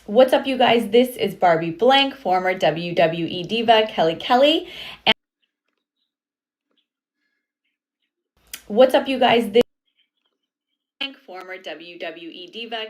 What's up, you guys? This is Barbie Blank, former WWE diva Kelly Kelly. And what's up, you guys? This is former WWE diva.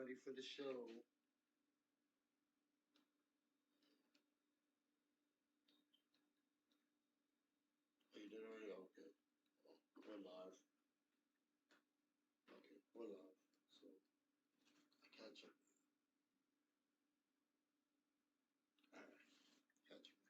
ready for the show. Oh, you did already? Okay. Oh, we're live. Okay, we're live. So, I catch you. Alright, catch you.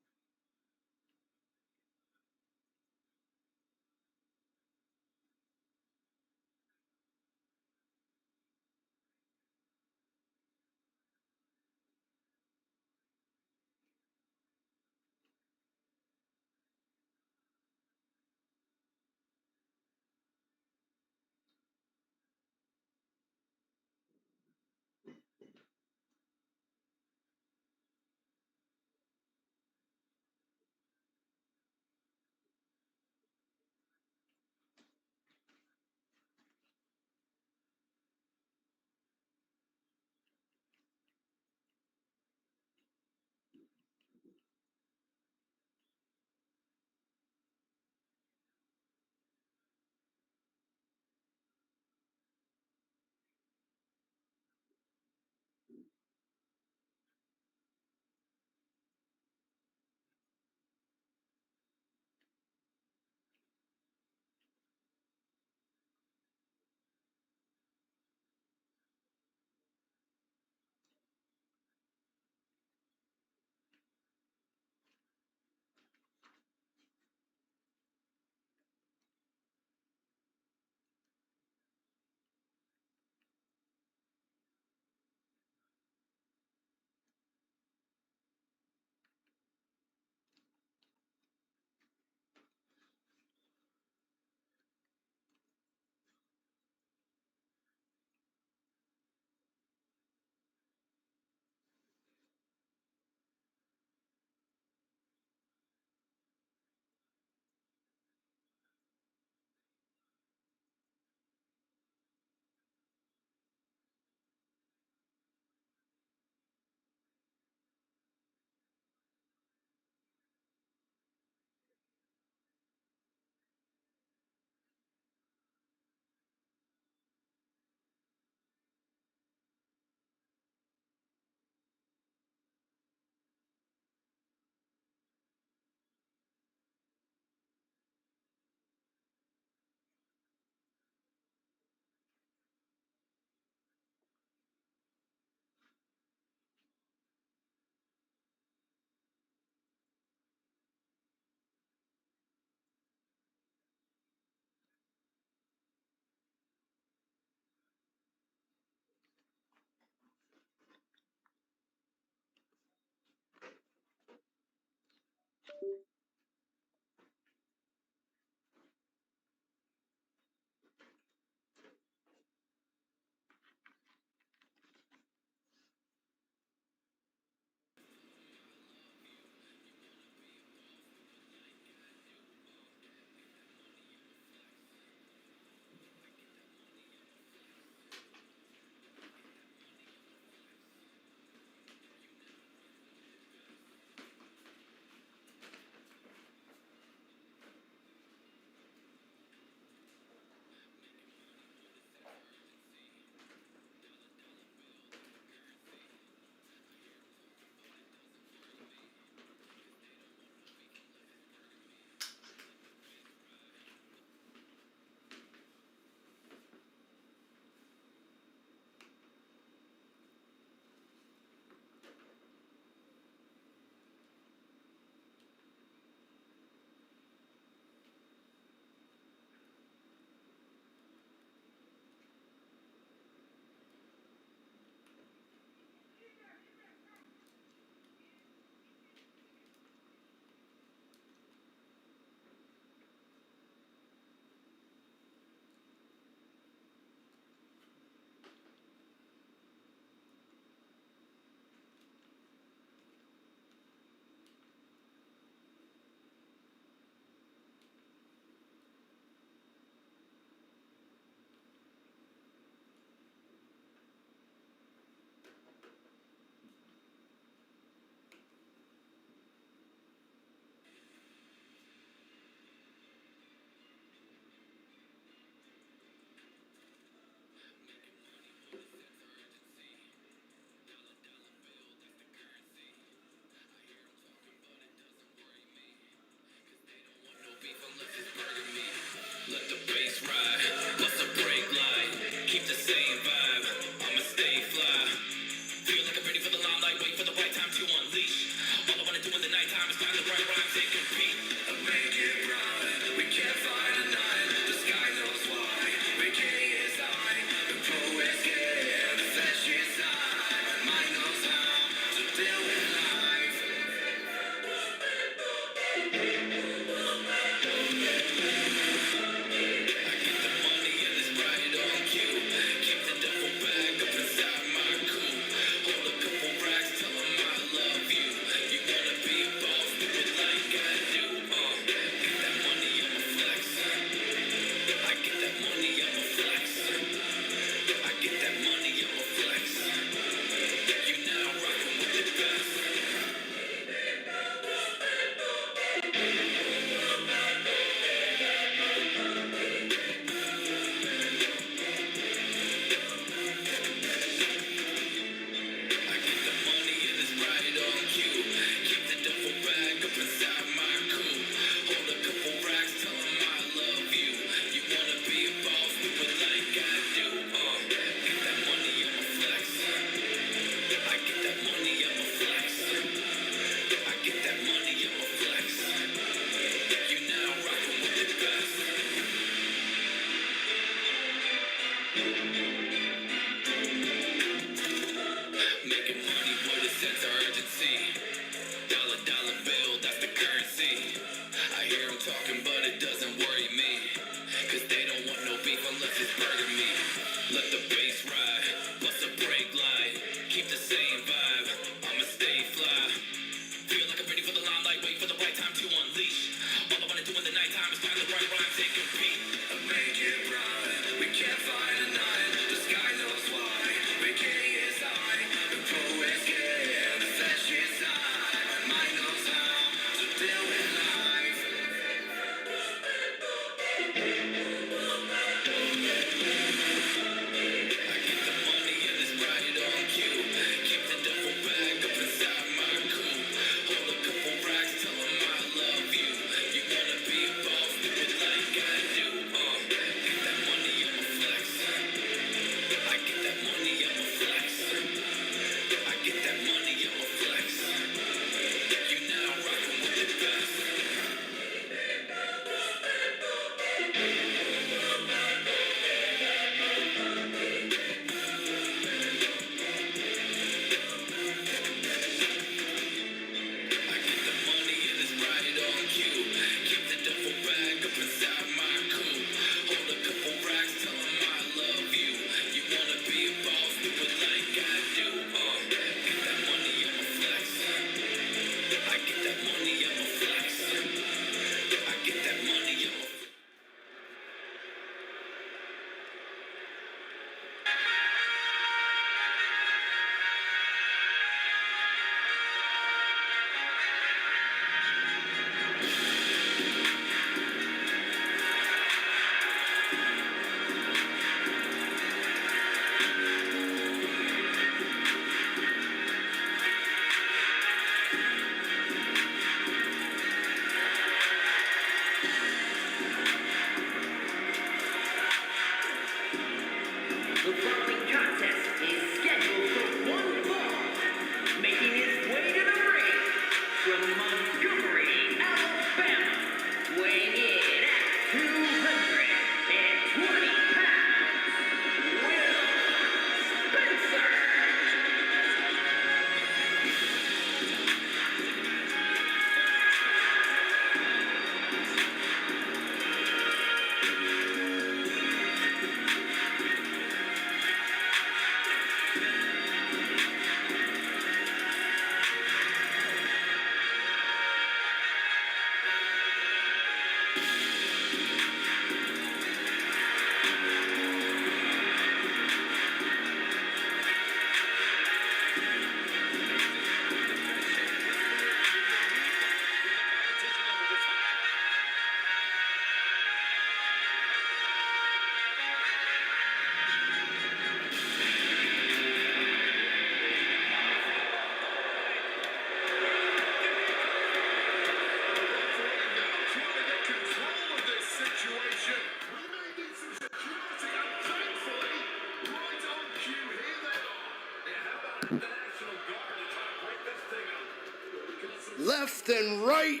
Left and right.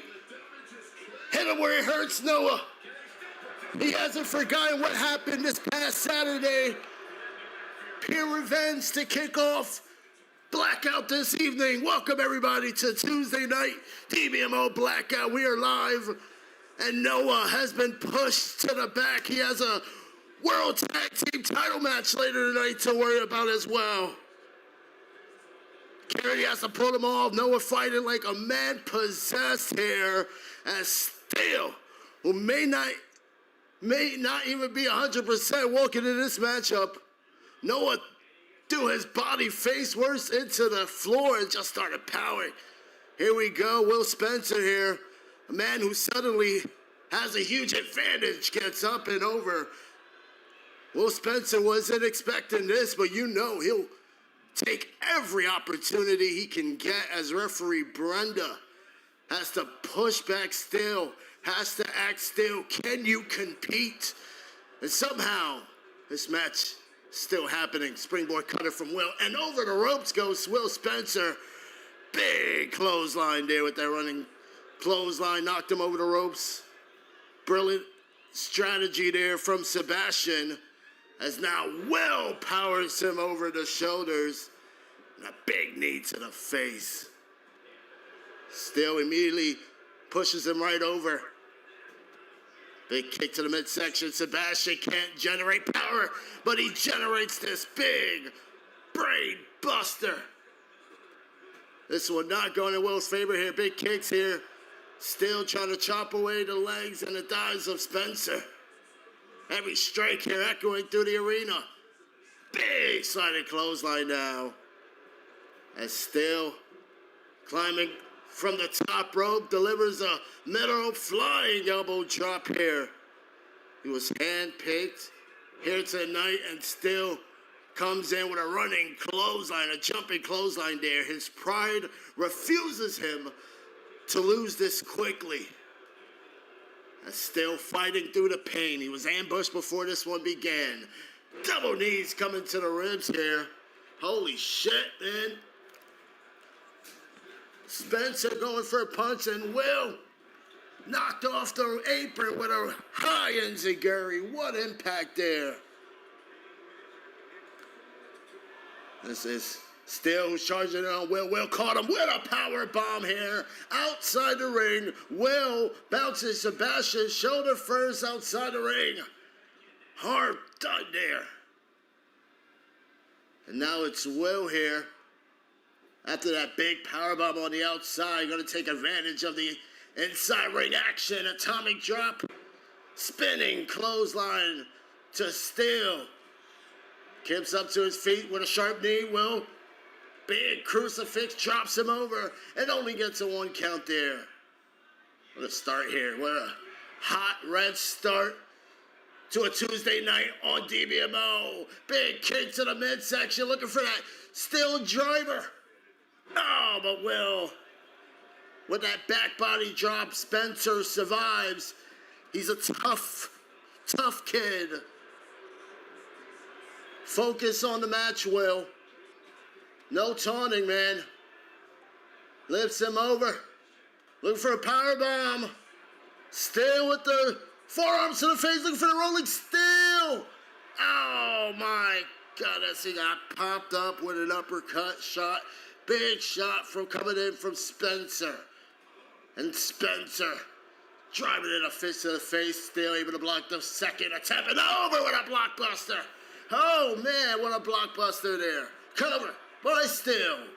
Hit him where it hurts, Noah. He hasn't forgotten what happened this past Saturday. Pure revenge to kick off Blackout this evening. Welcome everybody to Tuesday night Dbmo Blackout. We are live, and Noah has been pushed to the back. He has a World Tag Team title match later tonight to worry about as well. Kerry has to pull him off. Noah fighting like a man possessed here, and still, who may not even be 100% walking in this matchup. Noah threw his body face worse into the floor and just started powering. Here we go, Will Spencer here, a man who suddenly has a huge advantage, gets up and over. Will Spencer wasn't expecting this, but you know he'll take every opportunity he can get as referee Brenda has to push back still, has to act still. Can you compete? And somehow, this match still happening. Springboard cutter from Will, and over the ropes goes Will Spencer. Big clothesline there with that running clothesline, knocked him over the ropes. Brilliant strategy there from Sebastian, as now Will powers him over the shoulders, and a big knee to the face. Still immediately pushes him right over. Big kick to the midsection. Sebastian can't generate power, but he generates this big brain buster. This one not going in Will's favor here. Big kicks here. Still trying to chop away the legs and the thighs of Spencer. Every strike here echoing through the arena. Big sliding clothesline now. And still climbing from the top rope, delivers a middle flying elbow drop here. He was handpicked here tonight and still comes in with a running clothesline, a jumping clothesline there. His pride refuses him to lose this quickly. And still fighting through the pain. He was ambushed before this one began. Double knees coming to the ribs here. Holy shit, man. Spencer going for a punch, and Will knocked off the apron with a high enziguri. What impact there. This is still who's charging it on Will. Will caught him with a power bomb here outside the ring. Will bounces Sebastian shoulder first outside the ring. Hard done there. And now it's Will here. After that big powerbomb on the outside, going to take advantage of the inside ring action. Atomic drop, spinning clothesline to Steele. Kip's up to his feet with a sharp knee. Will, big crucifix, drops him over, and only gets a 1 count there. What a start here. What a hot red start to a Tuesday night on Dbmo. Big kick to the midsection, looking for that Steele driver. Oh, but Will, with that back body drop, Spencer survives. He's a tough kid. Focus on the match, Will. No taunting, man. Lifts him over. Looking for a power bomb. Still with the forearms to the face, looking for the rolling Steele. Oh my goodness, he got popped up with an uppercut shot. Big shot from coming in from Spencer. And Spencer driving in a fist to the face, still able to block the second attempt, and over with a blockbuster. Oh man, what a blockbuster there. Cover by Steele.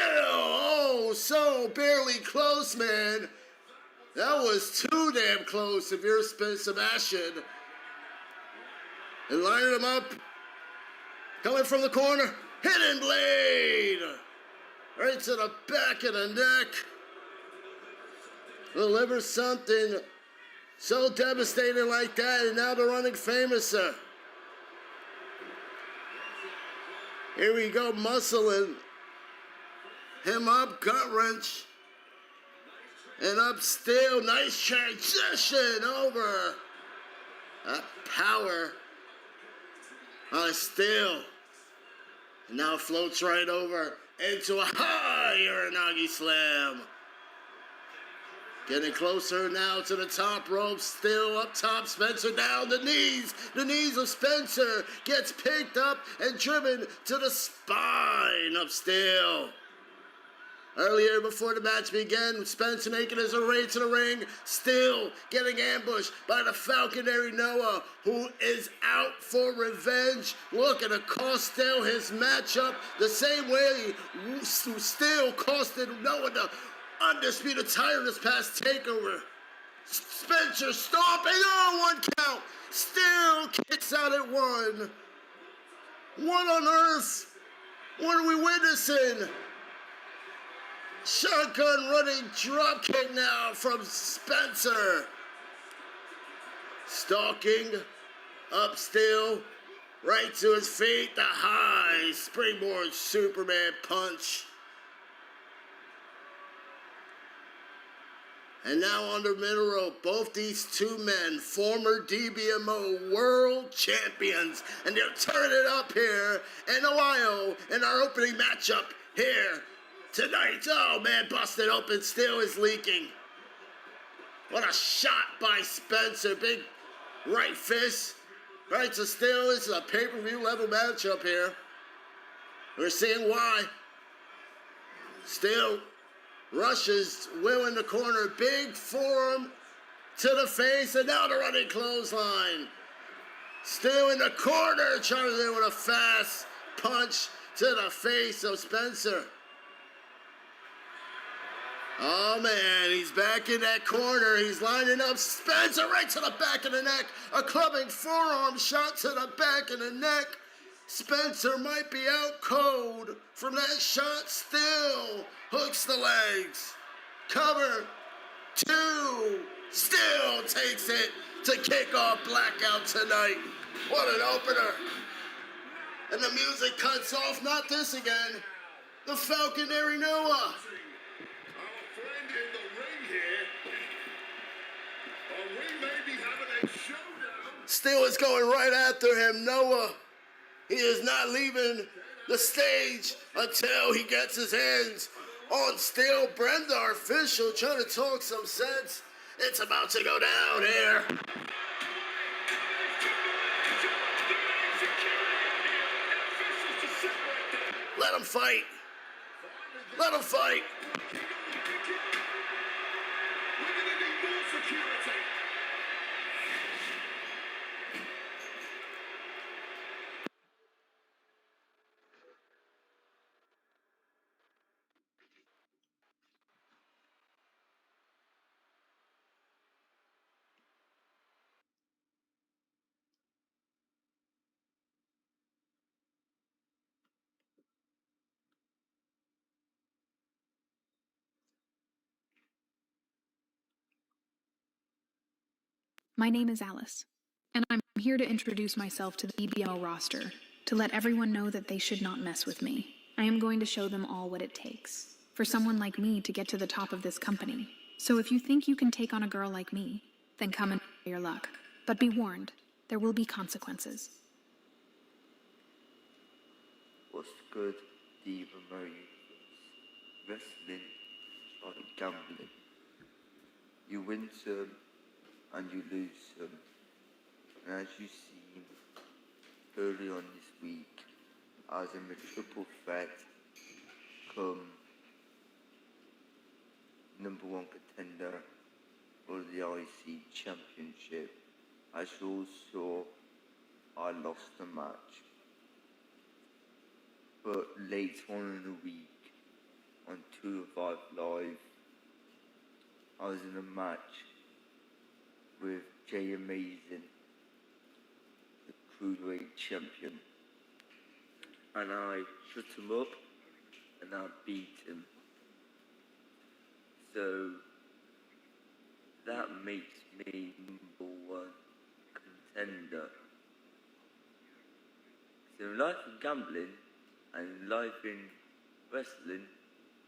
Oh, so barely close, man. That was too damn close if you're Sebastian. And lining him up. Coming from the corner. Hidden blade. Right to the back of the neck. Delivers something so devastating like that, and now the running famouser. Here we go, muscling him up, gut wrench. And up still, nice transition over. That power on Steele. And now floats right over into a high Uranagi slam. Getting closer now to the top rope, still up top, Spencer down, the knees of Spencer gets picked up and driven to the spine of Steel. Earlier before the match began, Spencer making his way to the ring, still getting ambushed by the Falconary Noah, who is out for revenge, looking to cost Steel his matchup the same way Steel costed Noah the undisputed title this past takeover. Spencer stomping, oh, 1 count. Still kicks out at 1. What on earth? What are we witnessing? Shotgun running dropkick now from Spencer. Stalking up Still, right to his feet, the high springboard Superman punch. And now on the middle rope, both these two men, former Dbmo world champions, and they're turning it up here in Ohio in our opening matchup here tonight. Oh man, busted open, Still is leaking. What a shot by Spencer, big right fist, right to Still. This is a pay-per-view level matchup here. We're seeing why. Still rushes Will in the corner, big forearm to the face, and now the running clothesline. Still in the corner, trying to do with a fast punch to the face of Spencer. Oh man, he's back in that corner. He's lining up Spencer right to the back of the neck. A clubbing forearm shot to the back of the neck. Spencer might be out cold from that shot. Still hooks the legs. Cover 2. Still takes it to kick off Blackout tonight. What an opener. And the music cuts off. Not this again. The Falconary Noah. Still is going right after him. Noah, he is not leaving the stage until he gets his hands on Still. Brenda, our official, trying to talk some sense. It's about to go down here. Let him fight. Let him fight. My name is Alice, and I'm here to introduce myself to the Dbmo roster, to let everyone know that they should not mess with me. I am going to show them all what it takes for someone like me to get to the top of this company. So if you think you can take on a girl like me, then come and try your luck. But be warned, there will be consequences. What's good, Dbmo universe? Wrestling is like gambling. You win some and you lose some. And as you've seen early on this week, I was in the triple threat come #1 contender for the IC Championship. As you all saw, I lost the match. But later on in the week, on 205 Live, I was in a match with Jay Amazing, the Cruiserweight Champion. And I shut him up and I beat him. So that makes me #1 contender. So in life and gambling and in life in wrestling,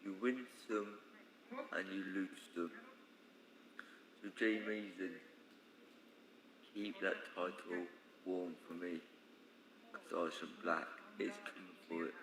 you win some and you lose some. So Jay Mason, keep that title warm for me, because Arsene Black is coming for it.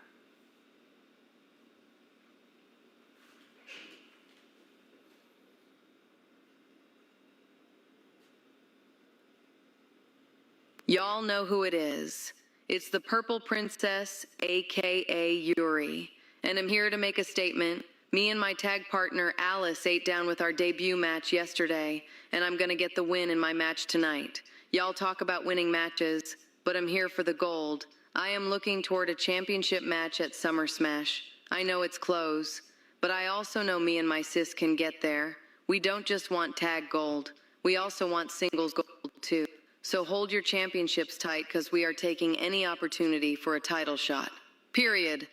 Y'all know who it is. It's the Purple Princess, aka Yuri. And I'm here to make a statement. Me and my tag partner Alice ate down with our debut match yesterday, and I'm gonna get the win in my match tonight. Y'all talk about winning matches, but I'm here for the gold. I am looking toward a championship match at Summer Smash. I know it's close, but I also know me and my sis can get there. We don't just want tag gold. We also want singles gold too. So hold your championships tight, because we are taking any opportunity for a title shot. Period.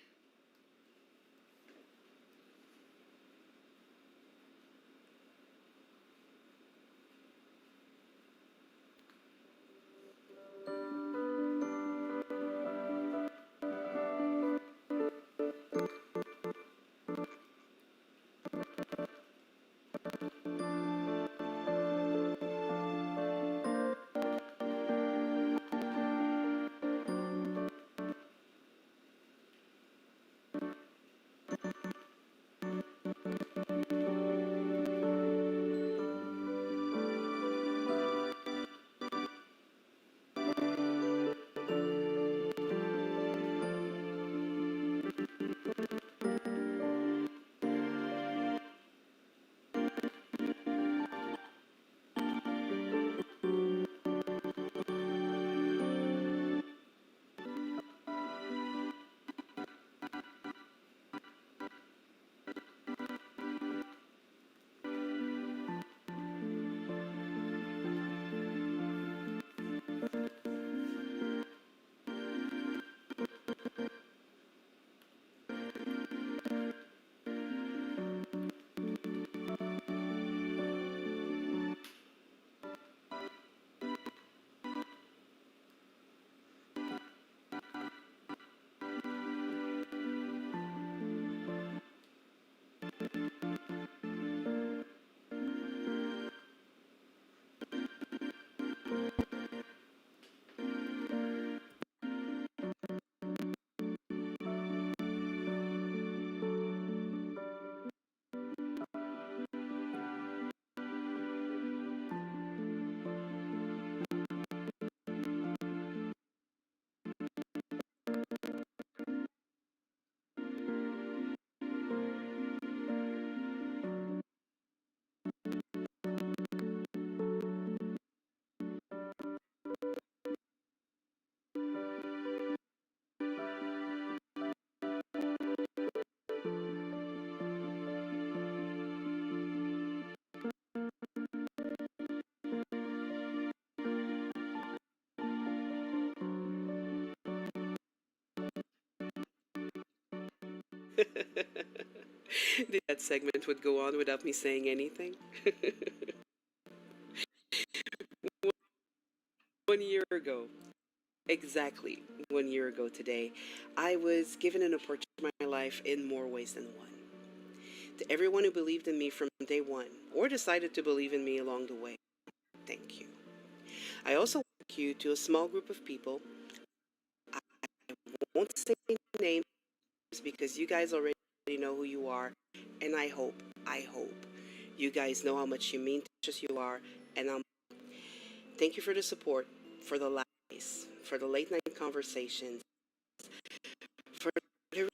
That segment would go on without me saying anything. 1 year ago, exactly 1 year ago today, I was given an opportunity in my life in more ways than one. To everyone who believed in me from day one, or decided to believe in me along the way, thank you. I also thank you to a small group of people. I won't say names because you guys already know who you are, and I hope you guys know how much you mean to us you are, and thank you for the support, for the lies, for the late night conversations, for the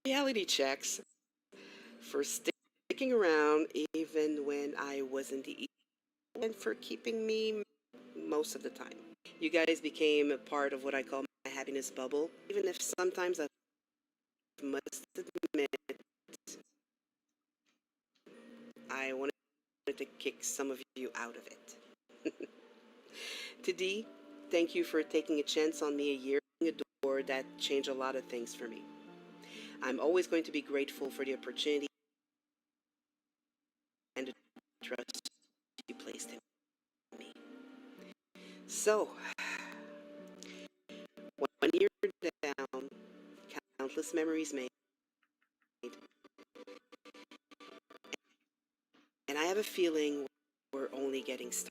reality checks, for sticking around even when I wasn't the equal, and for keeping me most of the time. You guys became a part of what I call my happiness bubble, even if sometimes I must admit I wanted to kick some of you out of it. To D, thank you for taking a chance on me a year, a door that changed a lot of things for me. I'm always going to be grateful for the opportunity and the trust you placed in me. So, 1 year down, countless memories made, and I have a feeling we're only getting started.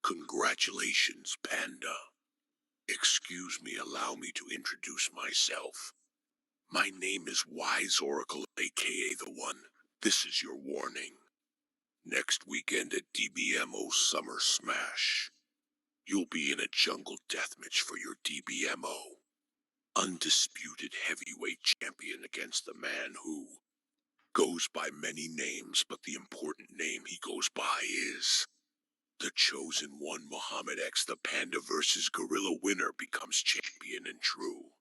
Congratulations, Panda. Excuse me, allow me to introduce myself. My name is Wise Oracle, aka The One. This is your warning. Next weekend at Dbmo Summer Smash, you'll be in a jungle deathmatch for your Dbmo. Undisputed heavyweight champion against the man who goes by many names, but the important name he goes by is the Chosen One. Muhammad X, the Panda versus Gorilla winner, becomes champion and true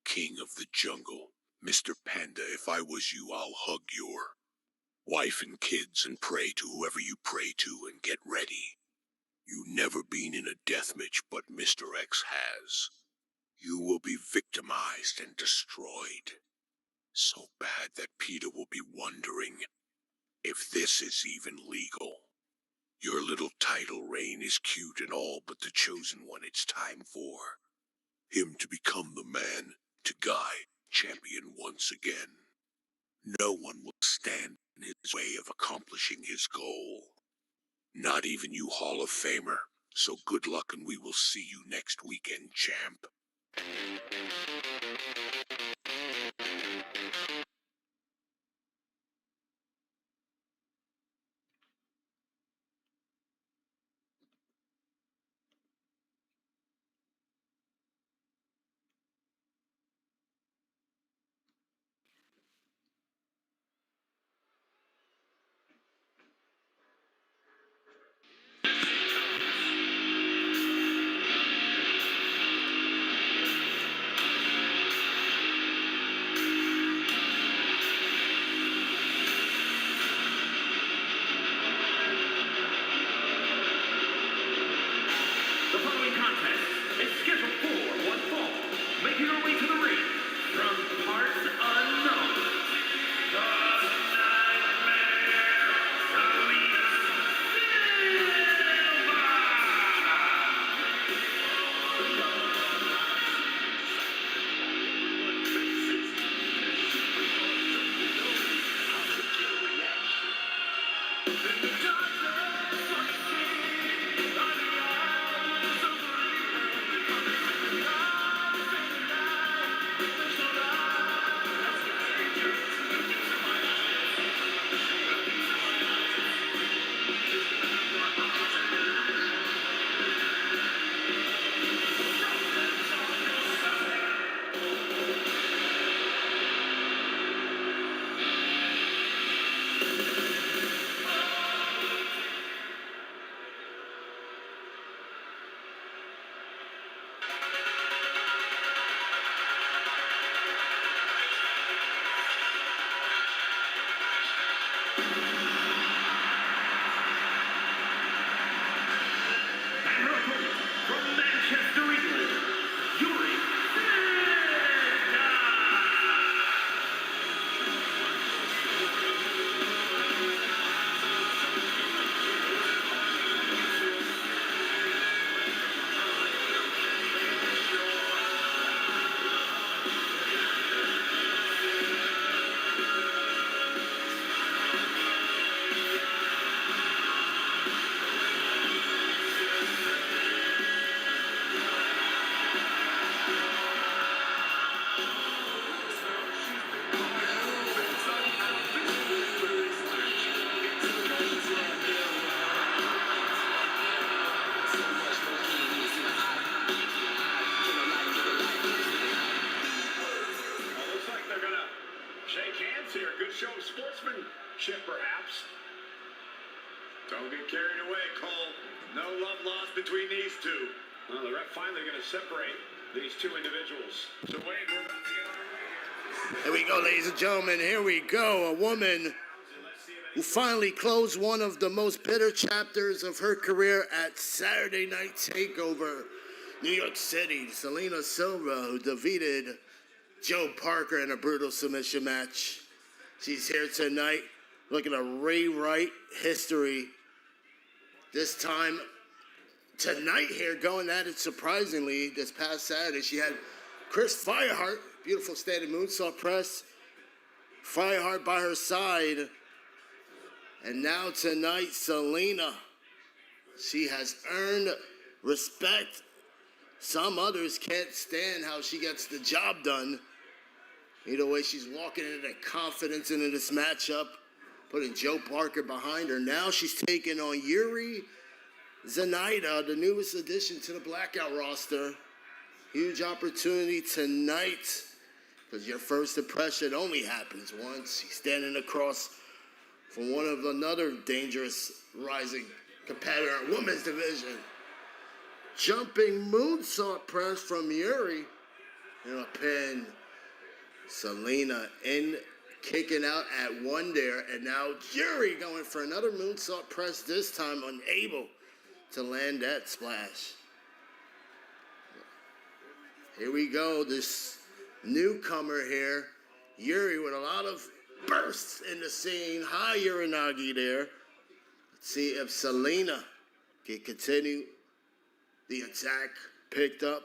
king of the jungle. Mr. Panda, if I was you, I'll hug your wife and kids and pray to whoever you pray to and get ready. You've never been in a deathmatch, but Mr. X has. You will be victimized and destroyed. So bad that Peter will be wondering if this is even legal. Your little title reign is cute and all, but the Chosen One, it's time for him to become the man to guide champion once again. No one will stand in his way of accomplishing his goal. Not even you, Hall of Famer. So good luck, and we will see you next weekend, champ. The following contest is scheduled for one fall. Making her way to the ring from parts unknown. The Nightmare Arena and her opponent from Manchester, England, Yuri. Looks like they're gonna shake hands here. Good show of sportsmanship, perhaps. Don't get carried away, Cole. No love lost between these two. Well, the ref finally going to separate these two individuals. So Wade, we're about to get underway here. Here we go, ladies and gentlemen. Here we go. A woman who finally closed one of the most bitter chapters of her career at Saturday Night Takeover, New York City. Selena Silva, who defeated Joe Parker in a brutal submission match. She's here tonight looking to rewrite history. This time, tonight here, going at it surprisingly. This past Saturday, she had Chris Fireheart, beautiful standing moonsault press. Fireheart by her side. And now tonight, Selena She has earned respect. Some others can't stand how she gets the job done. Either way, she's walking into confidence into this matchup, putting Joe Parker behind her. Now she's taking on Yuri Zenaida, the newest addition to the Blackout roster. Huge opportunity tonight, because your first impression only happens once. She's standing across from one of another dangerous rising competitor in women's division. Jumping moonsault press from Yuri. And a pin. Selena in, kicking out at one there. And now Yuri going for another moonsault press, this time unable to land that splash. Here we go, this newcomer here. Yuri with a lot of bursts in the scene. High Uranagi there. Let's see if Selena can continue the attack. Picked up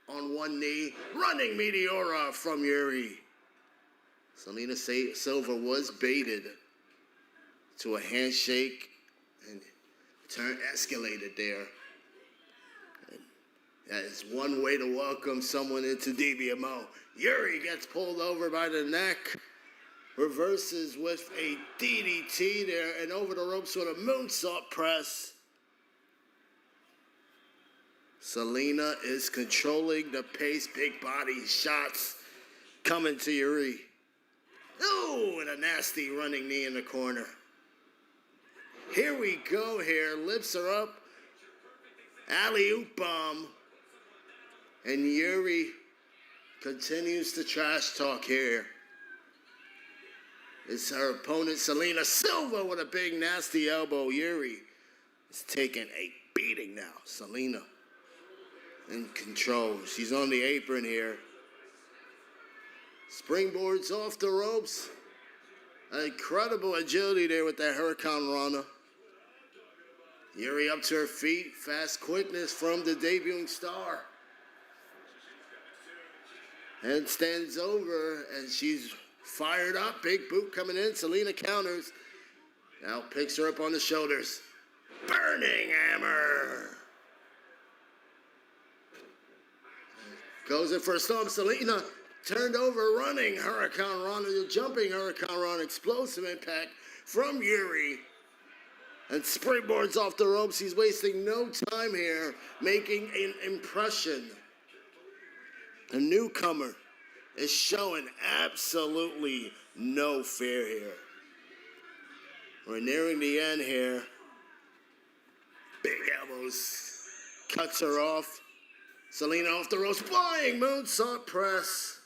on one knee. Running Meteora from Yuri. Selena Silva was baited to a handshake and escalated there. And that is one way to welcome someone into Dbmo. Yuri gets pulled over by the neck. Reverses with a DDT there and over the ropes with a moonsault press. Selena is controlling the pace. Big body shots coming to Yuri. Ooh, and a nasty running knee in the corner. Here we go here. Lifts her up. Alley-oop bomb. And Yuri continues to trash talk here. It's her opponent, Selena Silva, with a big nasty elbow. Yuri is taking a beating now. Selena in control. She's on the apron here. Springboards off the ropes. Incredible agility there with that Hurricane Rana. Yuri up to her feet. Fast quickness from the debuting star. And stands over, and she's fired up. Big boot coming in. Selena counters. Now picks her up on the shoulders. Burning hammer. Goes in for a stomp. Selena turned over, running Hurricane Rana, jumping Hurricane Rana. Explosive impact from Yuri. And springboards off the ropes. He's wasting no time here, making an impression. The newcomer is showing absolutely no fear here. We're nearing the end here. Big elbows. Cuts her off. Selena off the ropes. Flying moonsault press.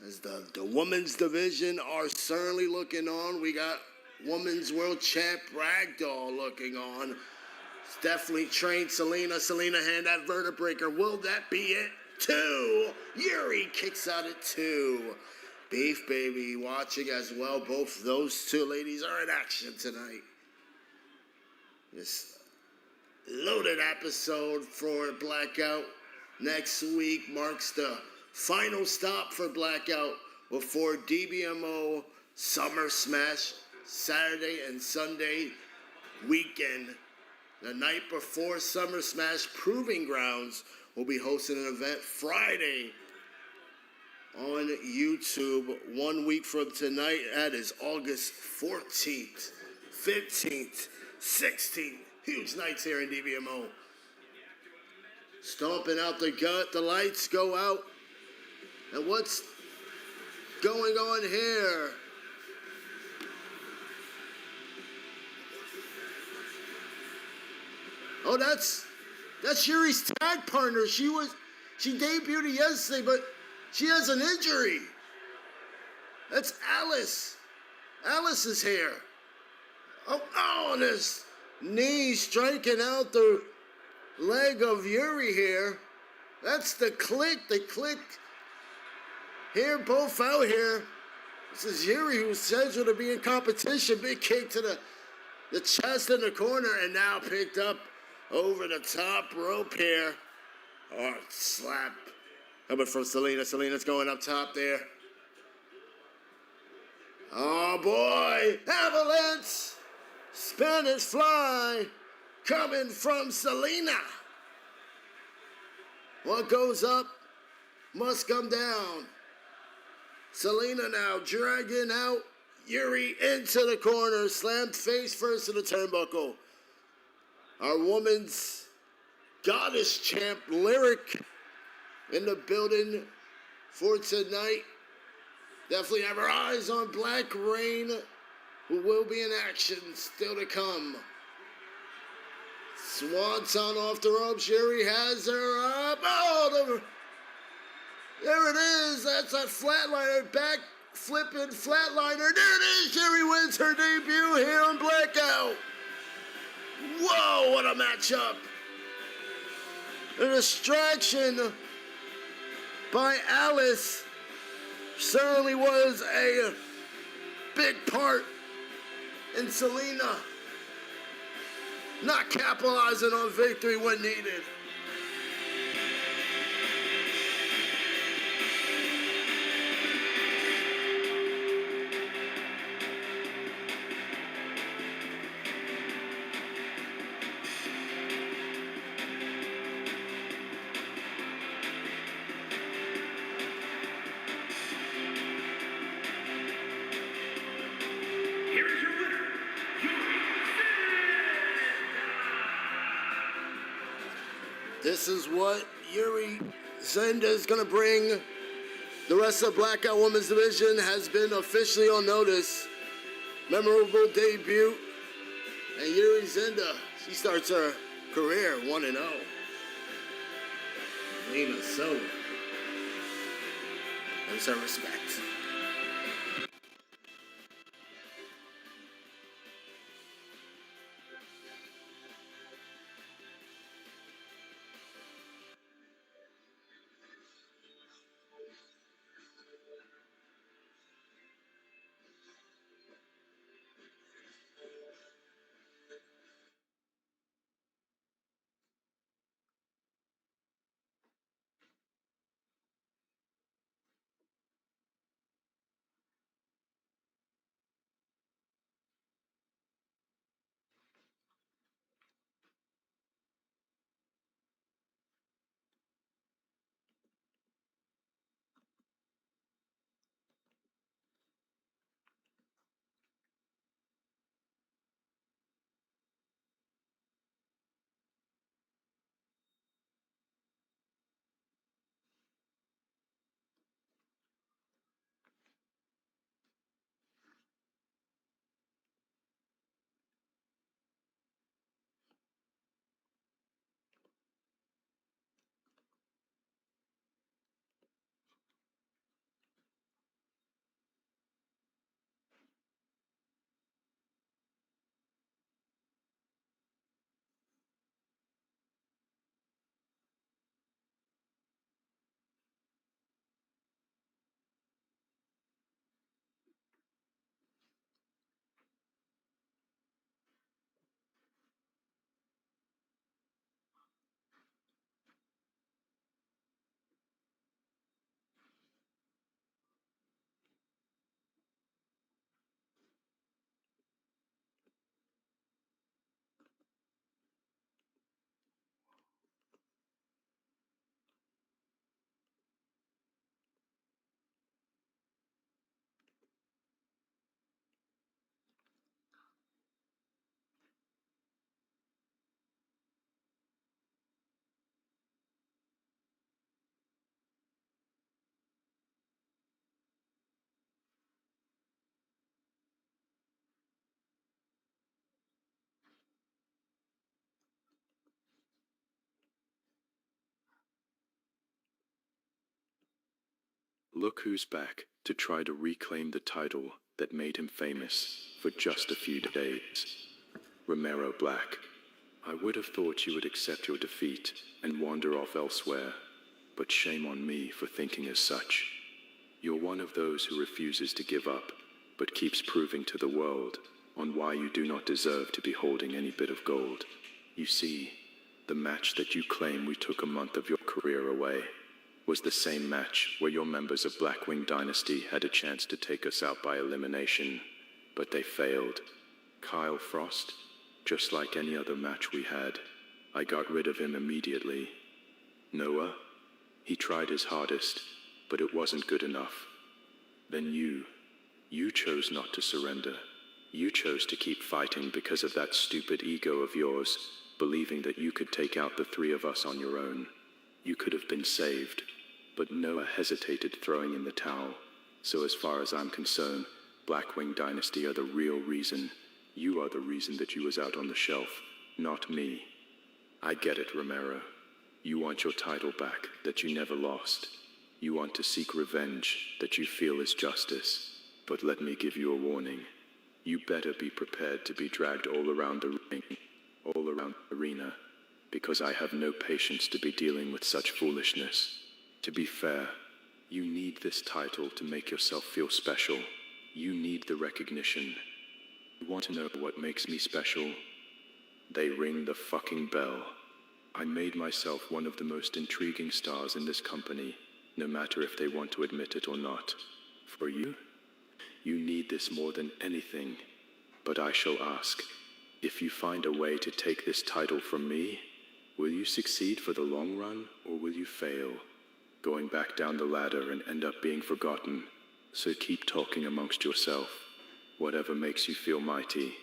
As the women's division are certainly looking on. We got women's world champ Ragdoll looking on. It's definitely trained Selena. Selena hand that vertebraker. Will that be it? 2. Yuri kicks out at 2. Beef Baby watching as well. Both those two ladies are in action tonight. This loaded episode for Blackout. Next week marks the final stop for Blackout before Dbmo Summer Smash Saturday and Sunday weekend. The night before Summer Smash Proving Grounds will be hosting an event Friday on YouTube 1 week from tonight. That is August 14th, 15th, 16th. Huge nights here in Dbmo. Stomping out the gut, the lights go out. And what's going on here? Oh, that's Yuri's tag partner. She debuted yesterday, but she has an injury. That's Alice. Alice is here. Oh, and his knee striking out the leg of Yuri here. That's the click. They clicked here, both out here. This is Yuri, who's scheduled to be in competition. Big kick to the chest in the corner, and now picked up over the top rope here. Oh, slap. Coming from Selena. Selena's going up top there. Oh, boy. Avalanche. Spanish Fly coming from Selena. What goes up must come down. Selena now dragging out Yuri into the corner, slammed face first in the turnbuckle. Our woman's goddess champ Lyric in the building for tonight. Definitely have our eyes on Black Rain, who will be in action still to come. Swanton off the ropes. Yuri has her up. Oh, there it is. That's a flatliner. Back flipping flatliner. There it is. Yuri wins her debut here on Blackout. Whoa, what a matchup. A distraction by Alice certainly was a big part in Selena not capitalizing on victory when needed. Here is your winner, Yuri. This is what Yuri Zenda is going to bring. The rest of Blackout Women's Division has been officially on notice. Memorable debut. And Yuri Zenda, she starts her career 1-0. Lena Silva. There's her respect. Look who's back to try to reclaim the title that made him famous for just a few days. Romero Black. I would have thought you would accept your defeat and wander off elsewhere, but shame on me for thinking as such. You're one of those who refuses to give up, but keeps proving to the world on why you do not deserve to be holding any bit of gold. You see, the match that you claim we took a month of your career away was the same match where your members of Blackwing Dynasty had a chance to take us out by elimination, but they failed. Kyle Frost, just like any other match we had, I got rid of him immediately. Noah, he tried his hardest, but it wasn't good enough. Then you chose not to surrender. You chose to keep fighting because of that stupid ego of yours, believing that you could take out the three of us on your own. You could have been saved, but Noah hesitated throwing in the towel. So as far as I'm concerned, Blackwing Dynasty are the real reason. You are the reason that you was out on the shelf, not me. I get it, Romero. You want your title back that you never lost. You want to seek revenge that you feel is justice. But let me give you a warning. You better be prepared to be dragged all around the ring, all around the arena, because I have no patience to be dealing with such foolishness. To be fair, you need this title to make yourself feel special. You need the recognition. You want to know what makes me special? They ring the fucking bell. I made myself one of the most intriguing stars in this company, no matter if they want to admit it or not. For you, you need this more than anything. But I shall ask, if you find a way to take this title from me, will you succeed for the long run, or will you fail, going back down the ladder and end up being forgotten? So keep talking amongst yourself. Whatever makes you feel mighty,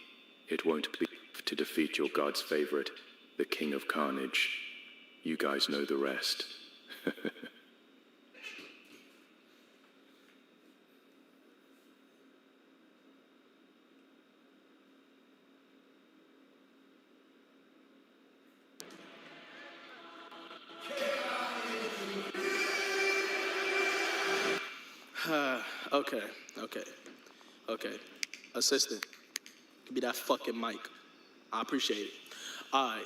it won't be to defeat your God's favorite, the King of Carnage. You guys know the rest. Okay. Assistant, give me that fucking mic. I appreciate it. All right.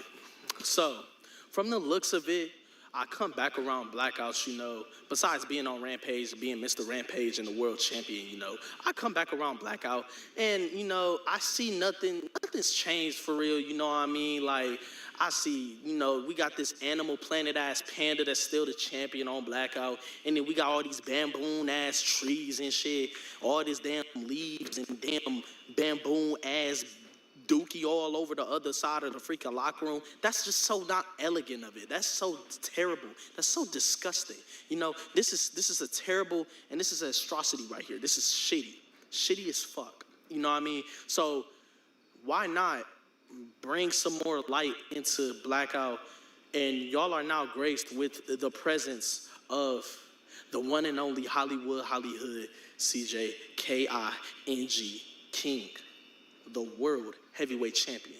So, from the looks of it, I come back around Blackouts, besides being on Rampage, being Mr. Rampage and the world champion, I come back around Blackout and, I see nothing's changed for real, you know what I mean? Like, I see, we got this Animal Planet ass panda that's still the champion on Blackout, and then we got all these bamboon ass trees and shit, all this damn leaves and damn bamboon ass dookie all over the other side of the freaking locker room. That's just so not elegant of it. That's so terrible. That's so disgusting. This is a terrible, and this is an atrocity right here. This is shitty as fuck. You know what I mean? So why not bring some more light into Blackout? And y'all are now graced with the presence of the one and only Hollywood CJ King, the world heavyweight champion,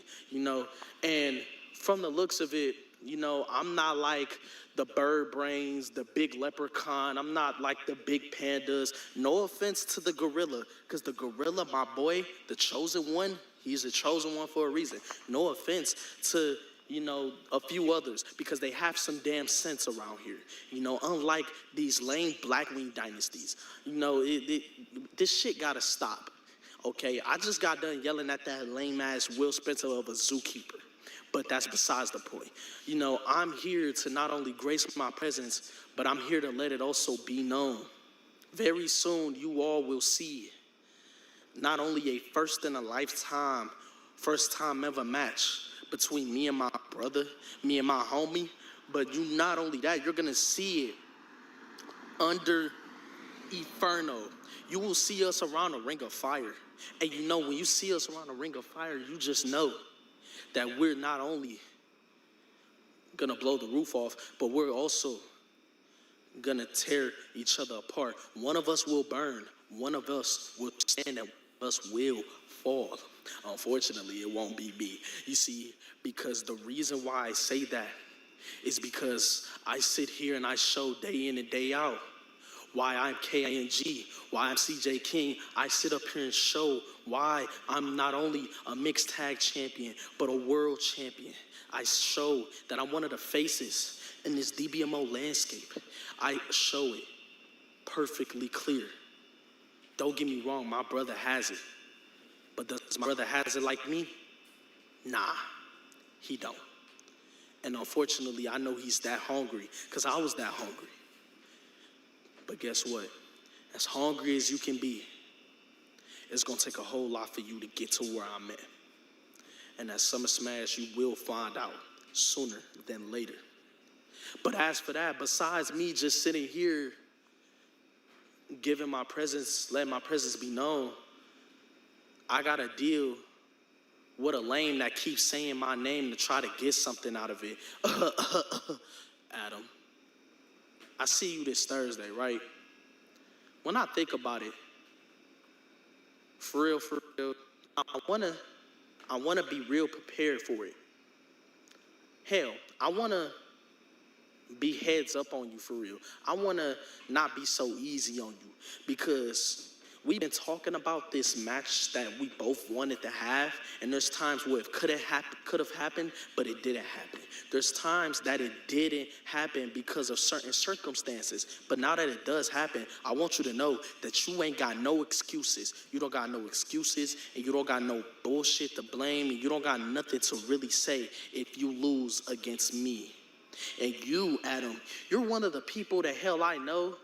and from the looks of it, I'm not like the bird brains, the big leprechaun. I'm not like the big pandas. No offense to the gorilla, because the gorilla, my boy, the chosen one, he's a chosen one for a reason. No offense to, a few others, because they have some damn sense around here. Unlike these lame Blackwing dynasties, this shit gotta stop. Okay, I just got done yelling at that lame-ass Will Spencer of a zookeeper, but that's besides the point. I'm here to not only grace my presence, but I'm here to let it also be known. Very soon, you all will see not only a first-in-a-lifetime, first-time ever match between me and my brother, me and my homie, but not only that, you're going to see it under Inferno. You will see us around a ring of fire. And when you see us around a ring of fire, you just know that we're not only gonna blow the roof off, but we're also gonna tear each other apart. One of us will burn, one of us will stand, and one of us will fall. Unfortunately, it won't be me. You see, because the reason why I say that is because I sit here and I show day in and day out why I'm KING, why I'm CJ King. I sit up here and show why I'm not only a mixed tag champion, but a world champion. I show that I'm one of the faces in this Dbmo landscape. I show it perfectly clear. Don't get me wrong, my brother has it. But does my brother has it like me? Nah, he don't. And unfortunately, I know he's that hungry, because I was that hungry. But guess what? As hungry as you can be, it's going to take a whole lot for you to get to where I'm at. And at Summer Smash, you will find out sooner than later. But as for that, besides me just sitting here, giving my presence, letting my presence be known, I gotta deal with a lame that keeps saying my name to try to get something out of it. Adam, I see you this Thursday, right? When I think about it, for real, I wanna be real prepared for it. Hell, I wanna be heads up on you for real. I wanna not be so easy on you because we've been talking about this match that we both wanted to have, and there's times where it could have happened, but it didn't happen. There's times that it didn't happen because of certain circumstances, but now that it does happen, I want you to know that you ain't got no excuses. You don't got no excuses, and you don't got no bullshit to blame, and you don't got nothing to really say if you lose against me. And you, Adam, you're one of the people that hell I know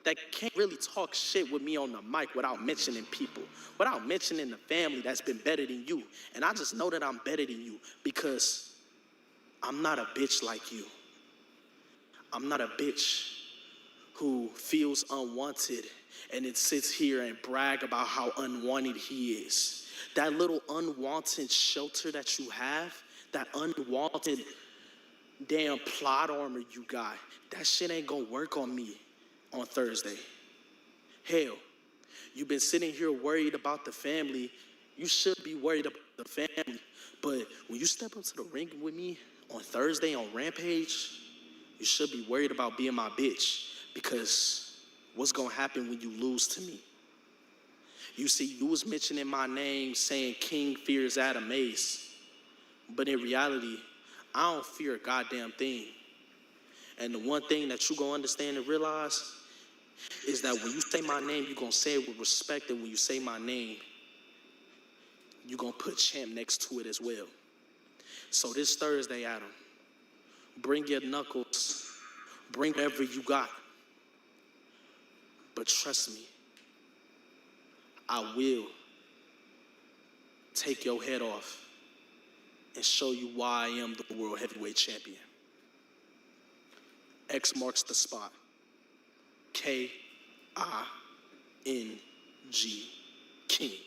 that can't really talk shit with me on the mic without mentioning people, without mentioning the family that's been better than you. And I just know that I'm better than you because I'm not a bitch like you. I'm not a bitch who feels unwanted and then sits here and brag about how unwanted he is. That little unwanted shelter that you have, that unwanted damn plot armor you got, that shit ain't gonna work on me on Thursday. Hell, you've been sitting here worried about the family. You should be worried about the family. But when you step up to the ring with me on Thursday on Rampage, you should be worried about being my bitch, because what's gonna happen when you lose to me? You see, you was mentioning my name saying King fears Adam Ace, but in reality, I don't fear a goddamn thing. And the one thing that you gonna understand and realize is that when you say my name, you gonna say it with respect, and when you say my name, you gonna put champ next to it as well. So this Thursday, Adam, bring your knuckles, bring whatever you got. But trust me, I will take your head off and show you why I am the world heavyweight champion. X marks the spot. K-I-N-G, King.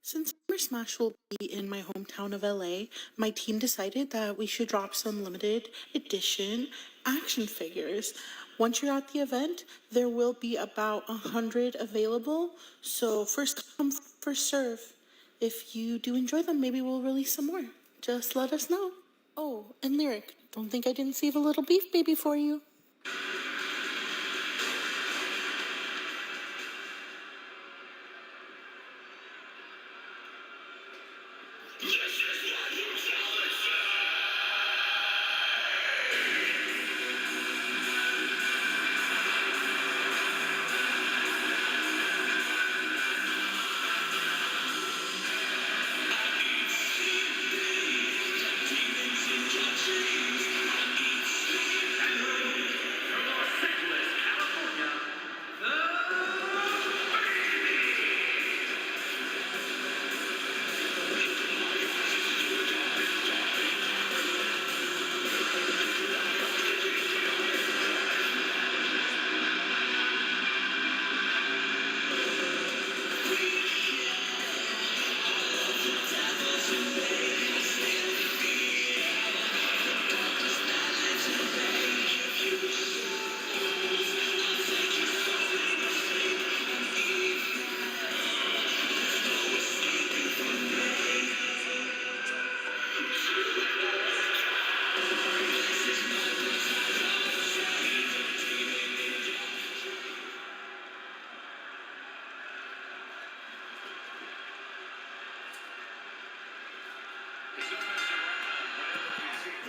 Since Summer Smash will be in my hometown of LA, my team decided that we should drop some limited edition action figures. Once you're at the event, there will be about 100 available, so first come, first serve. If you do enjoy them, maybe we'll release some more. Just let us know. Oh, and Lyric, don't think I didn't save a little beef baby for you.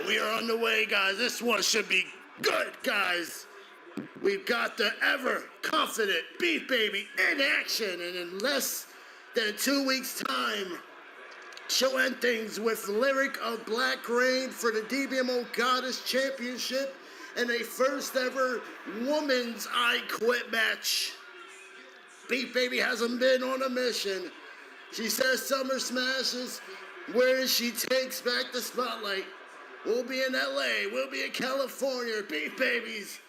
We are on the way, guys. This one should be good, guys. We've got the ever confident Beef Baby in action, and in less than 2 weeks' time, she'll end things with Lyric of Black Rain for the Dbmo Goddess Championship and a first ever women's I Quit match. Beef Baby hasn't been on a mission. She says Summer Smashes where she takes back the spotlight. We'll be in LA, we'll be in California, Beef Baby's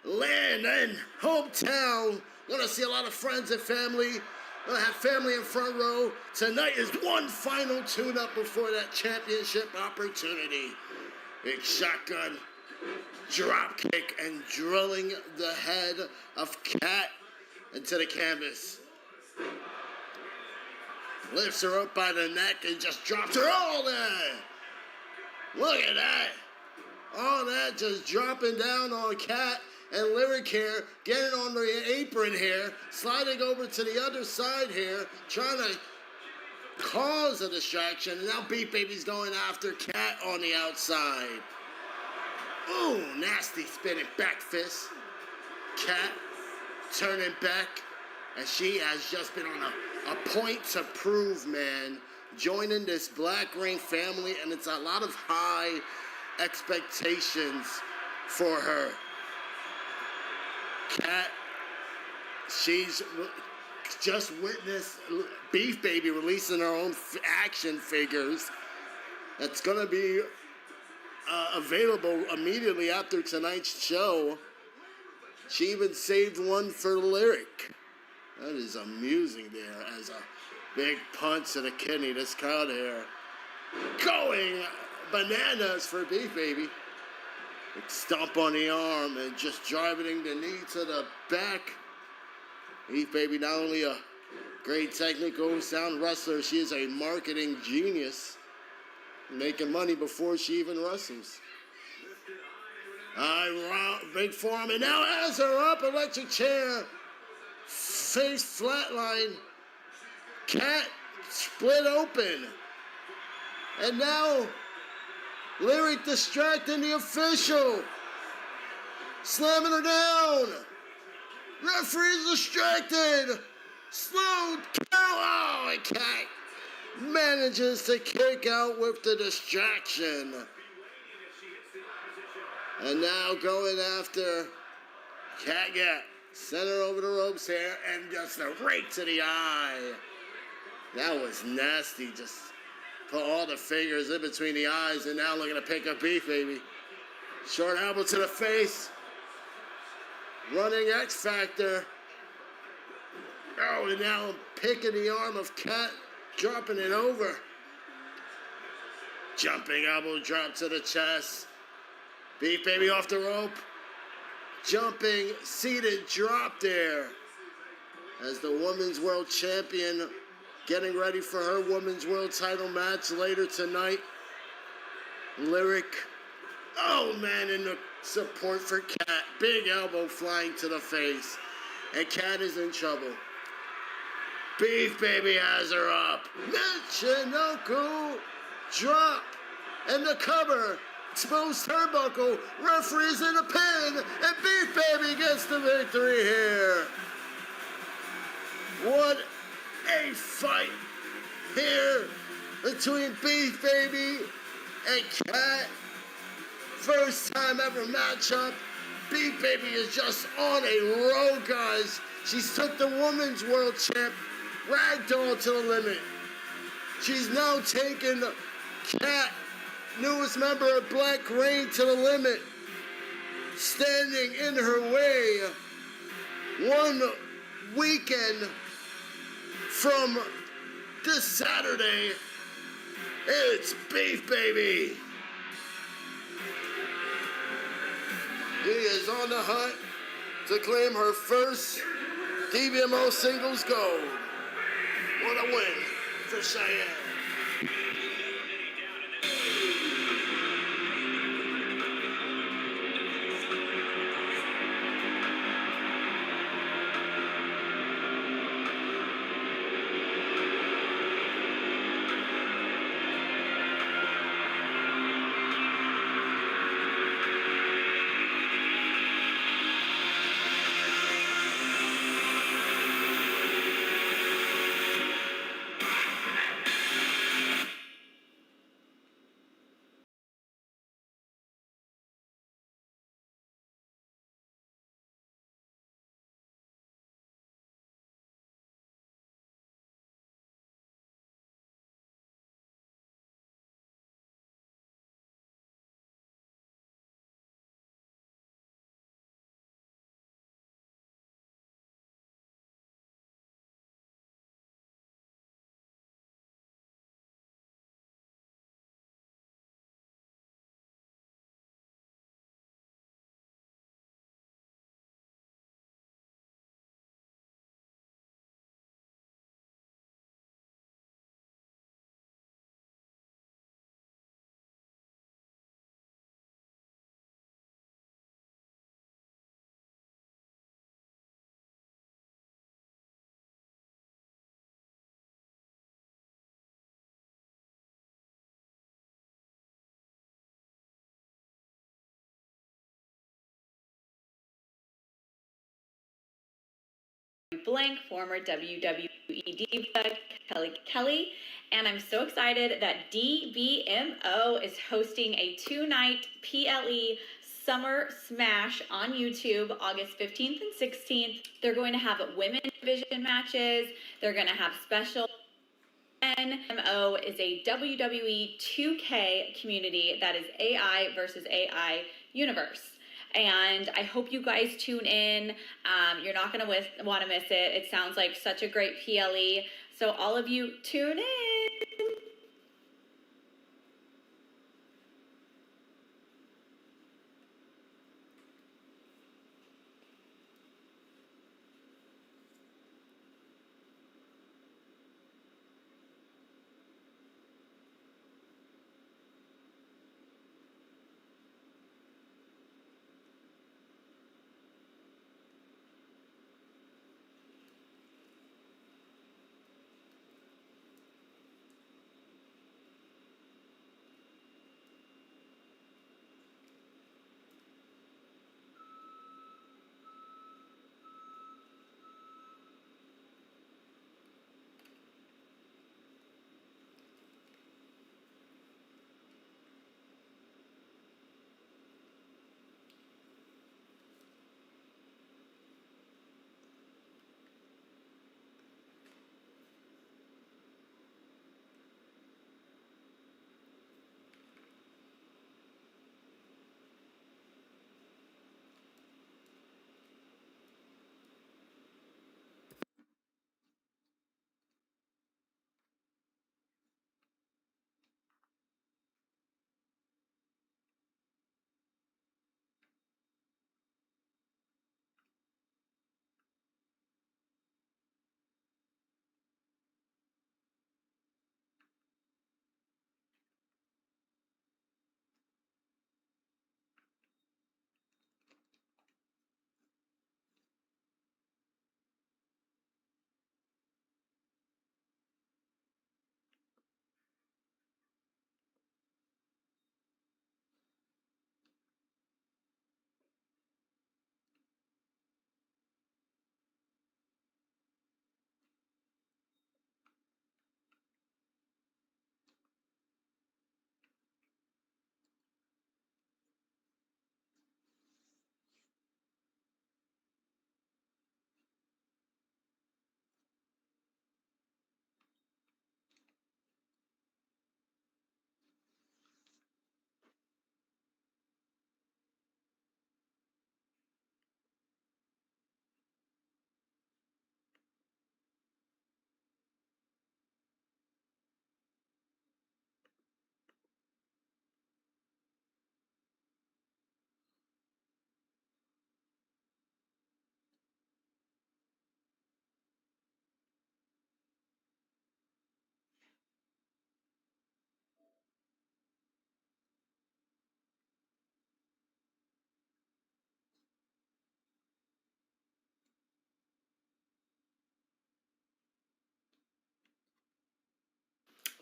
land and hometown. Gonna see a lot of friends and family. Gonna have family in front row. Tonight is one final tune-up before that championship opportunity. Big shotgun, drop kick, and drilling the head of Kat into the canvas. Lifts her up by the neck and just drops her all there. Look at that. All that just dropping down on Kat and Lyric here, getting on the apron here, sliding over to the other side here, trying to cause a distraction. And now Beef Baby's going after Kat on the outside. Ooh, nasty spinning back fist. Kat turning back, and she has just been on a point to prove, man. Joining this Black Rain family, and it's a lot of high expectations for her. Kat, she's just witnessed Beef Baby releasing her own action figures. That's going to be available immediately after tonight's show. She even saved one for Lyric. That is amusing there as a big punch to the kidney. This crowd here going bananas for Beef Baby. Big stomp on the arm and just driving the knee to the back. Beef Baby, not only a great technical sound wrestler, she is a marketing genius. Making money before she even wrestles. Big forearm, and now has her up, electric chair. Face flatline. Kat split open. And now Lyric distracting the official. Slamming her down. Referee's distracted. Slow down. Oh, and Kat manages to kick out with the distraction. And now going after Kat. Sent her over the ropes here, and just a rake to the eye. That was nasty. Just put all the fingers in between the eyes, and now looking to pick up Beef Baby. Short elbow to the face. Running X Factor. Oh, and now picking the arm of Kat dropping it over. Jumping elbow drop to the chest. Beef Baby off the rope. Jumping seated drop there. As the Women's World Champion getting ready for her Women's World title match later tonight. Lyric. Oh man, and the support for Kat. Big elbow flying to the face. And Kat is in trouble. Beef Baby has her up. Michinoku drop. And the cover. Exposed turnbuckle. Referee's in a pin. And Beef Baby gets the victory here. What a fight here between Beef Baby and Kat. First time ever matchup. Beef Baby is just on a roll, guys. She's took the Women's World Champ ragdoll to the limit. She's now taken Kat, newest member of Black Reign, to the limit. Standing in her way. One weekend from this Saturday, it's Beef Baby. He is on the hunt to claim her first Dbmo singles gold. What a win for Cheyenne. Blank, former WWE diva Kelly, and I'm so excited that Dbmo is hosting a 2-night PLE Summer Smash on YouTube, August 15th and 16th. They're going to have women's division matches. They're going to have special. Dbmo is a WWE 2K community that is AI versus AI universe. And I hope you guys tune in. You're not going to want to miss it. It sounds like such a great PLE. So all of you, tune in.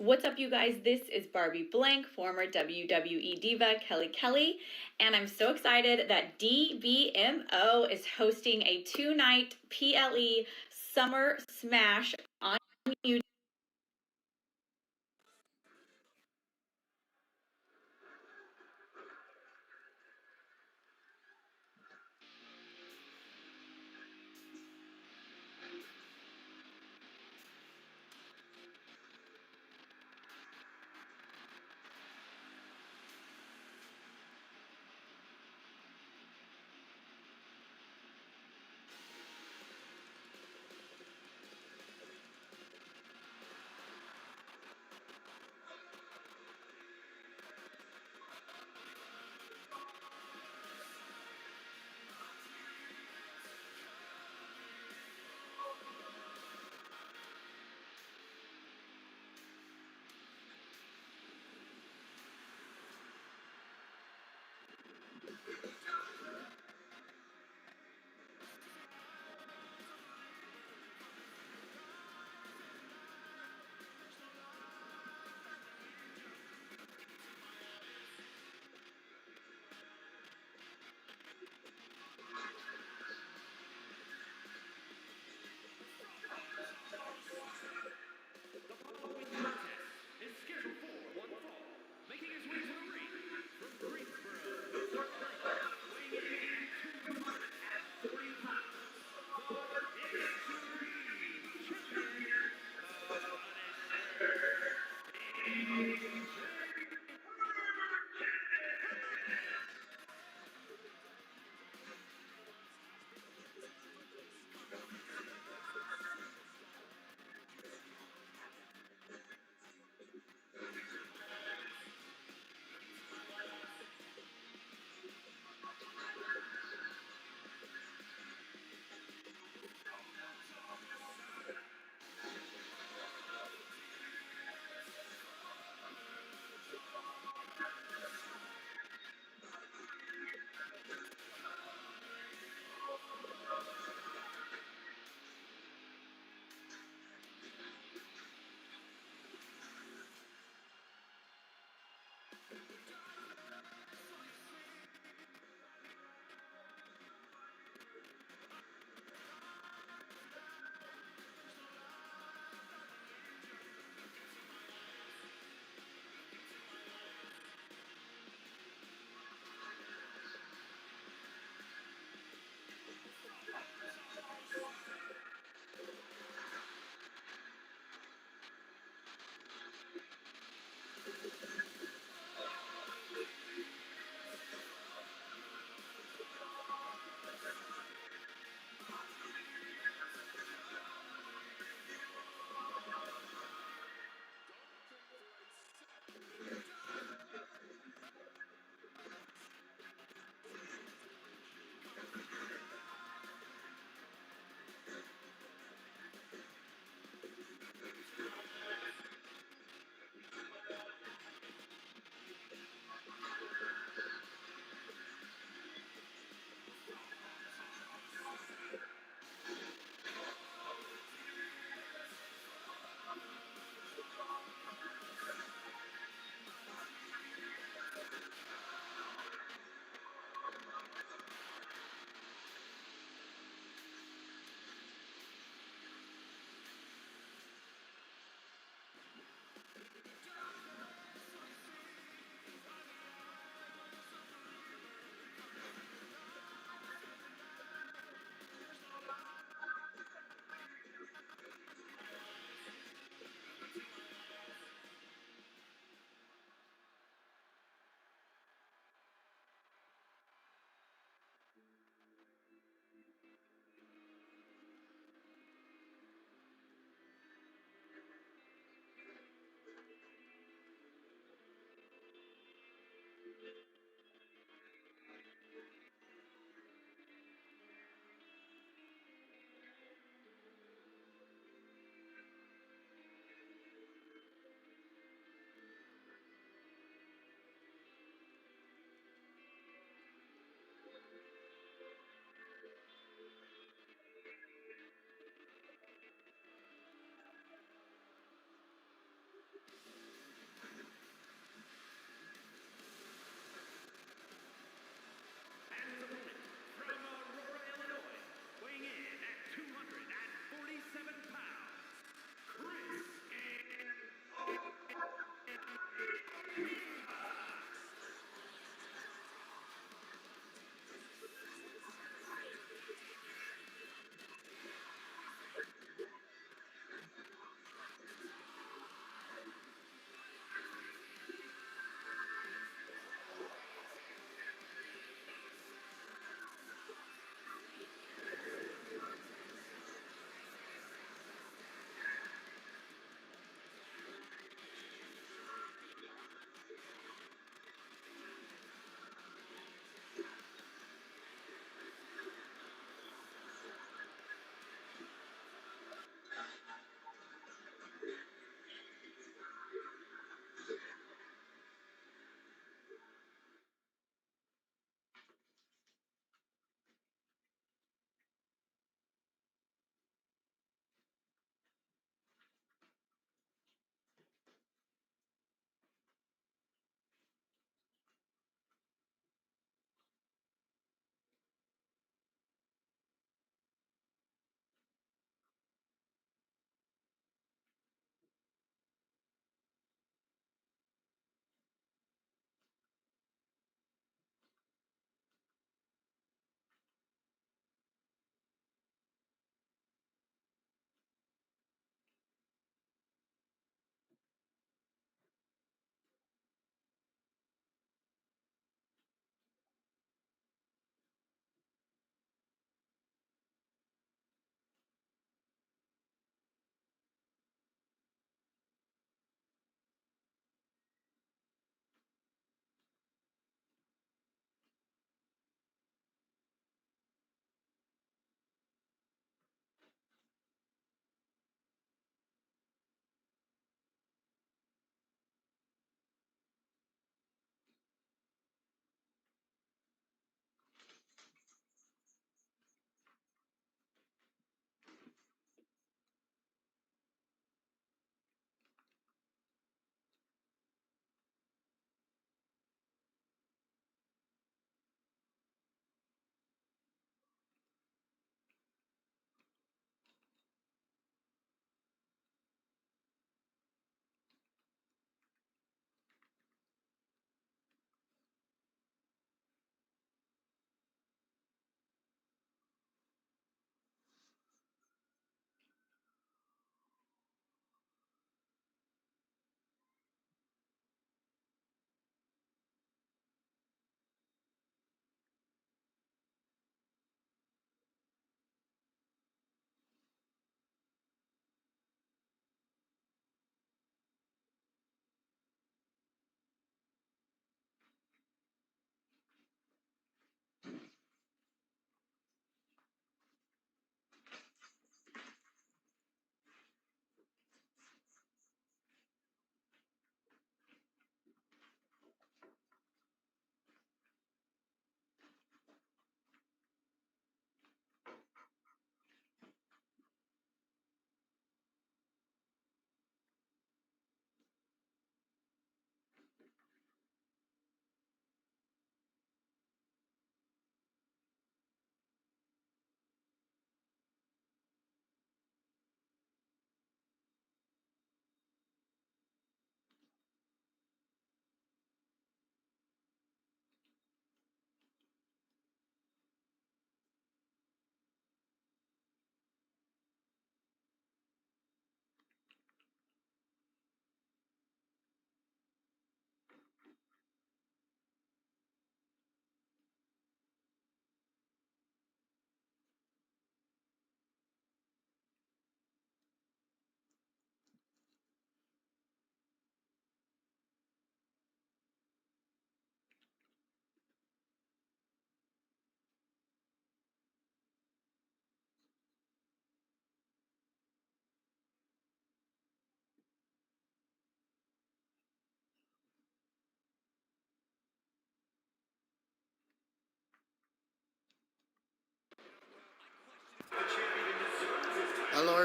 What's up, you guys? This is Barbie Blank, former WWE diva Kelly, and I'm so excited that Dbmo is hosting a 2-night PLE Summer Smash on YouTube.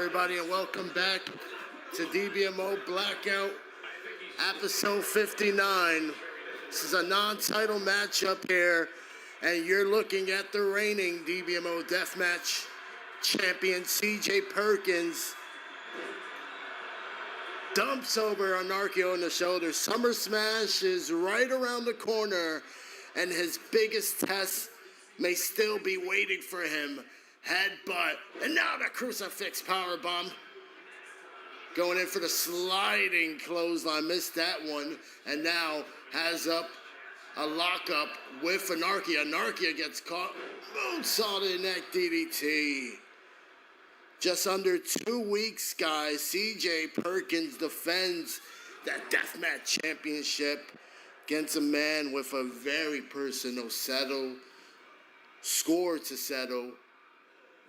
everybody, and welcome back to Dbmo Blackout, episode 59. This is a non-title matchup here, and you're looking at the reigning Dbmo Deathmatch champion, CJ Perkins. Dumps over Anarchio in the shoulder. Summer Smash is right around the corner, and his biggest test may still be waiting for him. Headbutt, and now the crucifix powerbomb. Going in for the sliding clothesline, missed that one, and now has up a lockup with Anarchia. Anarchia gets caught, moonsaulted neck DDT. Just under 2 weeks, guys, CJ Perkins defends that Deathmatch Championship against a man with a very personal score to settle.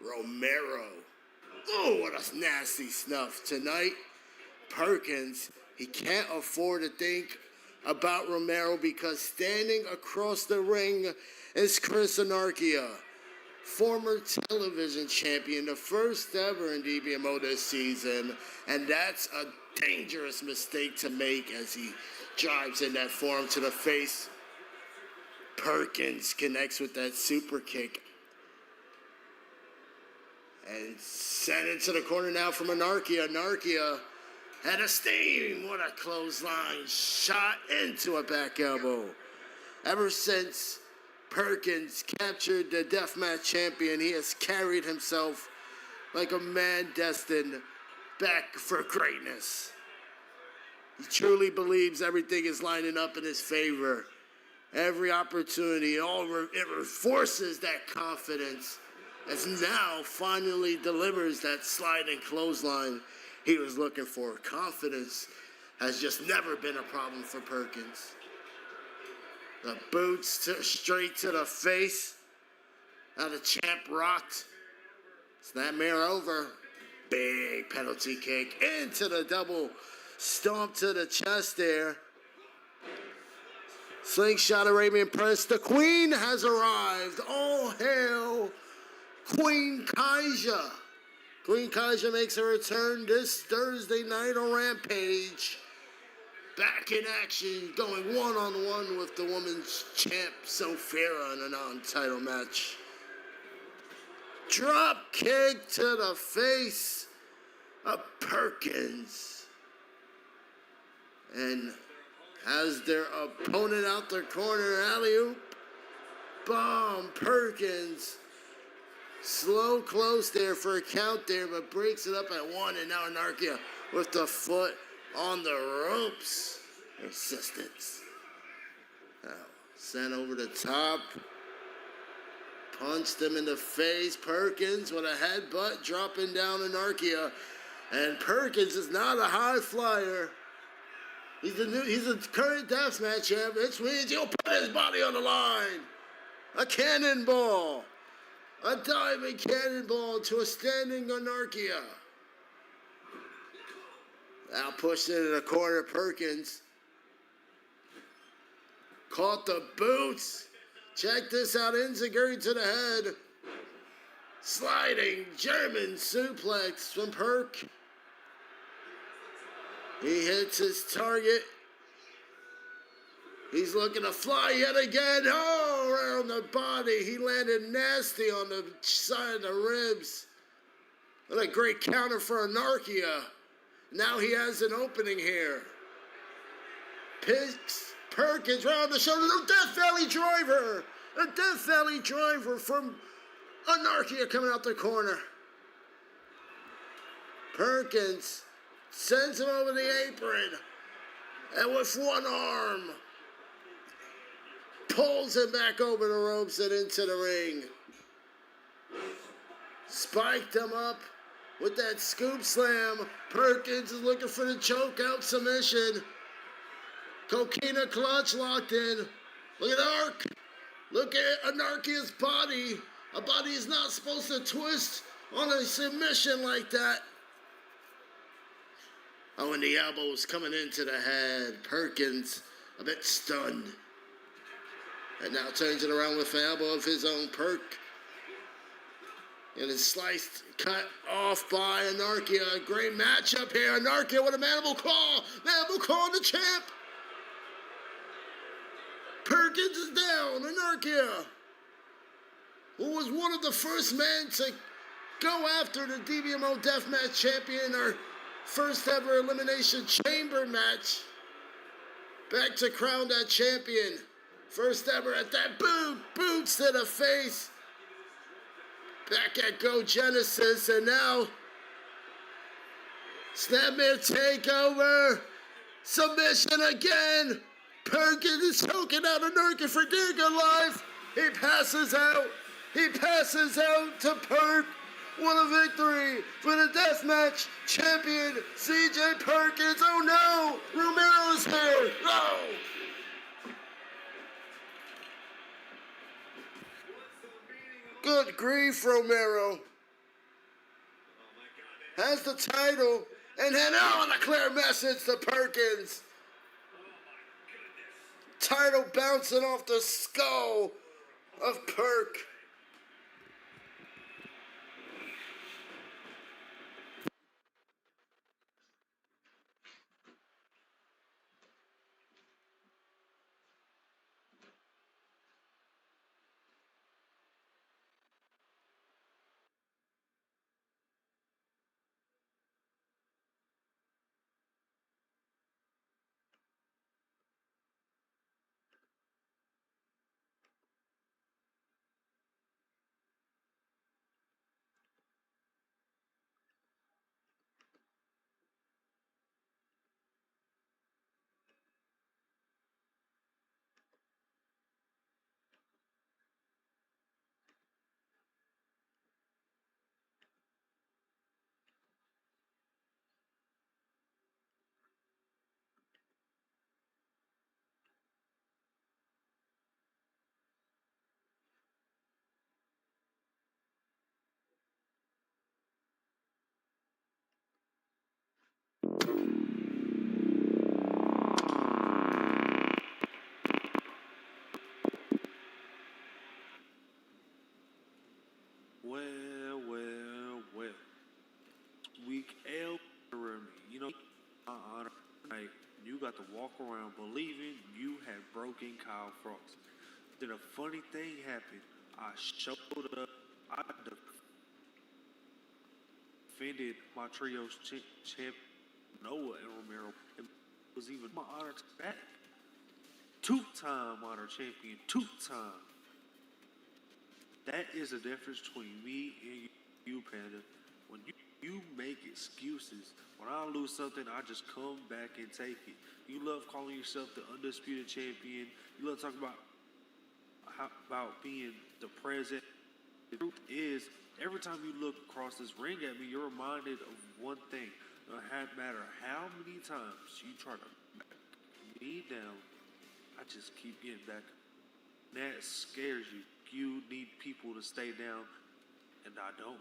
Romero. Oh, what a nasty snuff. Tonight, Perkins, he can't afford to think about Romero because standing across the ring is Chris Anarchia, former television champion, the first ever in Dbmo this season, and that's a dangerous mistake to make as he drives in that forearm to the face. Perkins connects with that super kick. And sent into the corner now from Anarchia. Anarchia had a steam. What a clothesline shot into a back elbow. Ever since Perkins captured the Deathmatch champion, he has carried himself like a man destined back for greatness. He truly believes everything is lining up in his favor. Every opportunity, it reinforces that confidence. As now finally delivers that sliding clothesline he was looking for. Confidence has just never been a problem for Perkins. The boots straight to the face. Now the champ rocked. Snapmare over. Big penalty kick into the double stomp to the chest there. Slingshot Arabian press. The queen has arrived. All hail Queen Kaija. Queen Kaija makes her return this Thursday night on Rampage. Back in action, going one-on-one with the women's champ, Sophia, in a non-title match. Drop kick to the face of Perkins. And has their opponent out their corner, alley-oop. Bomb, Perkins. Slow close there for a count there, but breaks it up at one, and now Anarchia with the foot on the ropes. Resistance. Now, sent over the top. Punched him in the face. Perkins with a headbutt, dropping down Anarchia. And Perkins is not a high flyer. He's a current deathmatch champ, which means he'll put his body on the line. A cannonball. A diving cannonball to a standing Anarchia. Now pushed into the corner, Perkins. Caught the boots. Check this out, Enziguri to the head. Sliding German suplex from Perk. He hits his target. He's looking to fly yet again. Oh, around the body. He landed nasty on the side of the ribs. What a great counter for Anarchia. Now he has an opening here. Picks Perkins round the shoulder. The Death Valley Driver. A Death Valley Driver from Anarchia coming out the corner. Perkins sends him over the apron. And with one arm, pulls him back over the ropes and into the ring. Spiked him up with that scoop slam. Perkins is looking for the choke out submission. Coquina clutch locked in. Look at Ark. Look at Anarchia's body. A body is not supposed to twist on a submission like that. Oh, and the elbows coming into the head. Perkins a bit stunned. And now turns it around with an elbow of his own. Perk And it's sliced, cut off by Anarchia. Great matchup here. Anarchia with a mandible claw. Mandible claw on the champ. Perkins is down. Anarchia, who was one of the first men to go after the Dbmo Deathmatch champion, our first ever Elimination Chamber match. Back to crown that champion. First ever at that boots to the face. Back at Go Genesis, and now Snapmare takeover. Submission again. Perkins is choking out Anarchia for dear good life. He passes out. He passes out to Perk. What a victory for the Deathmatch champion, CJ Perkins. Oh no, Romero's here. No. Good grief, Romero. Has the title, and then on a clear message to Perkins. Title bouncing off the skull of Perk. Well. Week L, you know, my honor tonight, you got to walk around believing you had broken Kyle Frost. Then a funny thing happened. I showed up, I defended my trio's champ, Noah and Romero. It was even my honor to back. Two-time honor champion, two-time. That is the difference between me and you, Panda. When you make excuses, when I lose something, I just come back and take it. You love calling yourself the undisputed champion. You love talking about being the present. The truth is, every time you look across this ring at me, you're reminded of one thing. No matter how many times you try to back me down, I just keep getting back. That scares you. You need people to stay down, and I don't.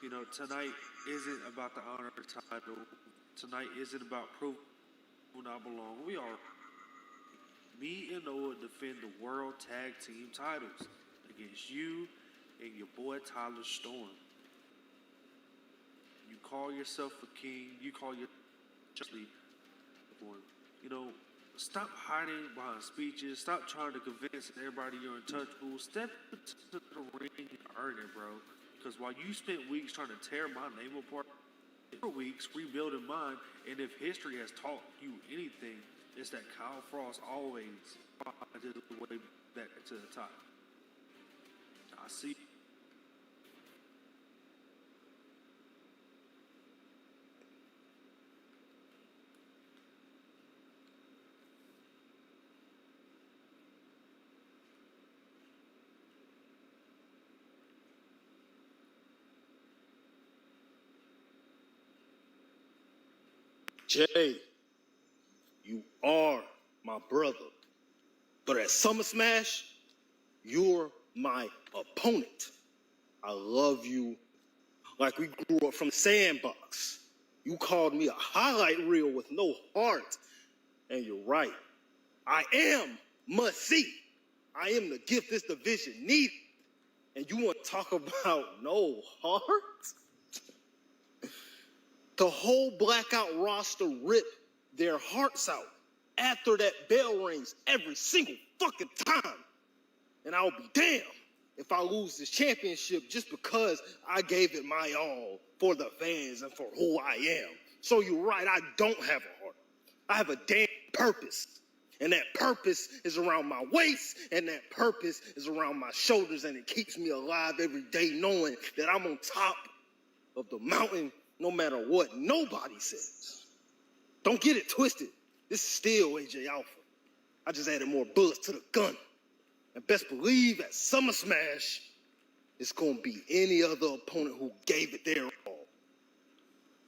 You know, tonight isn't about the honor title. Tonight isn't about proving I belong. We are. Me and Noah defend the World Tag Team titles against you and your boy Tyler Storm. You call yourself a king. You call yourself one. You know, stop hiding behind speeches. Stop trying to convince everybody you're untouchable. Step into the ring and earn it, bro. Because while you spent weeks trying to tear my name apart, weeks rebuilding mine, and if history has taught you anything, it's that Kyle Frost always finds his way back to the top. I see. Jay, you are my brother. But at Summer Smash, you're my opponent. I love you like we grew up from the sandbox. You called me a highlight reel with no heart. And you're right. I am must see. I am the gift this division needs. And you want to talk about no heart? The whole Blackout roster ripped their hearts out after that bell rings every single fucking time. And I'll be damned if I lose this championship just because I gave it my all for the fans and for who I am. So you're right, I don't have a heart. I have a damn purpose. And that purpose is around my waist, and that purpose is around my shoulders, and it keeps me alive every day knowing that I'm on top of the mountain no matter what nobody says. Don't get it twisted. This is still AJ Alpha. I just added more bullets to the gun. And best believe at Summer Smash, it's going to be any other opponent who gave it their all.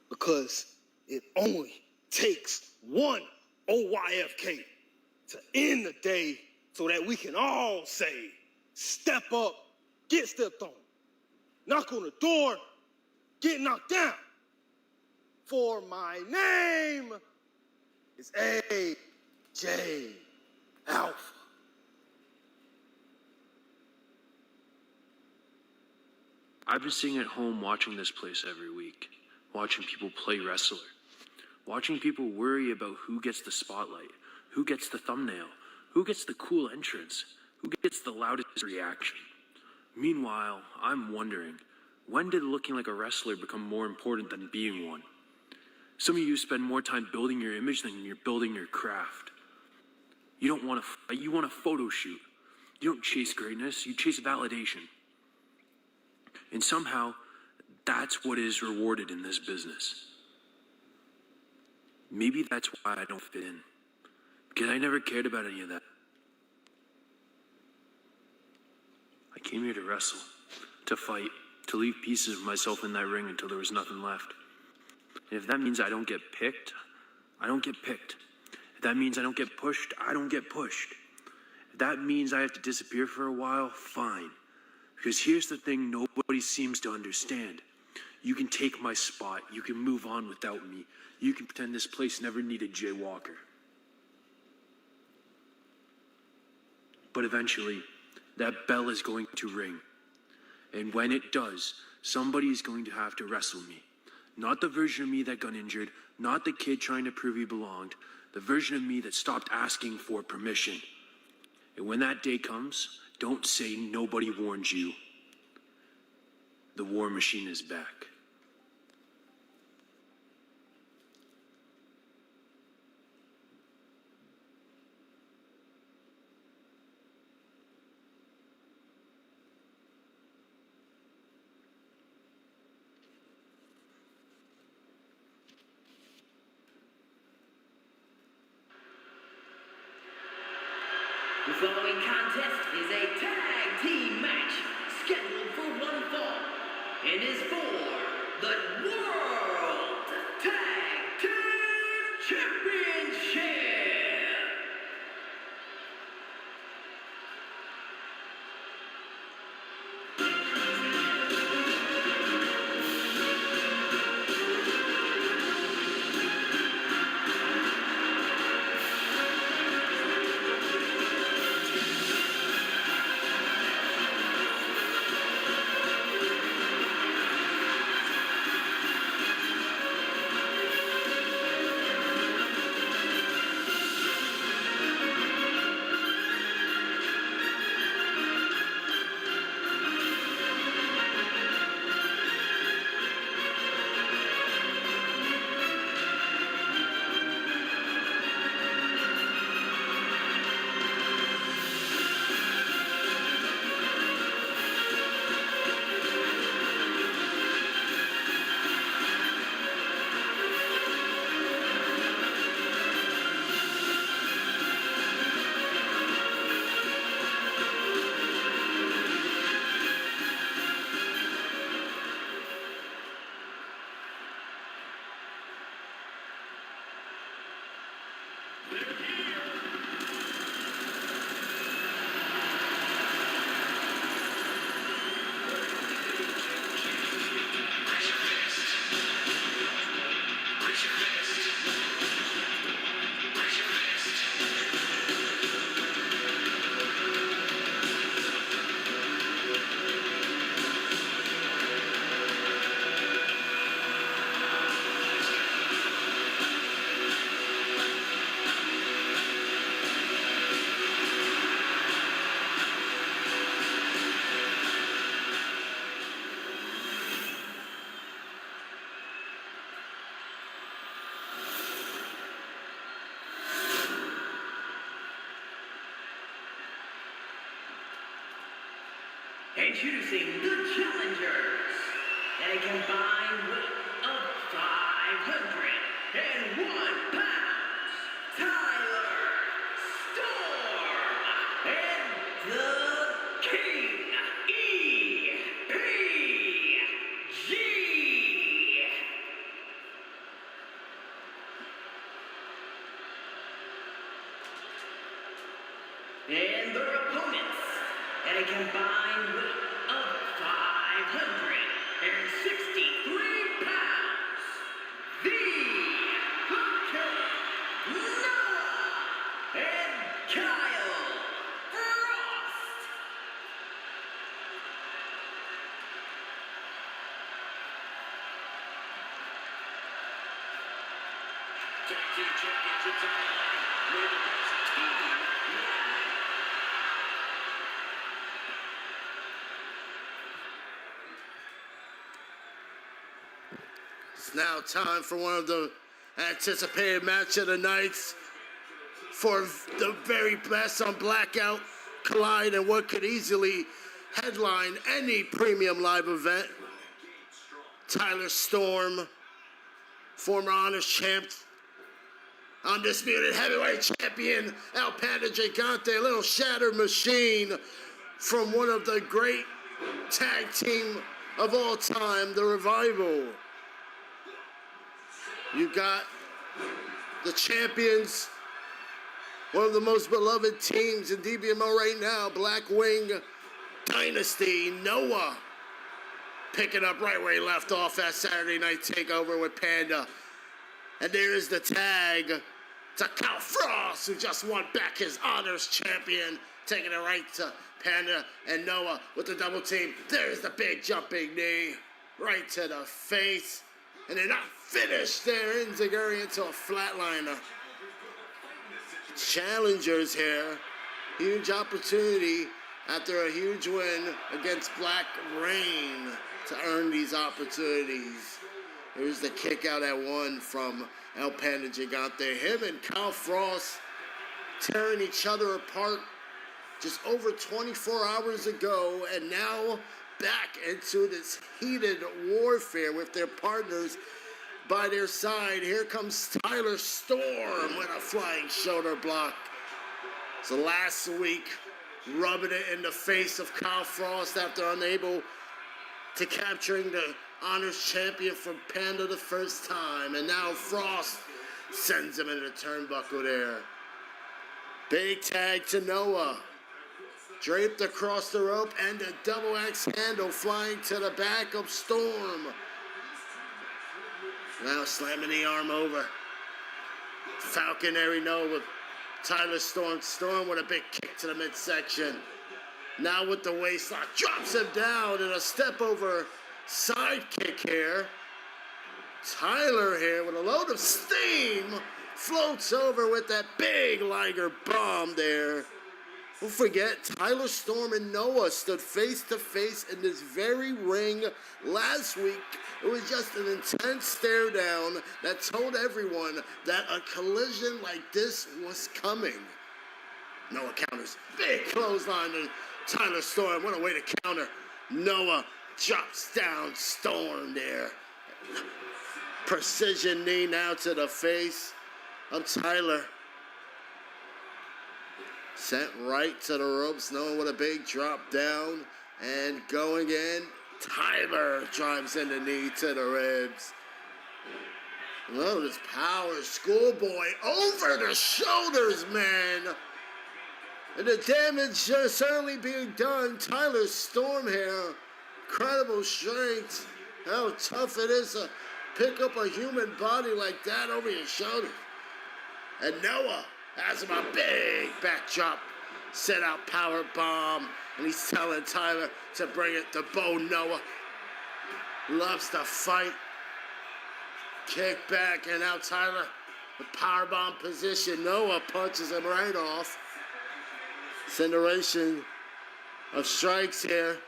Because it only takes one OYFK to end the day so that we can all say, step up, get stepped on. Knock on the door, get knocked down. For my name is AJ Alpha. I've been sitting at home watching this place every week, watching people play wrestler, watching people worry about who gets the spotlight, who gets the thumbnail, who gets the cool entrance, who gets the loudest reaction. Meanwhile, I'm wondering, when did looking like a wrestler become more important than being one? Some of you spend more time building your image than you're building your craft. You don't want to fight, you want a photo shoot. You don't chase greatness, you chase validation. And somehow, that's what is rewarded in this business. Maybe that's why I don't fit in. Because I never cared about any of that. I came here to wrestle, to fight, to leave pieces of myself in that ring until there was nothing left. And if that means I don't get picked, I don't get picked. If that means I don't get pushed, I don't get pushed. If that means I have to disappear for a while, fine. Because here's the thing nobody seems to understand. You can take my spot. You can move on without me. You can pretend this place never needed Jay Walker. But eventually, that bell is going to ring. And when it does, somebody is going to have to wrestle me. Not the version of me that got injured, not the kid trying to prove he belonged, the version of me that stopped asking for permission. And when that day comes, don't say nobody warned you. The war machine is back. The following contest is a tag team match scheduled for one fall and is for the World Tag Team Championship. Introducing the challengers at a combined weight of 501 pounds, Tyler Storm and the King EPG. And their opponents at a combined weight of 563 pounds, the Hunter, Noah, and Kyle Frost. Tag team championships on the line. We're the best team yet. It's now time for one of the anticipated match of the nights for the very best on Blackout, Collide, and what could easily headline any premium live event. Tyler Storm, former Honors champ, undisputed heavyweight champion, El Panda Gigante, a little shattered machine from one of the great tag team of all time, the Revival. You got the champions, one of the most beloved teams in Dbmo right now, Black Wing Dynasty, Noah, picking up right where he left off at Saturday Night Takeover with Panda. And there's the tag to Kyle Frost, who just won back his Honors champion, taking it right to Panda and Noah with the double team. There's the big jumping knee, right to the face. And they're not finished there. Enziguri into a flatliner. Challengers here. Huge opportunity after a huge win against Black Rain to earn these opportunities. Here's the kick out at one from El Panda Gigante. Him and Kyle Frost tearing each other apart just over 24 hours ago, and now back into this heated warfare with their partners by their side. Here comes Tyler Storm with a flying shoulder block. So last week, rubbing it in the face of Kyle Frost after unable to capturing the Honors champion from Panda the first time. And now Frost sends him into the turnbuckle there. Big tag to Noah. Draped across the rope and a double axe handle flying to the back of Storm. Now slamming the arm over. Falconary Noah with Tyler Storm. Storm with a big kick to the midsection. Now with the waistlock, drops him down in a step over side kick here. Tyler here with a load of steam floats over with that big Liger bomb there. Don't forget, Tyler Storm and Noah stood face to face in this very ring last week. It was just an intense stare down that told everyone that a collision like this was coming. Noah counters. Big clothesline to Tyler Storm. What a way to counter. Noah drops down Storm there. Precision knee now to the face of Tyler. Sent right to the ropes. Noah with a big drop down. And going in, Tyler drives in the knee to the ribs. Lotus Power, Schoolboy over the shoulders, man. And the damage is certainly being done. Tyler Storm here, incredible strength. How tough it is to pick up a human body like that over your shoulder. And Noah has him a big backdrop, set out power bomb, and he's telling Tyler to bring it to Bo. Noah loves to fight. Kick back, and now Tyler, the power bomb position. Noah punches him right off. Acceleration of strikes here.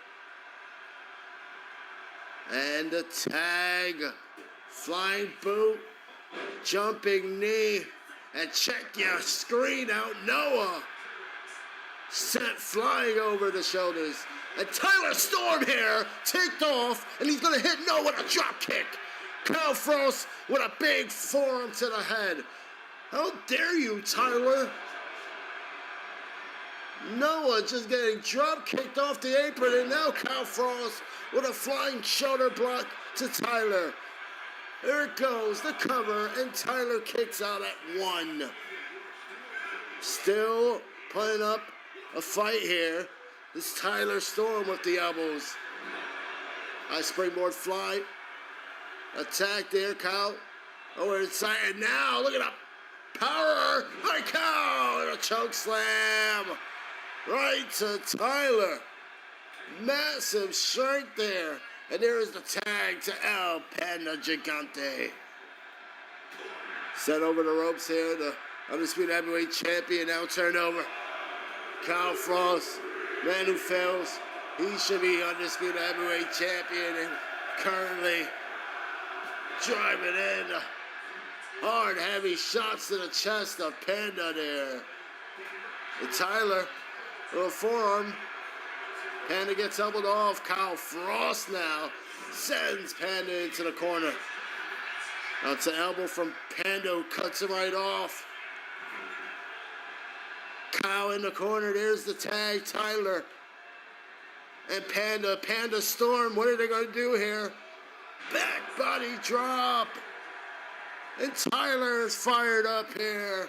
And the tag, flying boot, jumping knee, and check your screen out. Noah sent flying over the shoulders. And Tyler Storm here ticked off, and he's gonna hit Noah with a drop kick. Kyle Frost with a big forearm to the head. How dare you, Tyler? Noah just getting drop kicked off the apron, and now Kyle Frost with a flying shoulder block to Tyler. There it goes, the cover, and Tyler kicks out at 1. Still putting up a fight here. This Tyler Storm with the elbows. High springboard fly. Attack there, Kyle. Over inside, and now look at the power by Kyle, and a choke slam right to Tyler. Massive strength there. And there is the tag to El Panda Gigante. Set over the ropes here. The Undisputed Heavyweight Champion now turned over. Kyle Frost, man who fails. He should be Undisputed Heavyweight Champion and currently driving in hard, heavy shots to the chest of Panda there. And Tyler, little forearm. Panda gets elbowed off. Kyle Frost now sends Panda into the corner. That's an elbow from Panda, cuts him right off. Kyle in the corner. There's the tag. Tyler and Panda Storm. What are they going to do here? Back body drop. And Tyler is fired up here.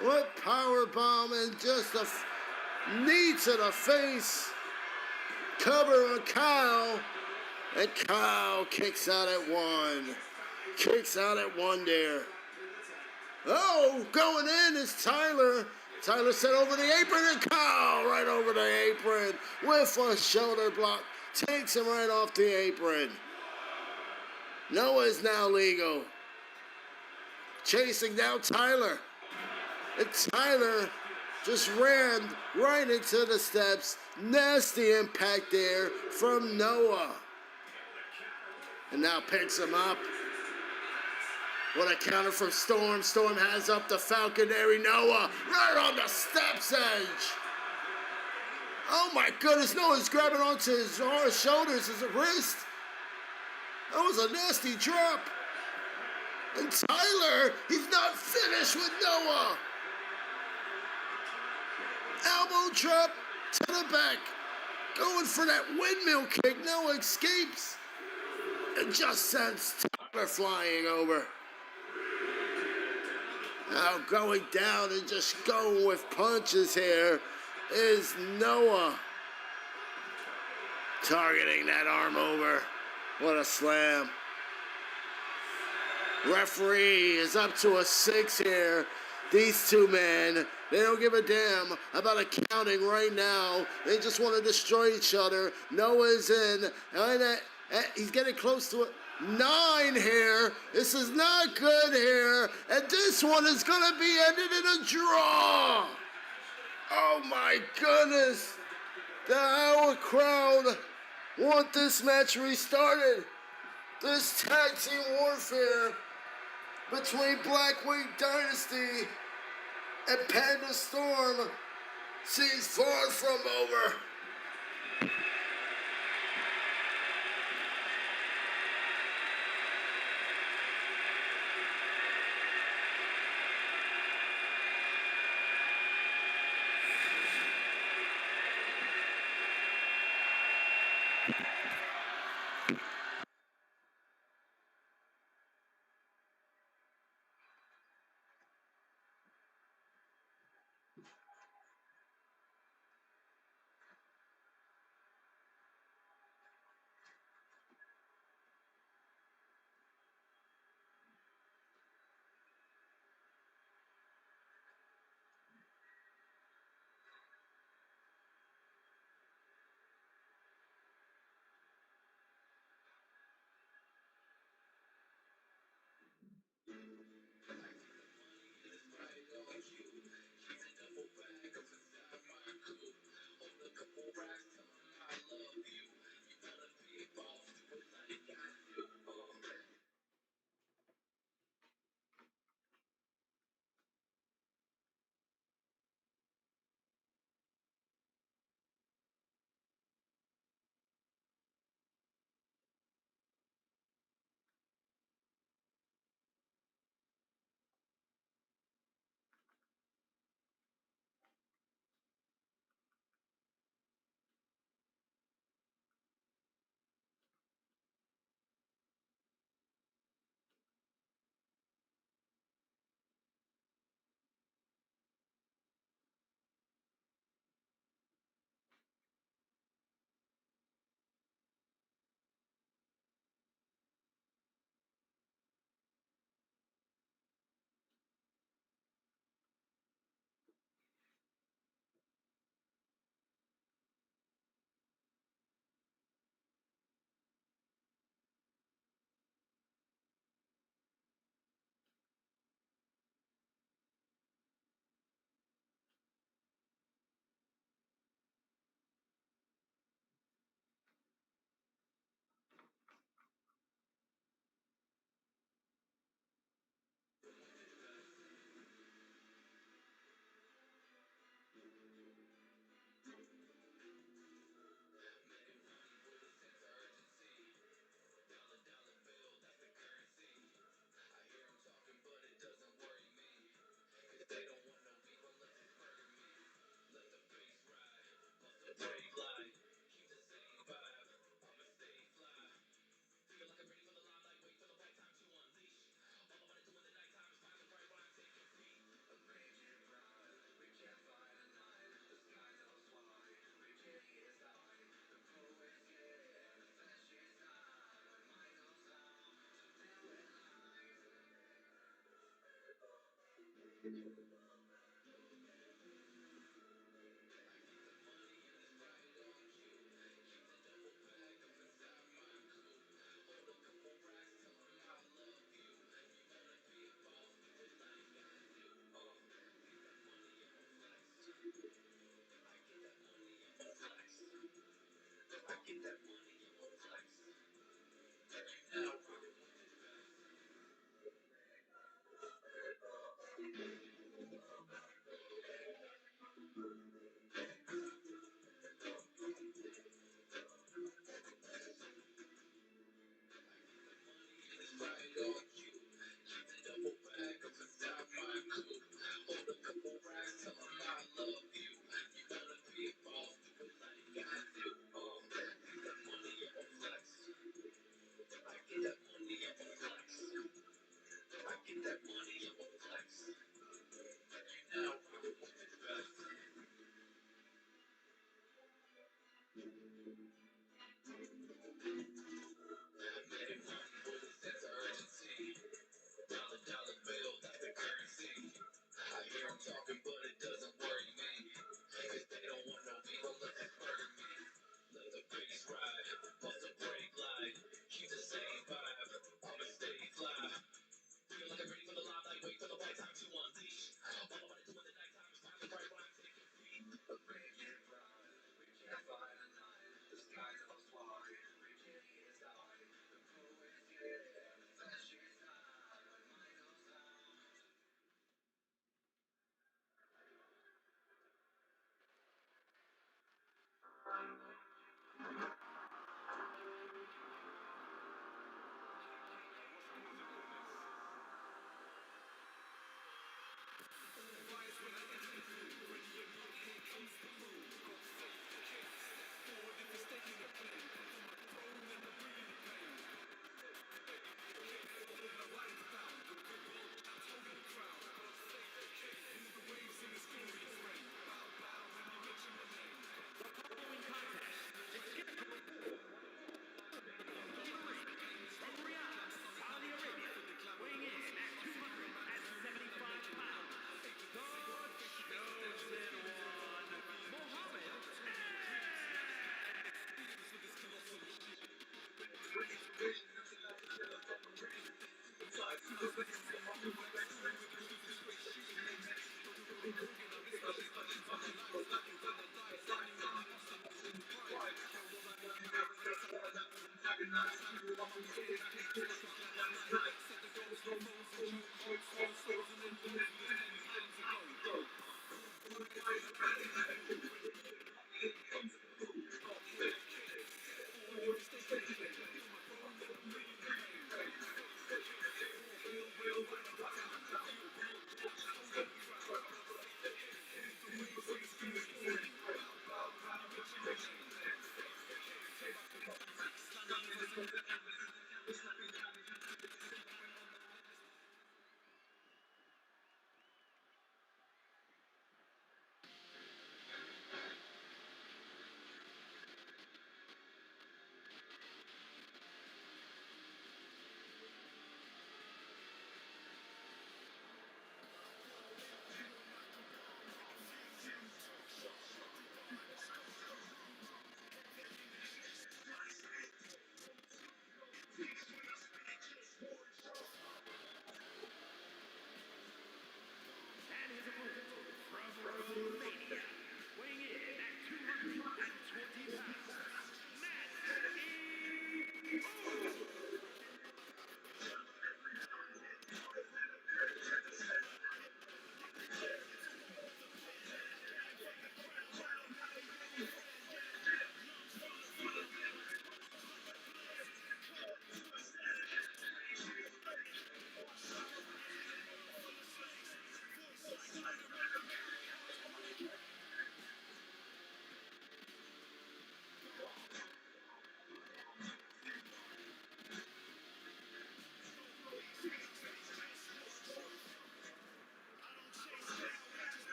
What power bomb and just a knee to the face. Cover on Kyle. And Kyle kicks out at 1. Kicks out at 1 there. Oh, going in is Tyler. Tyler sent over the apron, and Kyle right over the apron with a shoulder block. Takes him right off the apron. Noah is now legal. Chasing down Tyler. And Tyler just ran right into the steps. Nasty impact there from Noah. And now picks him up. What a counter from Storm. Storm has up the Falconary. Noah right on the steps edge. Oh my goodness, Noah's grabbing onto his shoulders, his wrist. That was a nasty drop. And Tyler, he's not finished with Noah. Elbow drop to the back. Going for that windmill kick. Noah escapes. And just sends Tyler flying over. Now going down and just going with punches here is Noah. Targeting that arm over. What a slam. Referee is up to a 6 here. These two men, they don't give a damn about accounting right now. They just want to destroy each other. Noah's in. And he's getting close to it. 9 here. This is not good here. And this one is going to be ended in a draw. Oh my goodness. Our crowd want this match restarted. This tag team warfare between Blackout Dynasty and Panda Storm seems far from over.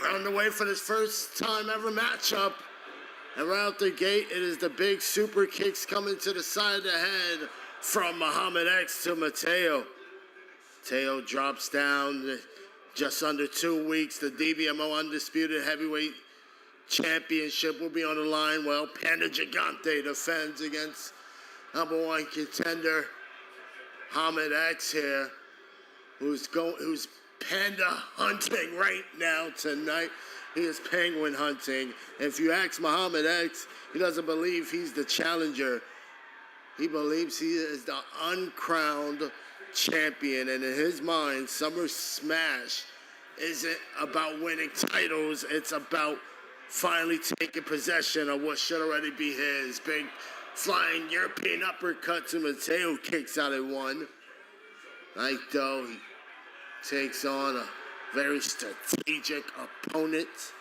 We're on the way for this first time ever matchup. And right out the gate, it is the big super kicks coming to the side of the head from Muhammad X to Mateo. Mateo drops down just under 2 weeks. The Dbmo Undisputed Heavyweight Championship will be on the line. Well, Panda Gigante defends against #1 contender Muhammad X here, who's panda hunting right now tonight. He is penguin hunting. If you ask Muhammad X, he doesn't believe he's the challenger. He believes he is the uncrowned champion. And in his mind, Summer Smash isn't about winning titles. It's about finally taking possession of what should already be his. Big flying European uppercut to Mateo, kicks out at 1. Naito, he takes on a very strategic opponent.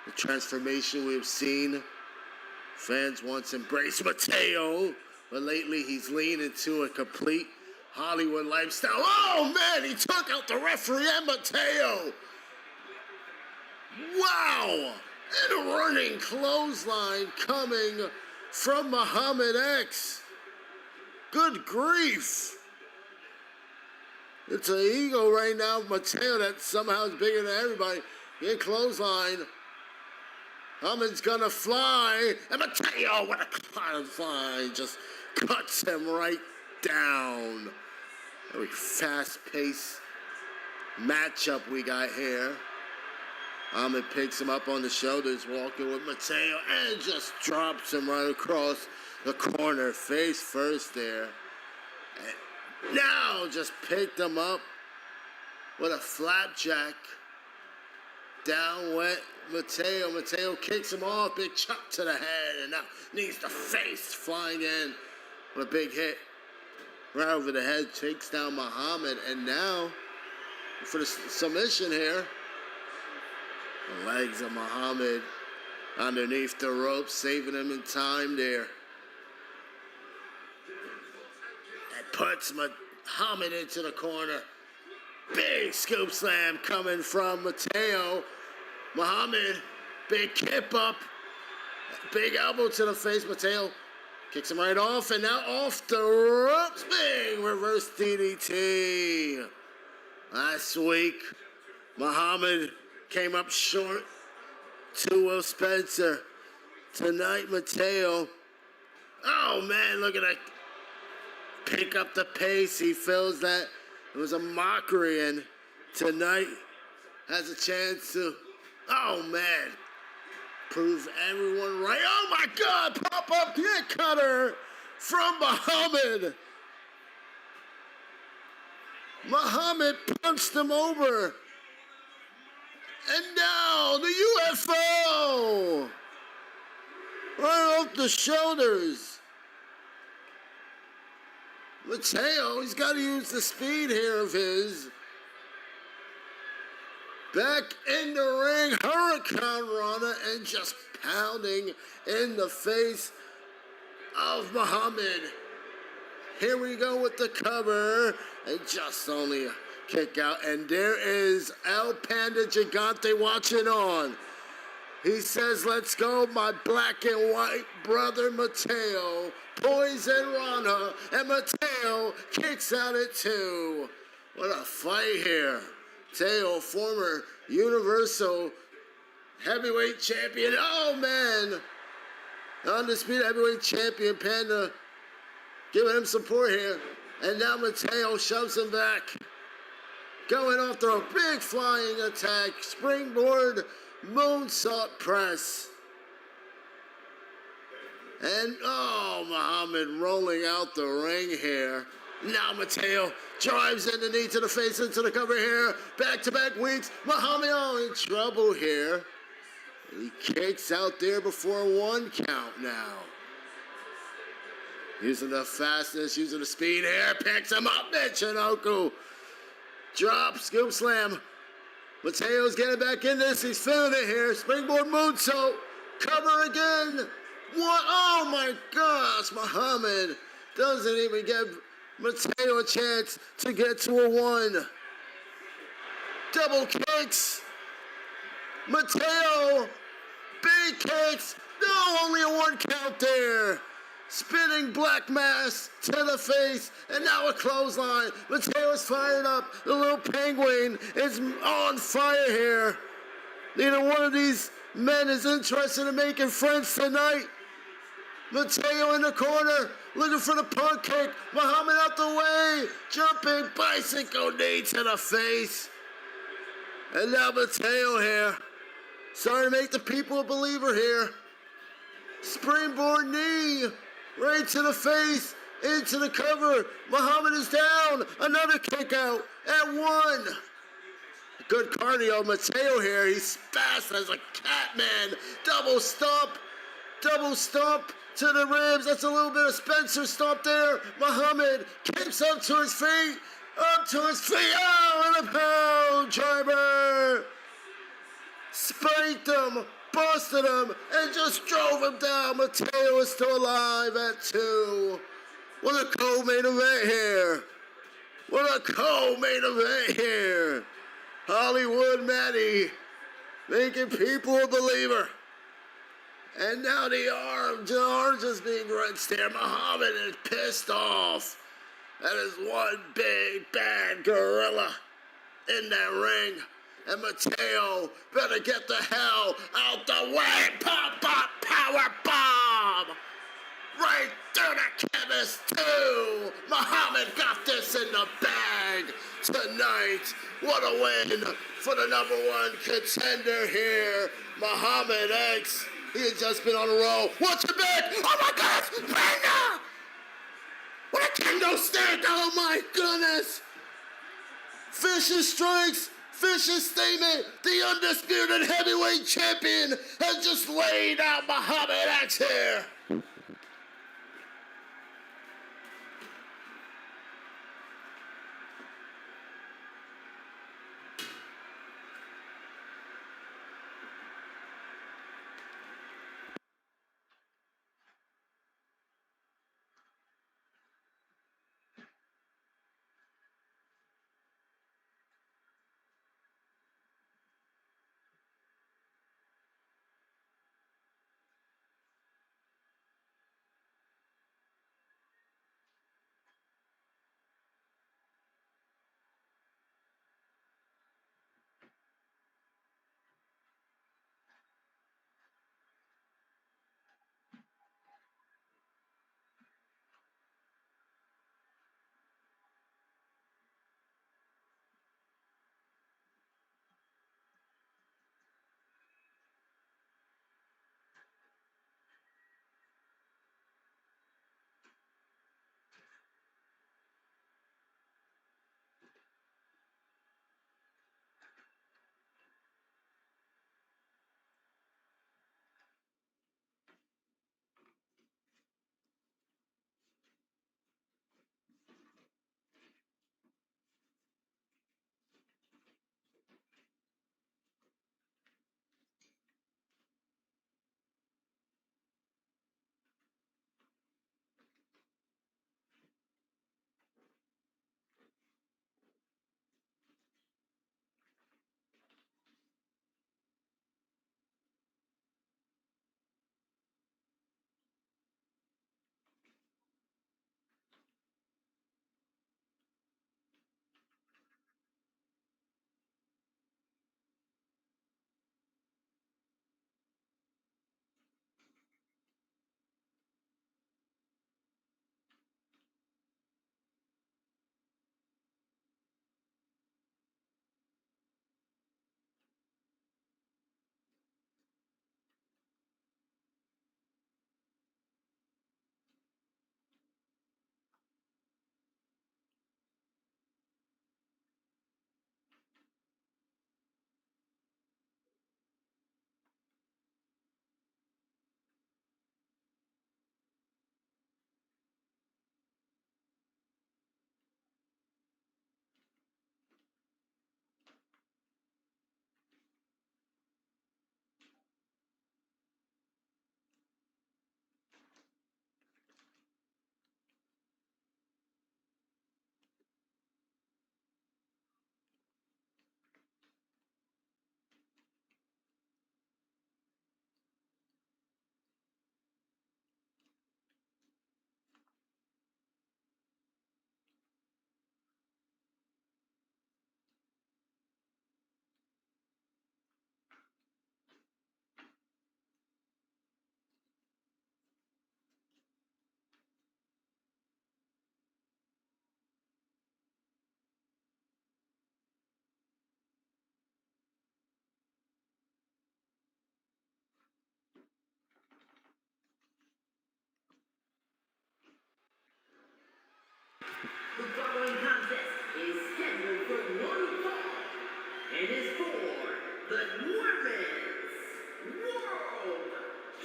The transformation we've seen. Fans once embraced Mateo, but lately he's leaned into a complete Hollywood lifestyle. Oh man, he took out the referee and Mateo. Wow! And a running clothesline coming from Muhammad X. Good grief. It's an ego right now, Mateo, that somehow is bigger than everybody. Get clothesline. Muhammad's gonna fly, and Mateo with a clothesline just cuts him right down. Very fast-paced matchup we got here. Muhammad picks him up on the shoulders, walking with Mateo, and just drops him right across the corner, face first there. And now just picked him up with a flapjack. Down went Mateo. Mateo kicks him off, big chop to the head, and now knees to face, flying in with a big hit. Right over the head, takes down Muhammad, and now for the submission here. The legs of Muhammad underneath the rope, saving him in time there. That puts Muhammad into the corner. Big scoop slam coming from Mateo. Muhammad, big kip up. Big elbow to the face. Mateo kicks him right off, and now off the ropes. Big reverse DDT. Last week, Muhammad came up short to Will Spencer. Tonight, Mateo. Oh, man, look at that. Pick up the pace. He feels that it was a mockery, and tonight has a chance to, oh, man, prove everyone right. Oh, my God, pop-up kick cutter from Muhammad. Muhammad punched him over. And now the UFO! Right off the shoulders. Mateo, he's got to use the speed here of his. Back in the ring, Hurricane Rana, and just pounding in the face of Muhammad. Here we go with the cover, and just only a kick out. And there is El Panda Gigante watching on. He says, let's go, my black and white brother Mateo. Poison Rana, and Mateo kicks out at 2. What a fight here. Mateo, former Universal Heavyweight Champion. Oh, man. Undisputed Heavyweight Champion, Panda giving him support here. And now Mateo shoves him back. Going off the big flying attack. Springboard moonsault press. And, oh, Muhammad rolling out the ring here. Now Mateo drives in the knee to the face, into the cover here. Back-to-back weeks. Muhammad in trouble here. He kicks out there before 1 count now. Using the fastness, using the speed here. Picks him up, Michinoku. Drop, scoop slam. Mateo's getting back in this. He's feeling it here. Springboard moonsault. Cover again. What? Oh my gosh. Muhammad doesn't even give Mateo a chance to get to a 1. Double kicks. Mateo. Big kicks. No, only a 1 count there. Spinning black mass to the face, and now a clothesline. Mateo's fired up. The little penguin is on fire here. Neither one of these men is interested in making friends tonight. Mateo in the corner, looking for the punt kick. Muhammad out the way, jumping bicycle knee to the face. And now Mateo here, starting to make the people a believer here. Springboard knee. Right to the face, into the cover. Muhammad is down. Another kick out at 1. Good cardio. Mateo here. He's fast as a cat, man. Double stomp to the ribs. That's a little bit of Spencer stomp there. Muhammad kicks up to his feet. Oh, and a pound driver. Spanked him. Busted him and just drove him down. Mateo is still alive at 2. What a co-main event here. Hollywood Matty making people a believer. And now the arm just being wrenched here. Muhammad is pissed off. That is one big bad gorilla in that ring. And Mateo better get the hell out the way. Pop, power bomb. Right through the chemist, too. Muhammad got this in the bag tonight. What a win for the #1 contender here. Muhammad X. He has just been on a roll. Watch it back. Oh, my gosh. Panda. What a kendo stick. Oh, my goodness. Vicious strikes. Vicious statement. The undisputed heavyweight champion has just laid out Muhammad X here.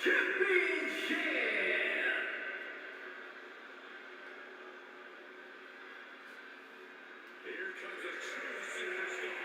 Championship. Here comes a true superstar.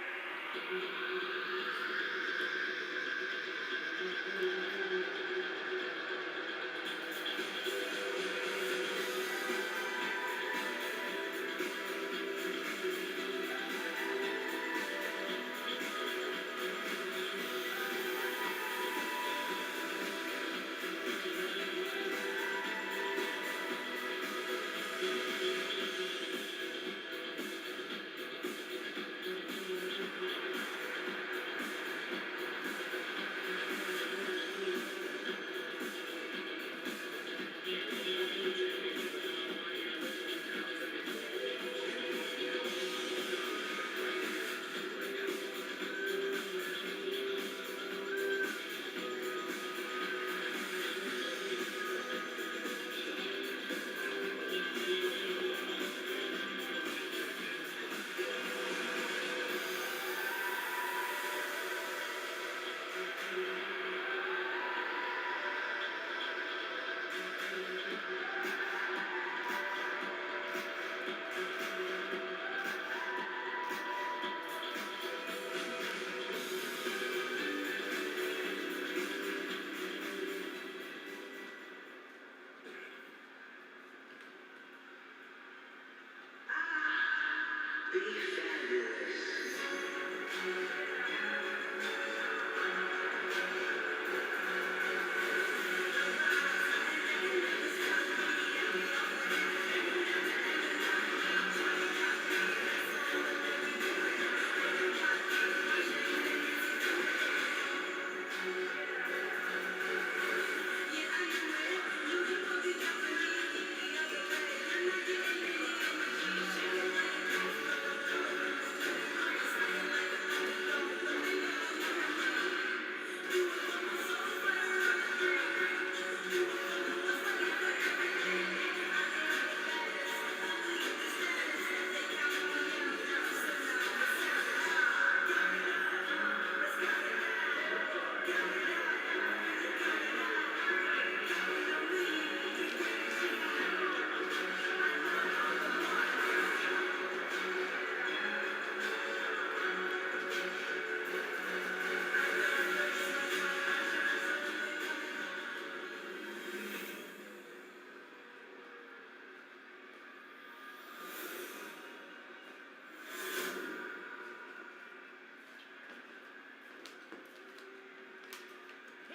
Be fabulous.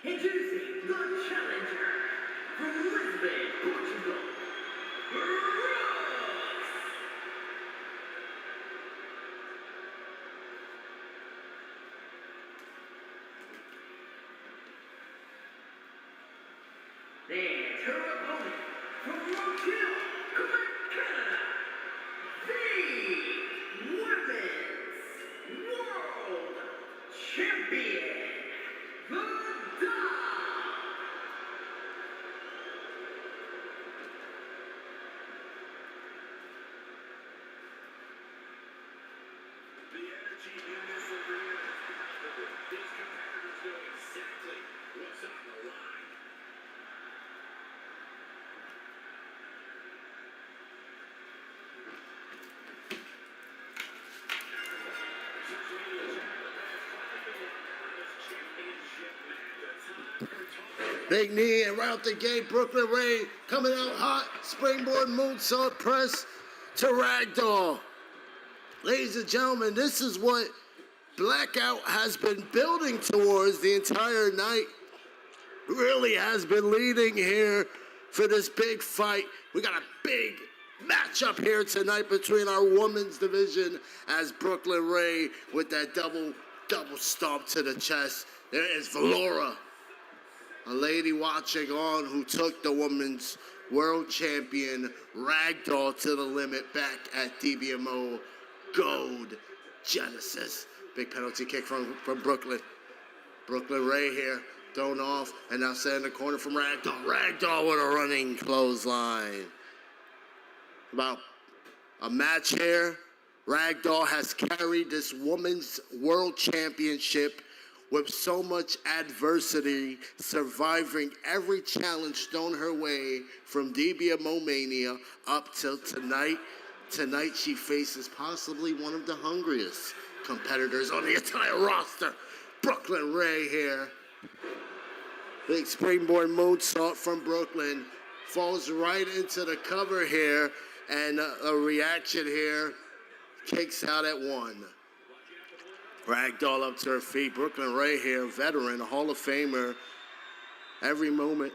Introducing the challenger from Lisbon, Portugal, Brooks. And her opponent from Montreal, Quebec, Canada, the Women's World Champion, the Dog. The energy in this arena is palpable. These competitors know exactly what's on the line. Big knee, and right out the gate, Brooklyn Ray coming out hot. Springboard moonsault press to Ragdoll. Ladies and gentlemen, this is what Blackout has been building towards the entire night. Really has been leading here for this big fight. We got a big matchup here tonight between our women's division as Brooklyn Ray with that double stomp to the chest. There is Valora, a lady watching on who took the women's world champion Ragdoll to the limit back at Dbmo Gold Genesis. Big penalty kick from Brooklyn. Brooklyn Ray here, thrown off, and now set in the corner from Ragdoll. Ragdoll with a running clothesline. About a match here. Ragdoll has carried this women's world championship with so much adversity, surviving every challenge thrown her way from Dbmo Mania up till tonight. Tonight she faces possibly one of the hungriest competitors on the entire roster, Brooklyn Ray here. Big springboard moonsault from Brooklyn. Falls right into the cover here, and a reaction here. Kicks out at one. Ragdoll up to her feet. Brooklyn Ray here, veteran, Hall of Famer. Every moment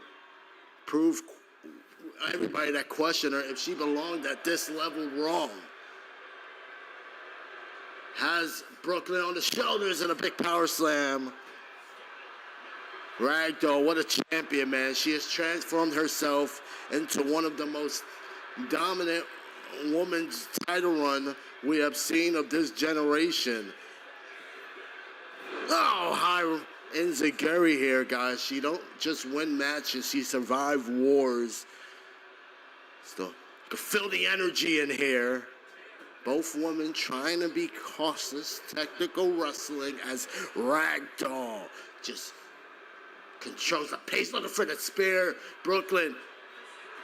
proved everybody that questioned her if she belonged at this level wrong. Has Brooklyn on the shoulders and a big power slam. Ragdoll, what a champion, man. She has transformed herself into one of the most dominant women's title run we have seen of this generation. Oh, high enziguri here, guys. She don't just win matches, she survived wars. Still, you can feel the energy in here. Both women trying to be cautious, technical wrestling as Ragdoll just controls the pace, looking for the spear. Brooklyn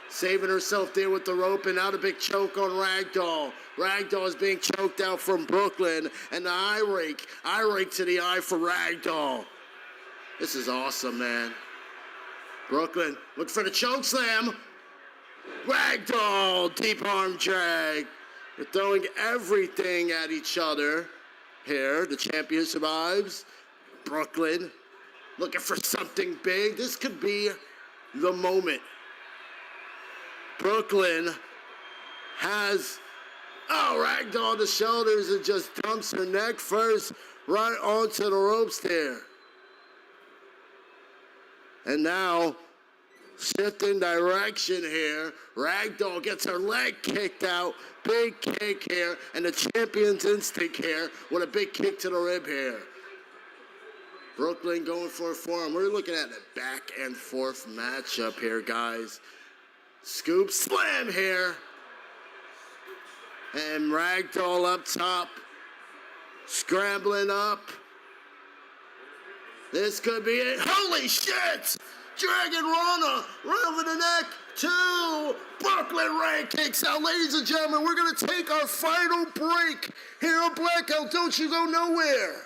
saving herself there with the rope, and now the big choke on Ragdoll. Ragdoll is being choked out from Brooklyn, and the eye rake to the eye for Ragdoll. This is awesome, man. Brooklyn, look for the choke slam. Ragdoll, deep arm drag. They're throwing everything at each other here. The champion survives. Brooklyn looking for something big. This could be the moment. Brooklyn has, Ragdoll on the shoulders and just dumps her neck first right onto the ropes there. And now, shifting direction here, Ragdoll gets her leg kicked out. Big kick here, and the champion's instinct here with a big kick to the rib here. Brooklyn going for a forearm. We're looking at a back and forth matchup here, guys. Scoop slam here. And Ragdoll up top. Scrambling up. This could be it. Holy shit! Dragon Rana, right over the neck. 2. Brooklyn Ray kicks out. Ladies and gentlemen, we're going to take our final break here on Blackout. Don't you go nowhere.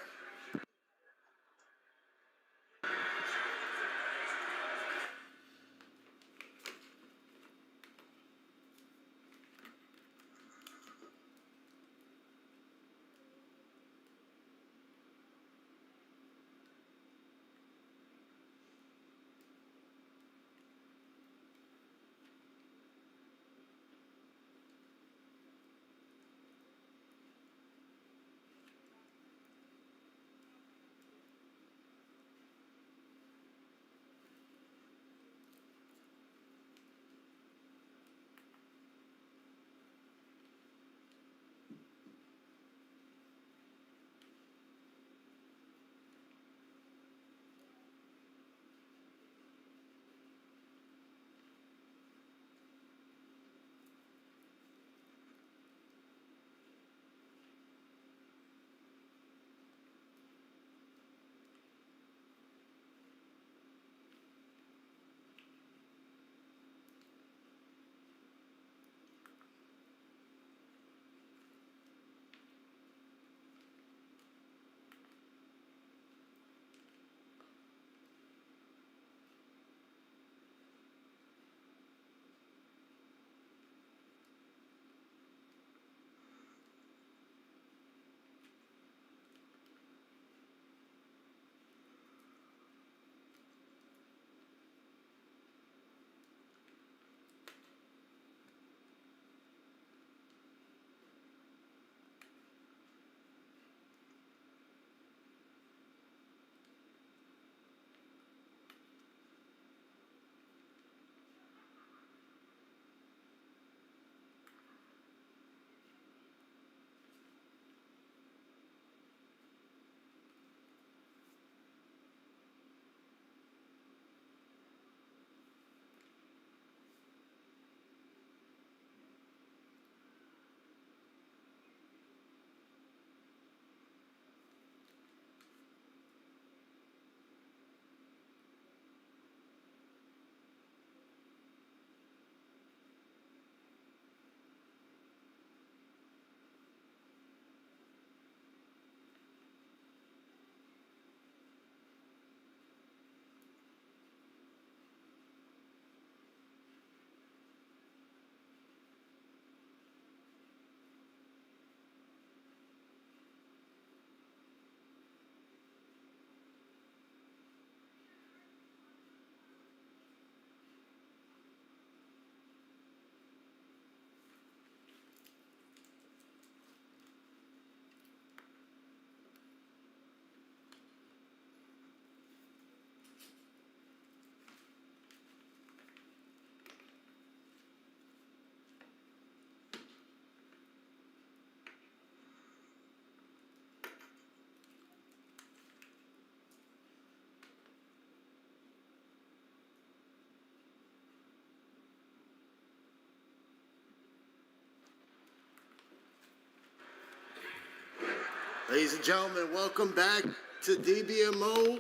Ladies and gentlemen, welcome back to Dbmo.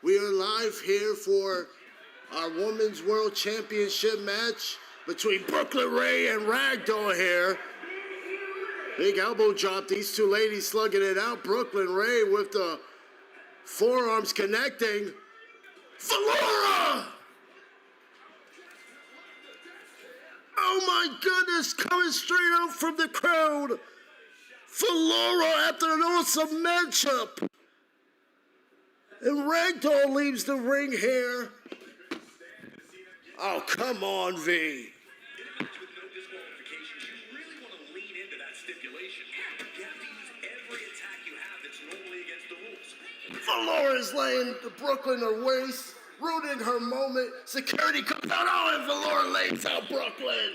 We are live here for our Women's World Championship match between Brooklyn Ray and Ragdoll here. Big elbow drop, these two ladies slugging it out. Brooklyn Ray with the forearms connecting. Valora! Oh my goodness, coming straight out from the crowd. Valora after an awesome matchup. And Ragdoll leaves the ring here. Oh, come on, V. Valora's laying the Brooklyn to waste, ruining her moment. Security comes out, oh, and Valora lays out Brooklyn.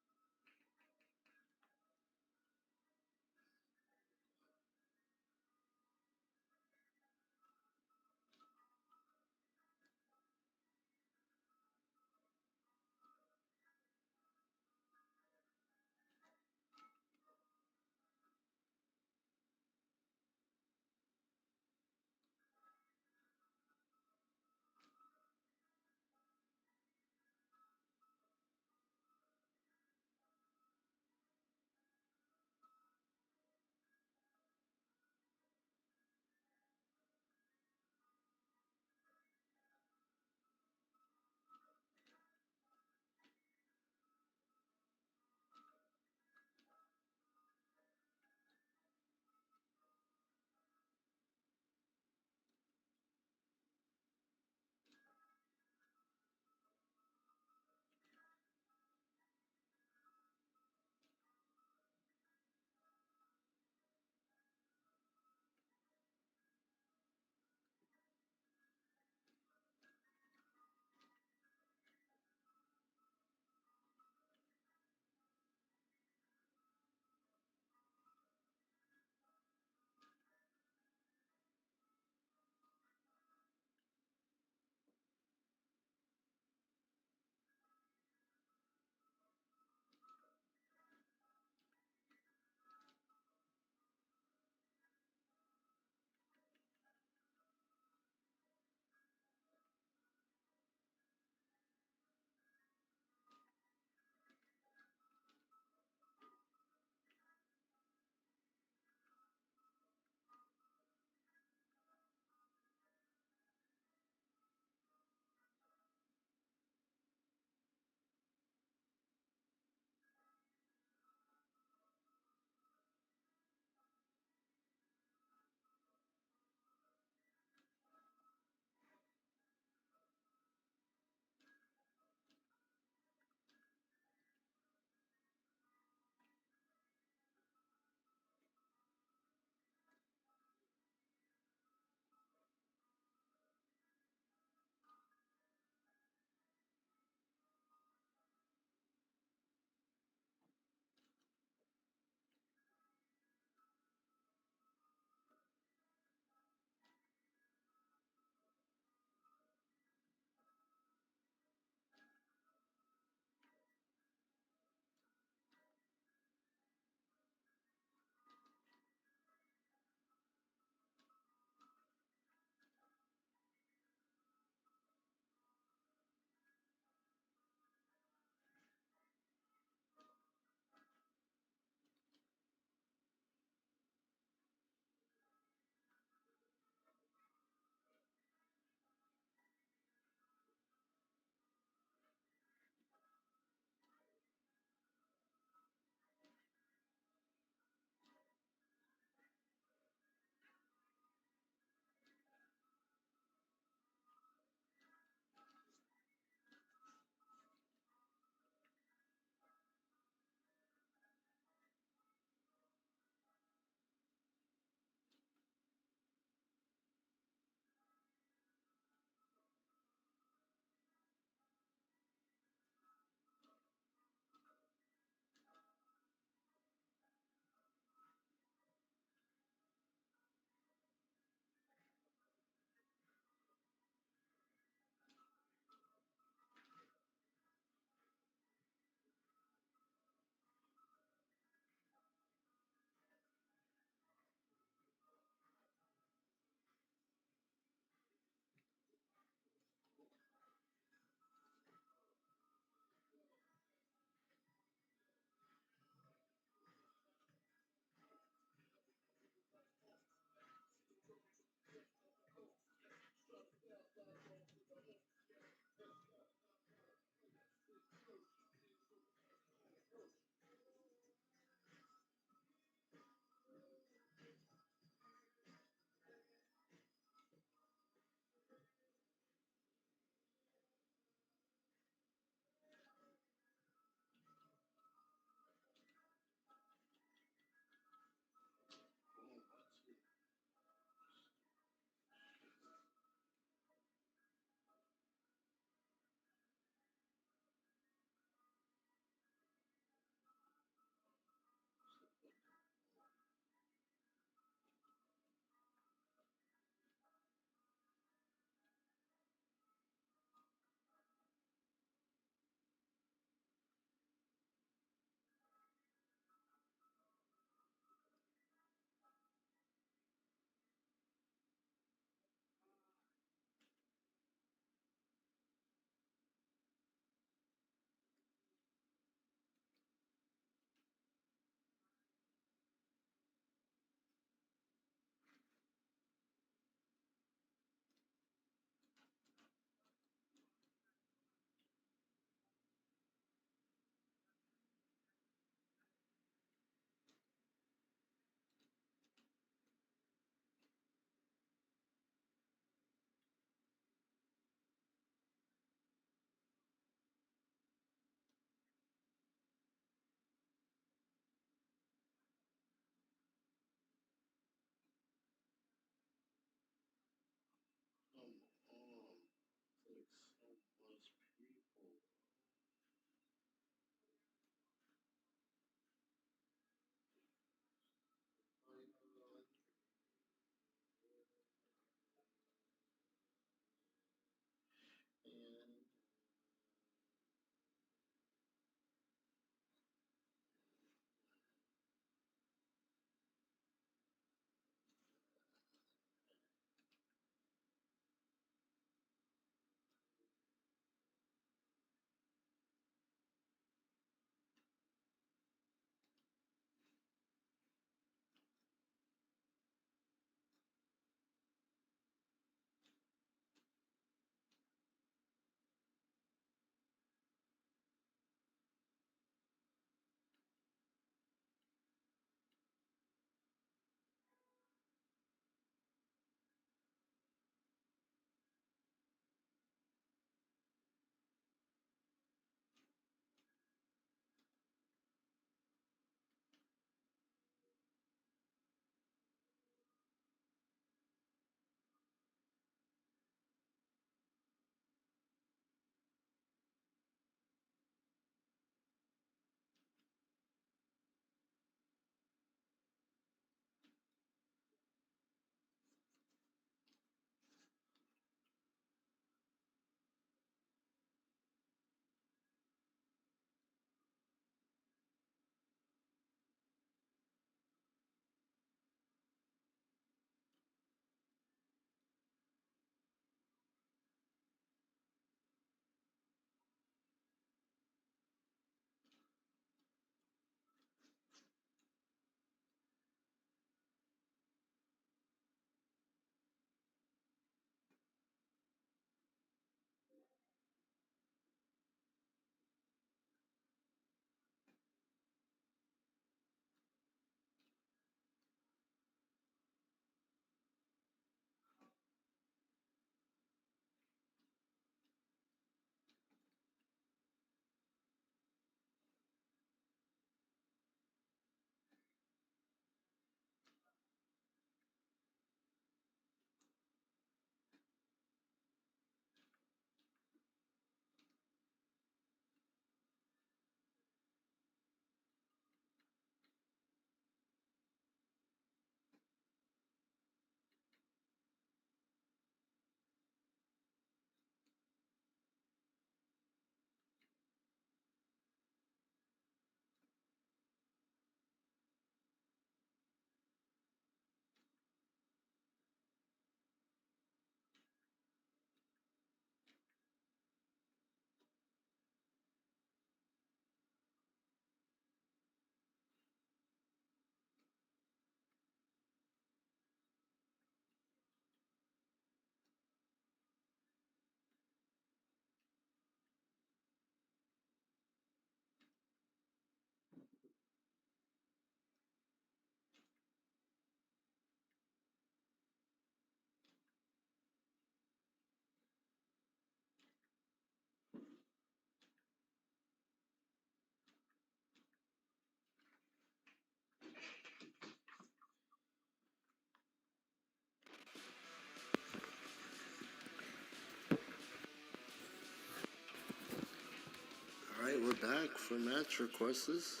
back for match requests.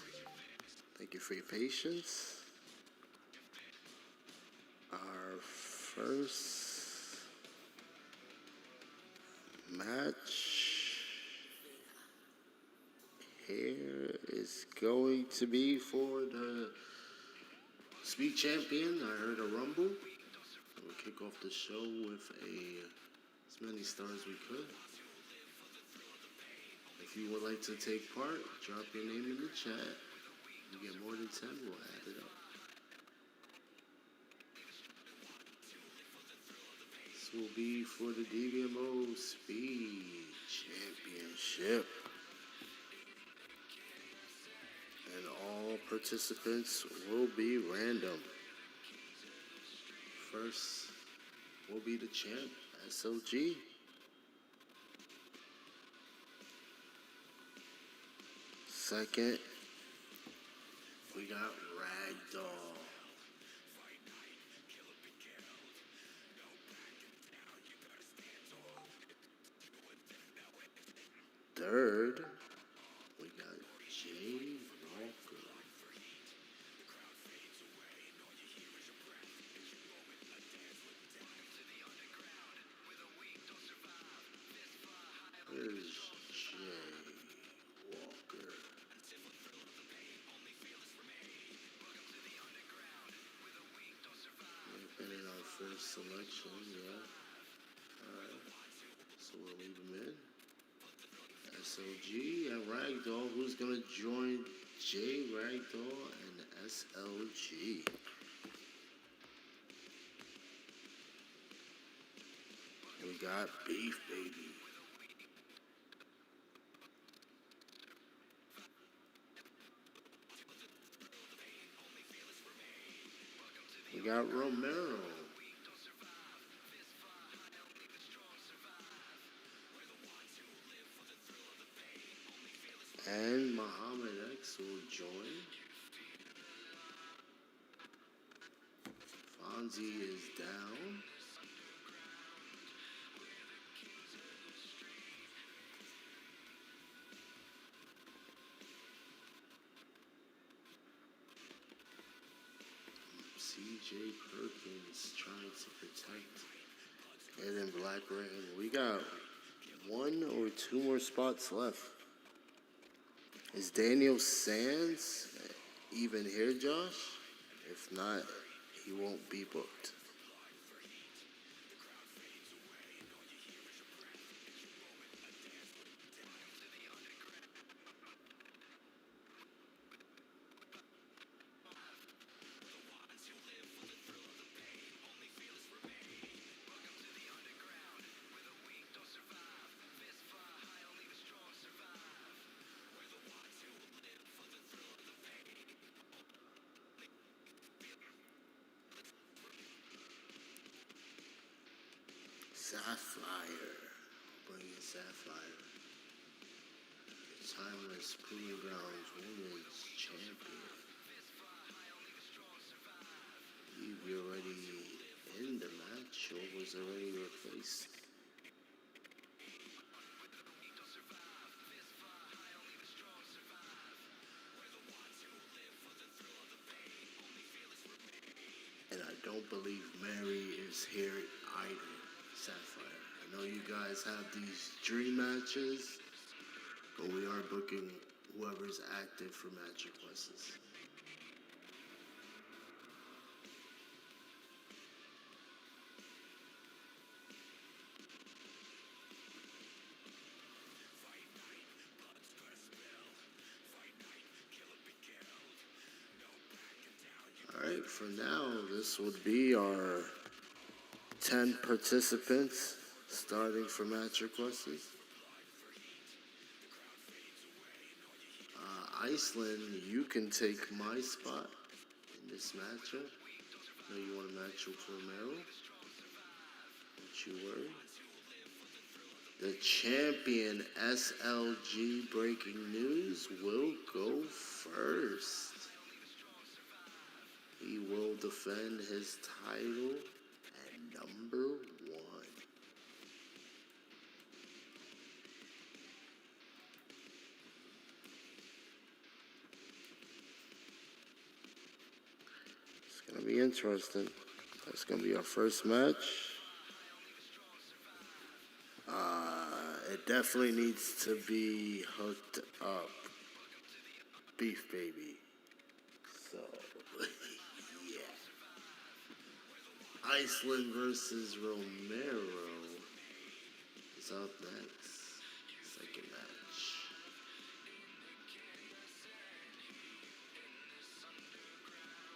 Thank you for your patience. Our first match here is going to be for the Speed Champion. I heard a rumble. We'll kick off the show with as many stars as we could. If you would like to take part, drop your name in the chat. If you get more than 10, we'll add it up. This will be for the Dbmo Speed Championship. And all participants will be random. First will be the champ, SOG. Second, we got Ragdoll. Third, we got Jay Walker. There's Jay Walker. They've been in our first selection, yeah. Alright, so we'll leave him in. SOG and Ragdoll. Who's gonna join J Ragdoll and SLG? We got Beef Baby. We got Romero. And Muhammad X will join. Fonzie is down. CJ Perkins trying to protect Ed and Black Rain. We got 1 or 2 more spots left. Is Daniel Sands even here, Josh? If not, he won't be booked. Sapphire. Bring in Sapphire. Timeless Proving Grounds Women's Champion. You already in the match or was already replaced? And I don't believe Mary is here either, Sapphire. I know you guys have these dream matches, but we are booking whoever's active for match requests. Alright, for now, this would be our 10 participants starting for match requests. Iceland, you can take my spot in this matchup. I know you want to match with Romero. Don't you worry. The champion SLG breaking news will go first. He will defend his title at number 1. Gonna be interesting. That's gonna be our first match. It definitely needs to be hooked up. Beef baby. So, yeah. Iceland versus Romero is up next. Second match.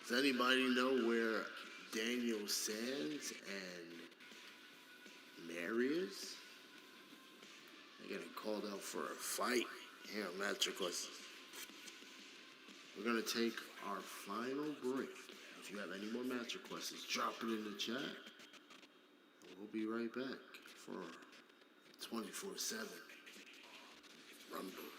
Does anybody know where Daniel Sands and Mary is? They're getting called out for a fight here on Match Request. We're going to take our final break. If you have any more match requests, drop it in the chat. And we'll be right back for 24/7 Rumble.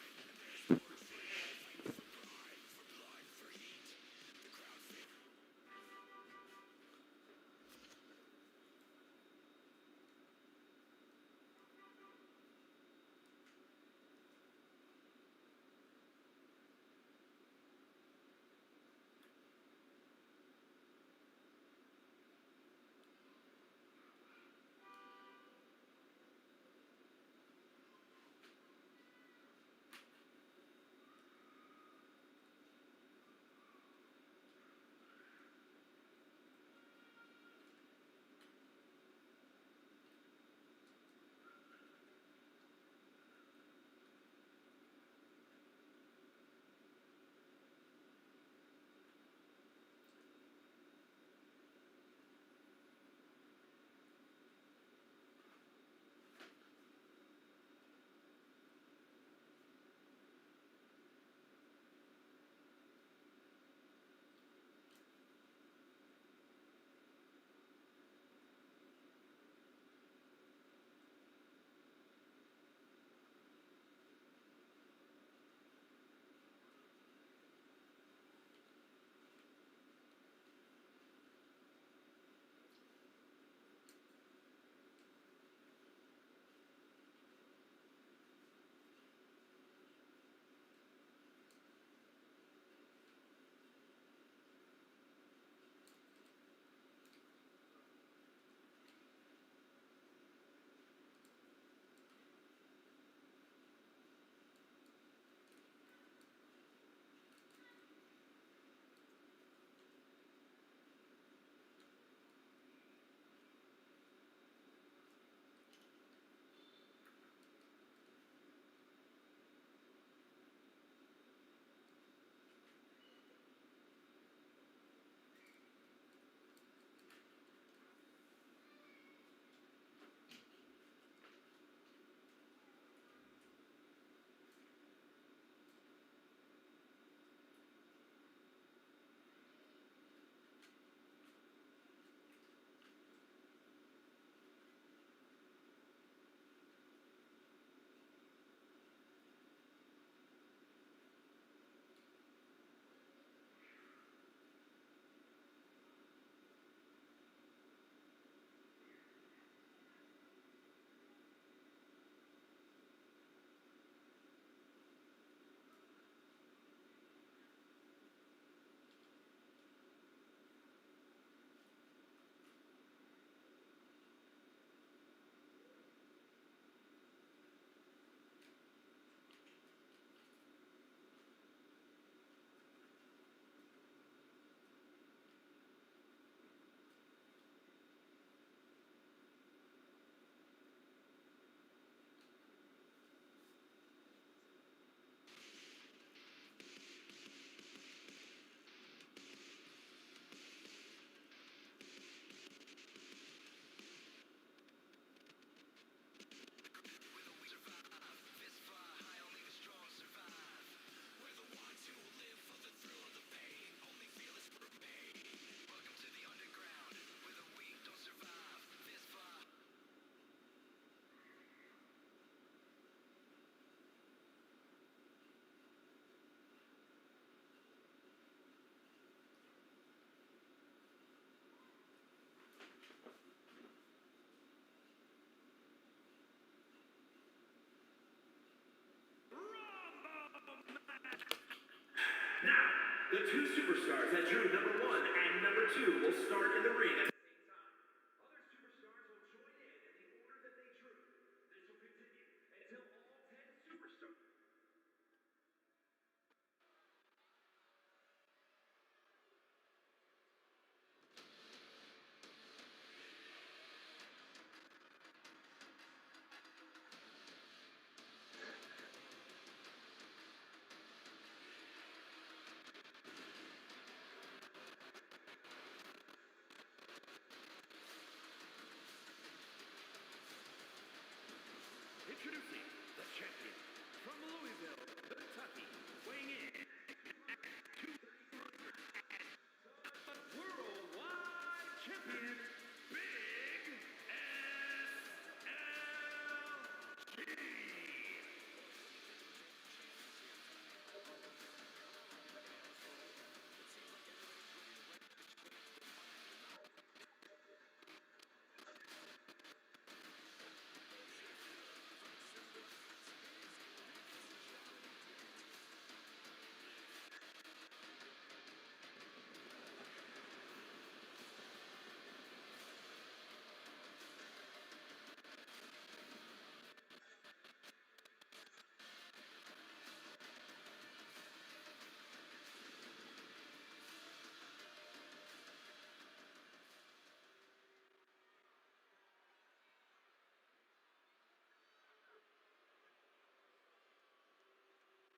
Now, the two superstars that drew number 1 and number 2 two will start in the ring at the same time. Other superstars will join in the order that they drew. This will continue until all 10 superstars. Introducing the champion from Louisville, Kentucky, weighing in at worldwide champion, Big SLG.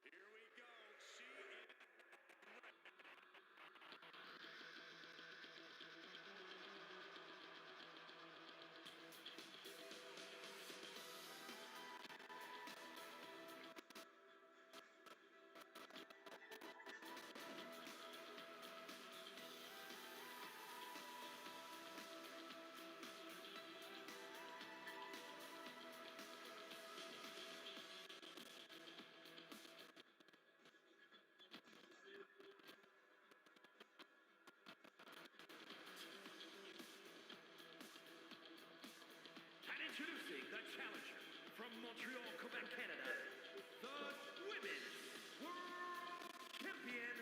Here we go. She is. And introducing the challenger from Montreal, Quebec, Canada, the Women's World Champion.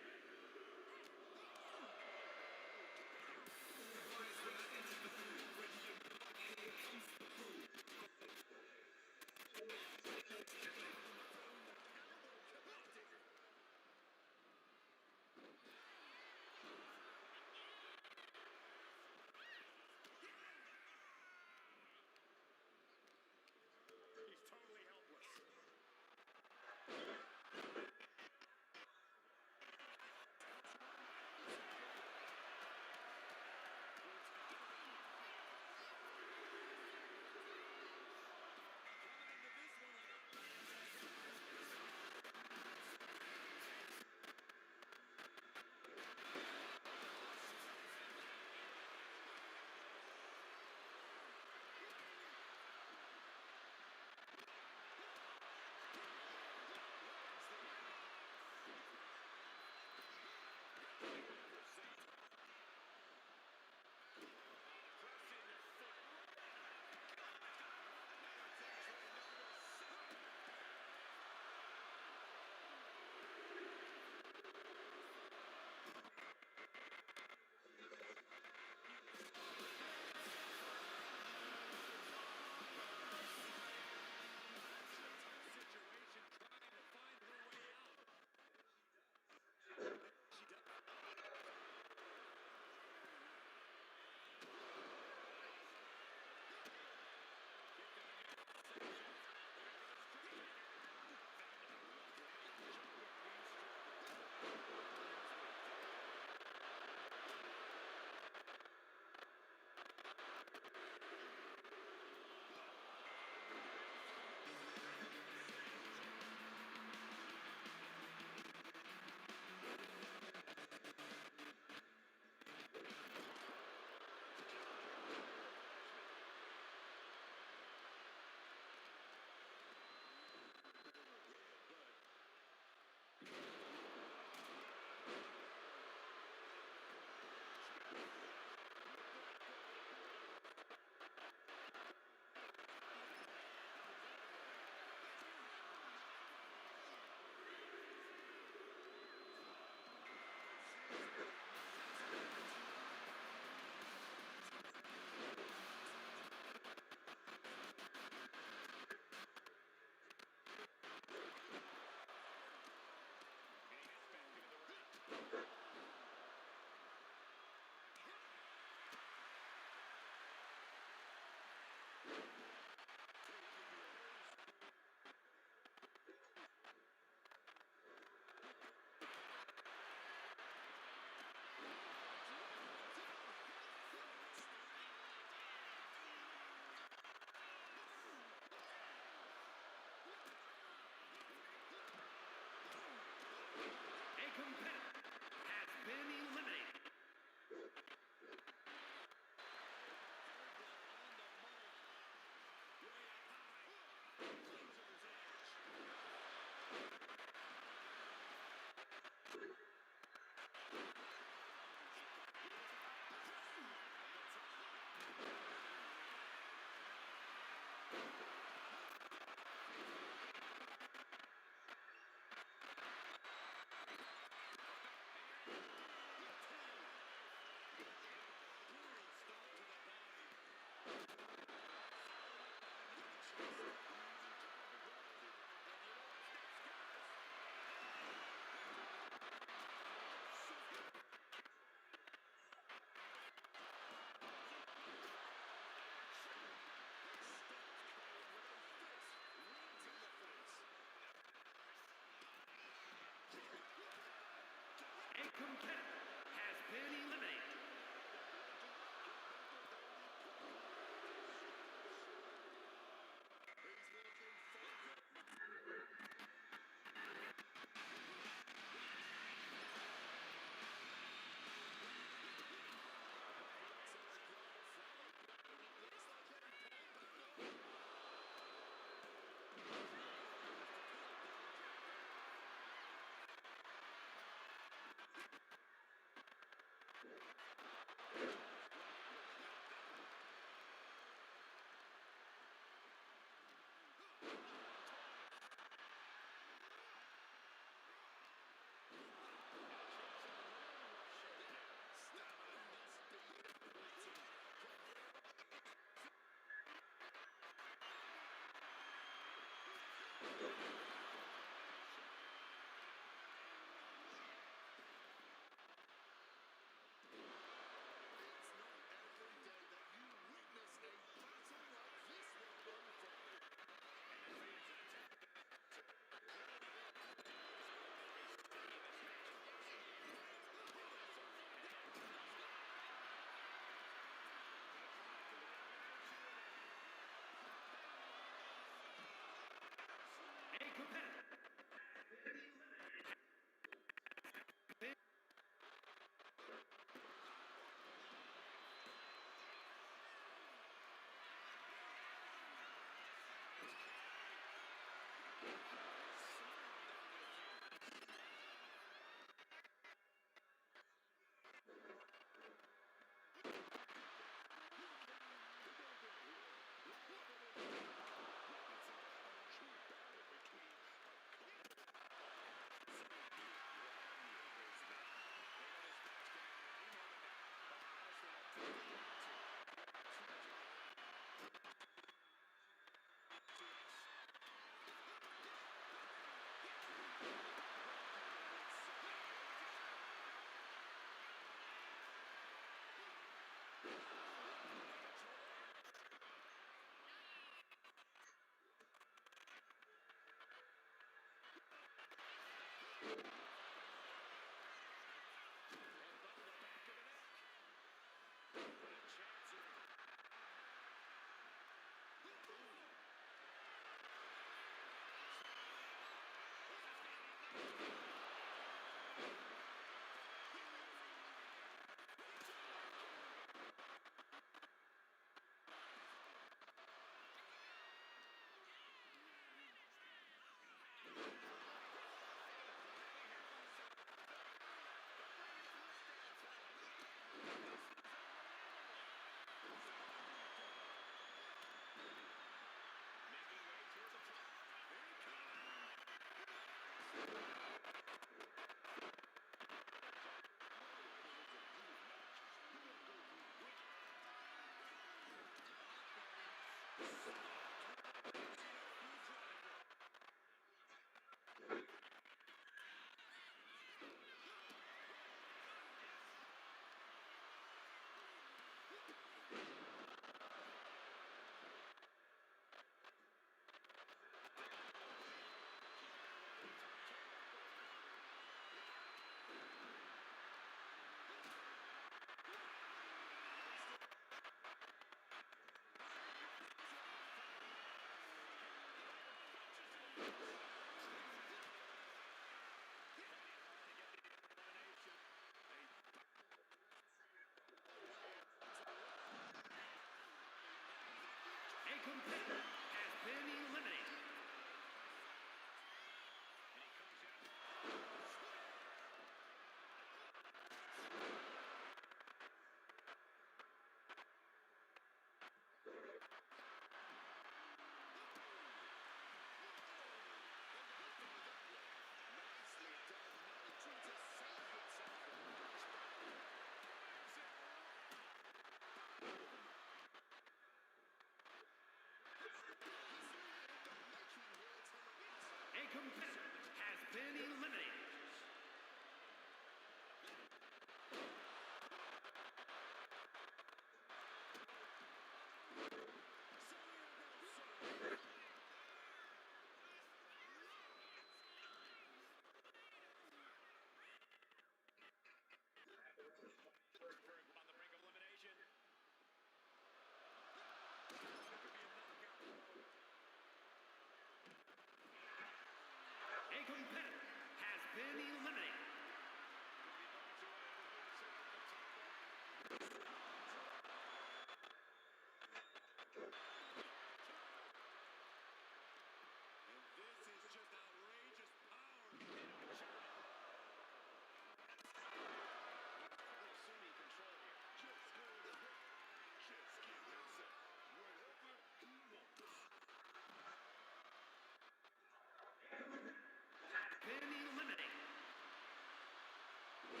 And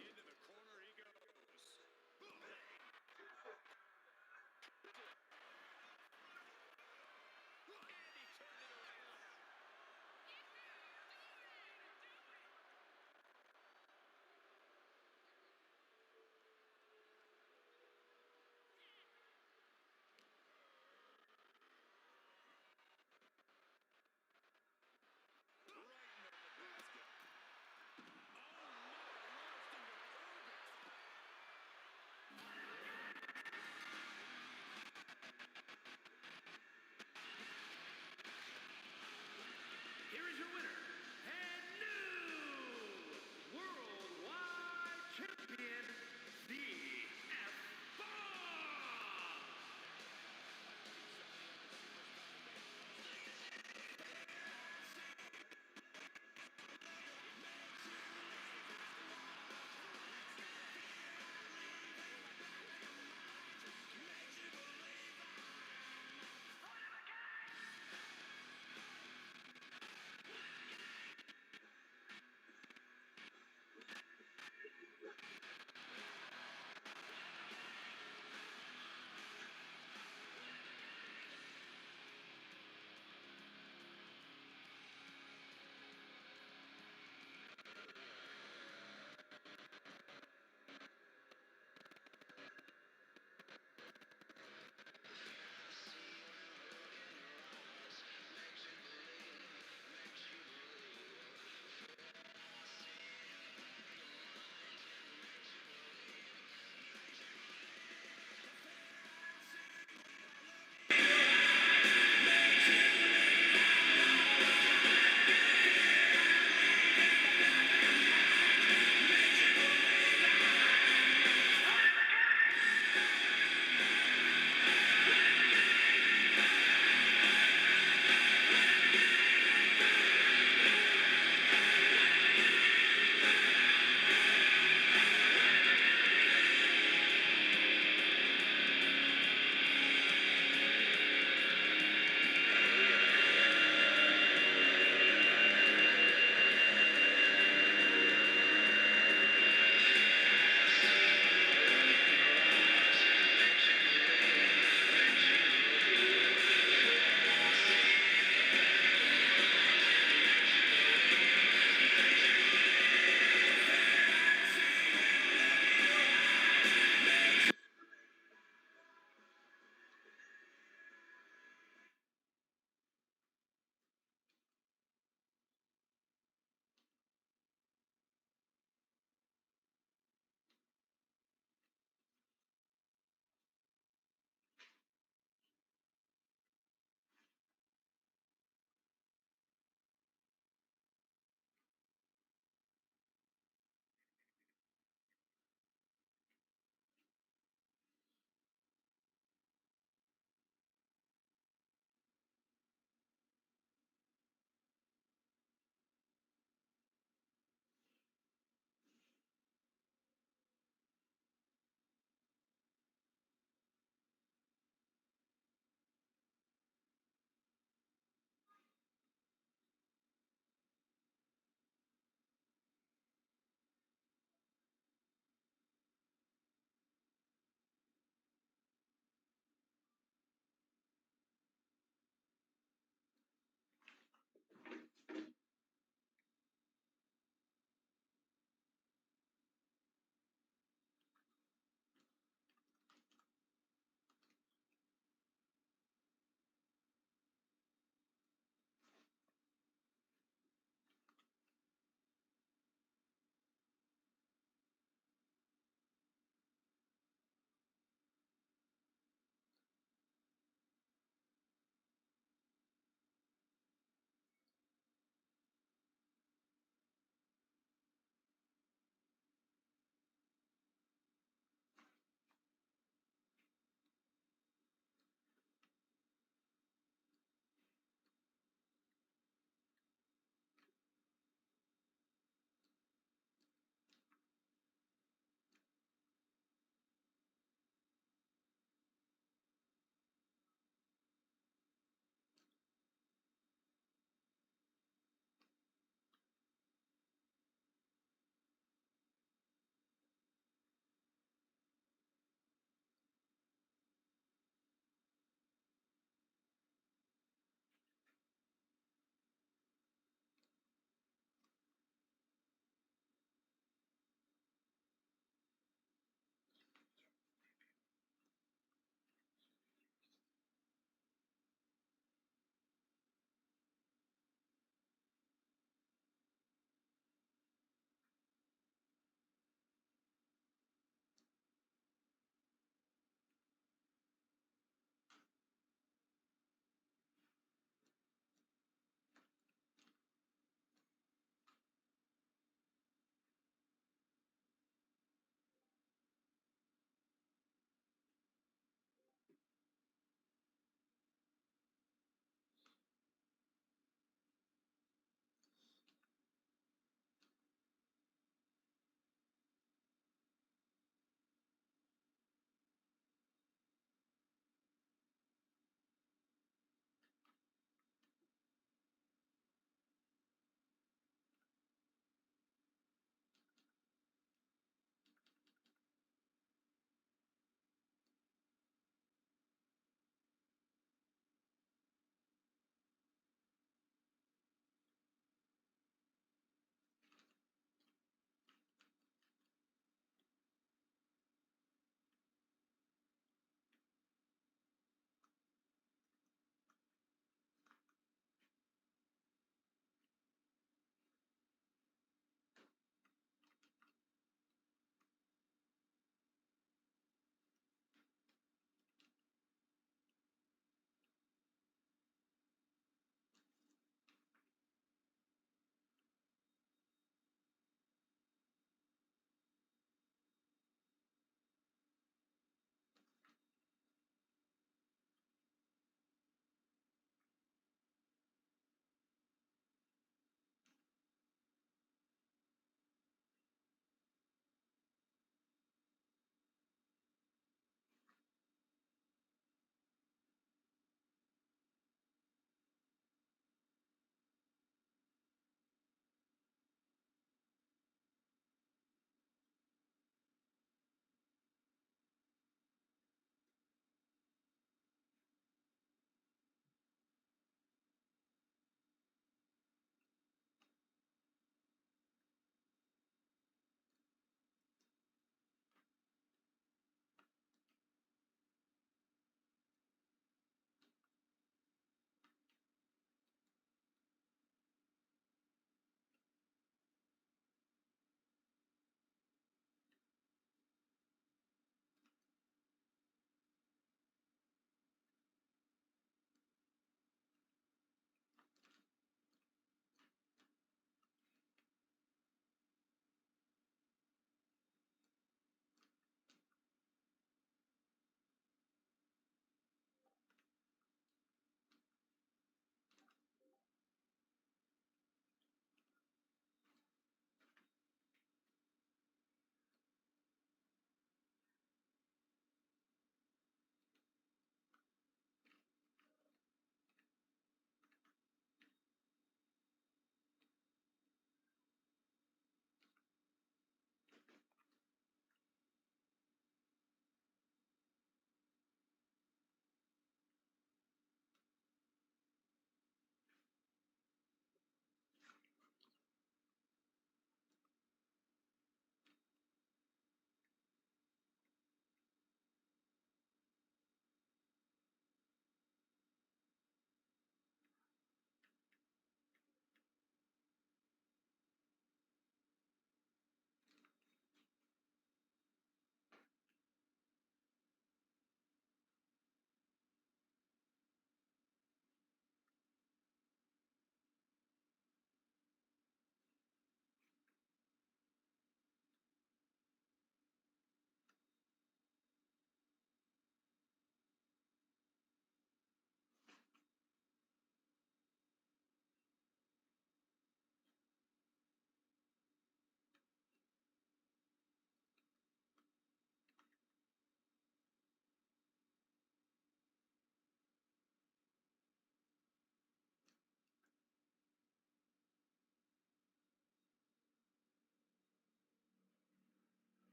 into the corner he goes. And he turned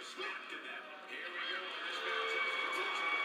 snap to them. Here we go. This matchup potential.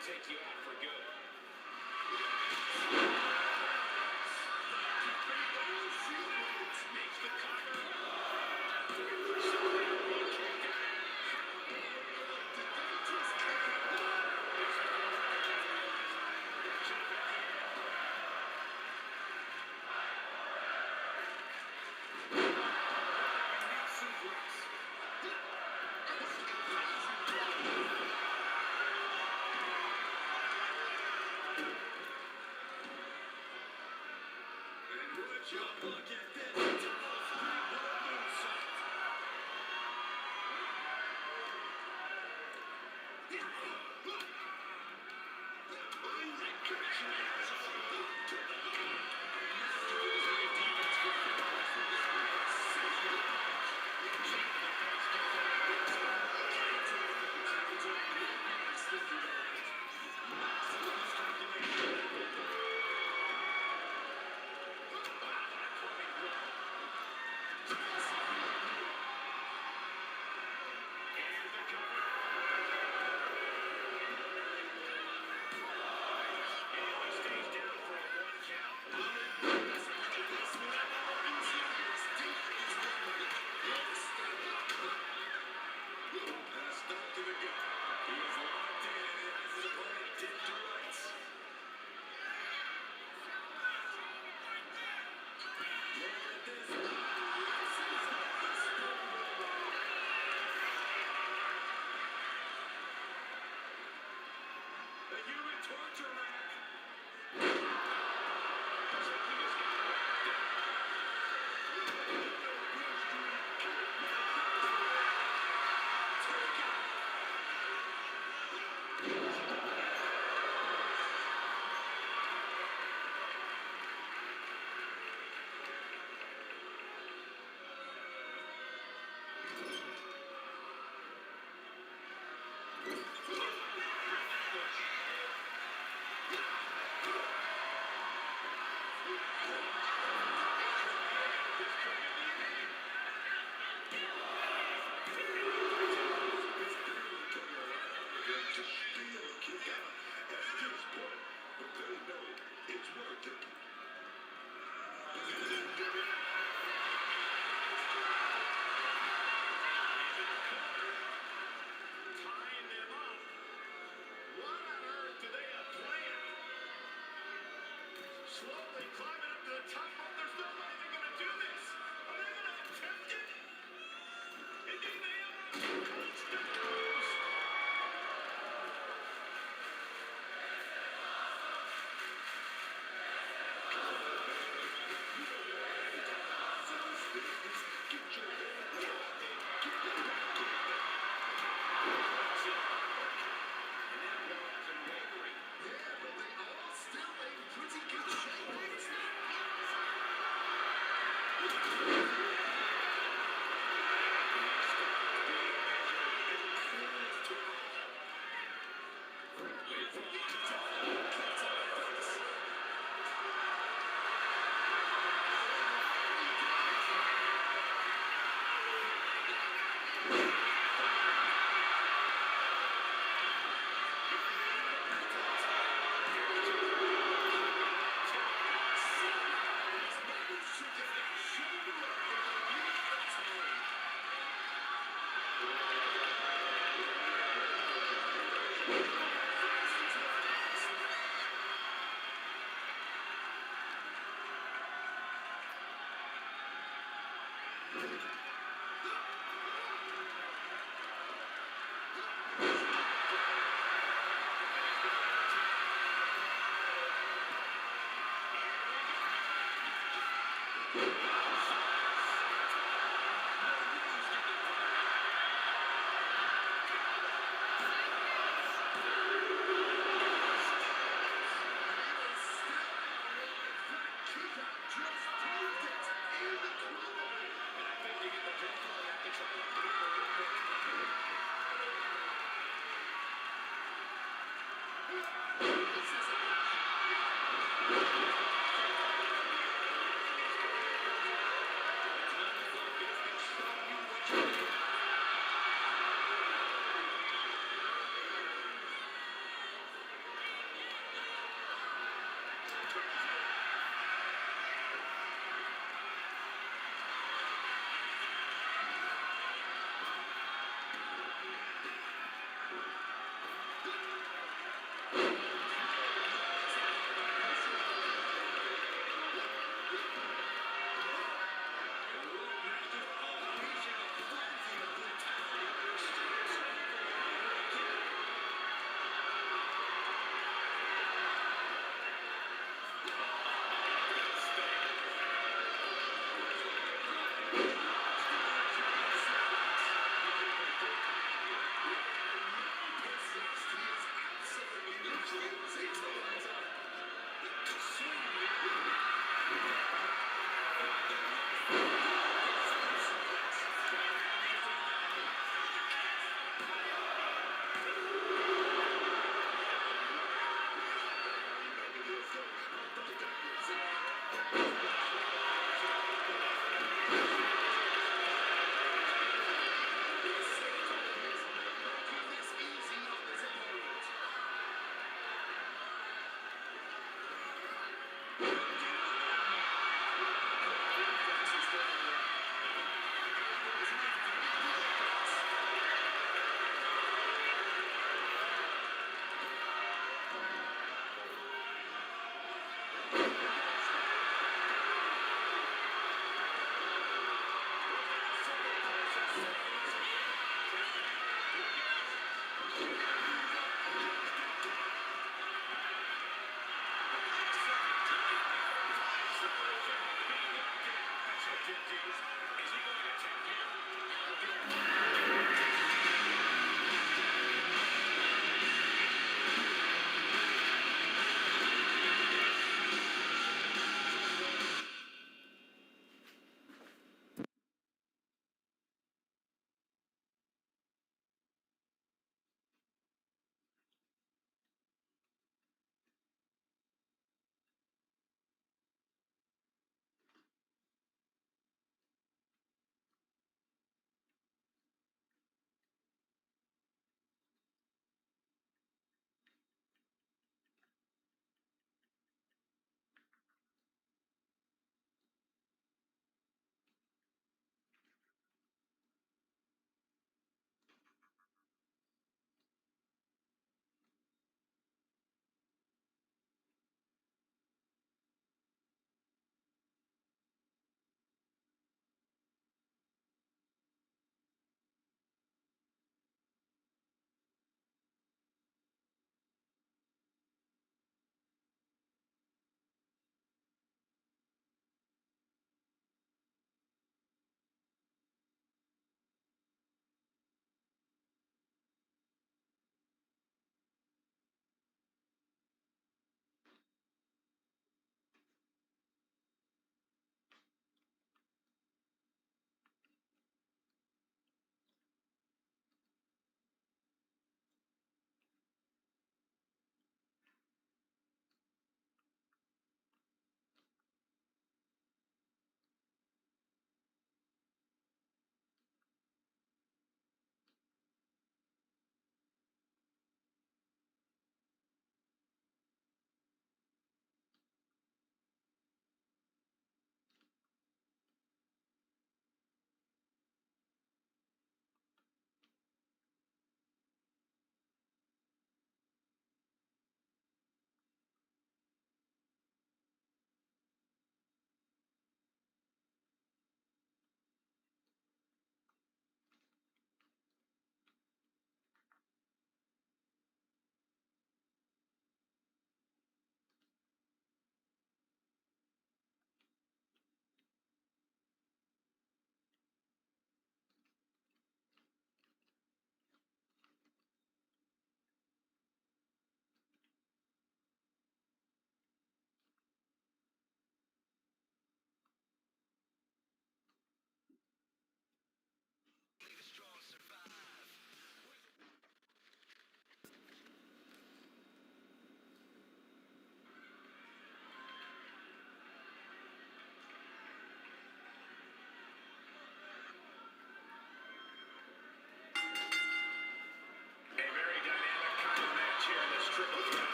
take you out for good. Makes the cover. Slowly climbing up to the top rope. There's no way they're going to do this. Are they going to attempt it? Dbmo continues.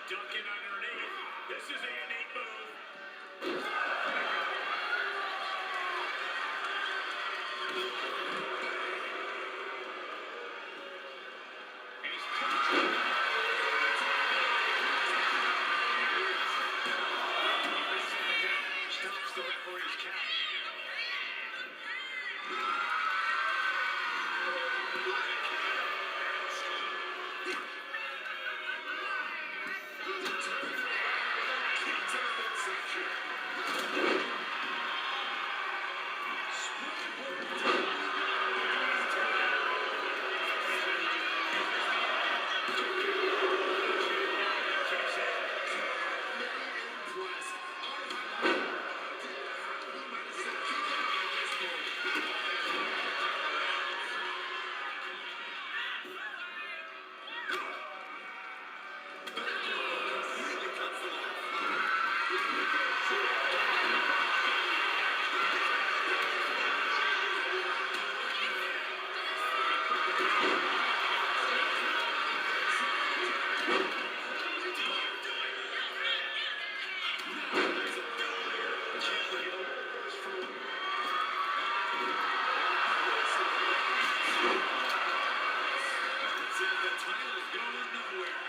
Ducking underneath. This is a unique move. He's stops the referee's count. the title's going nowhere.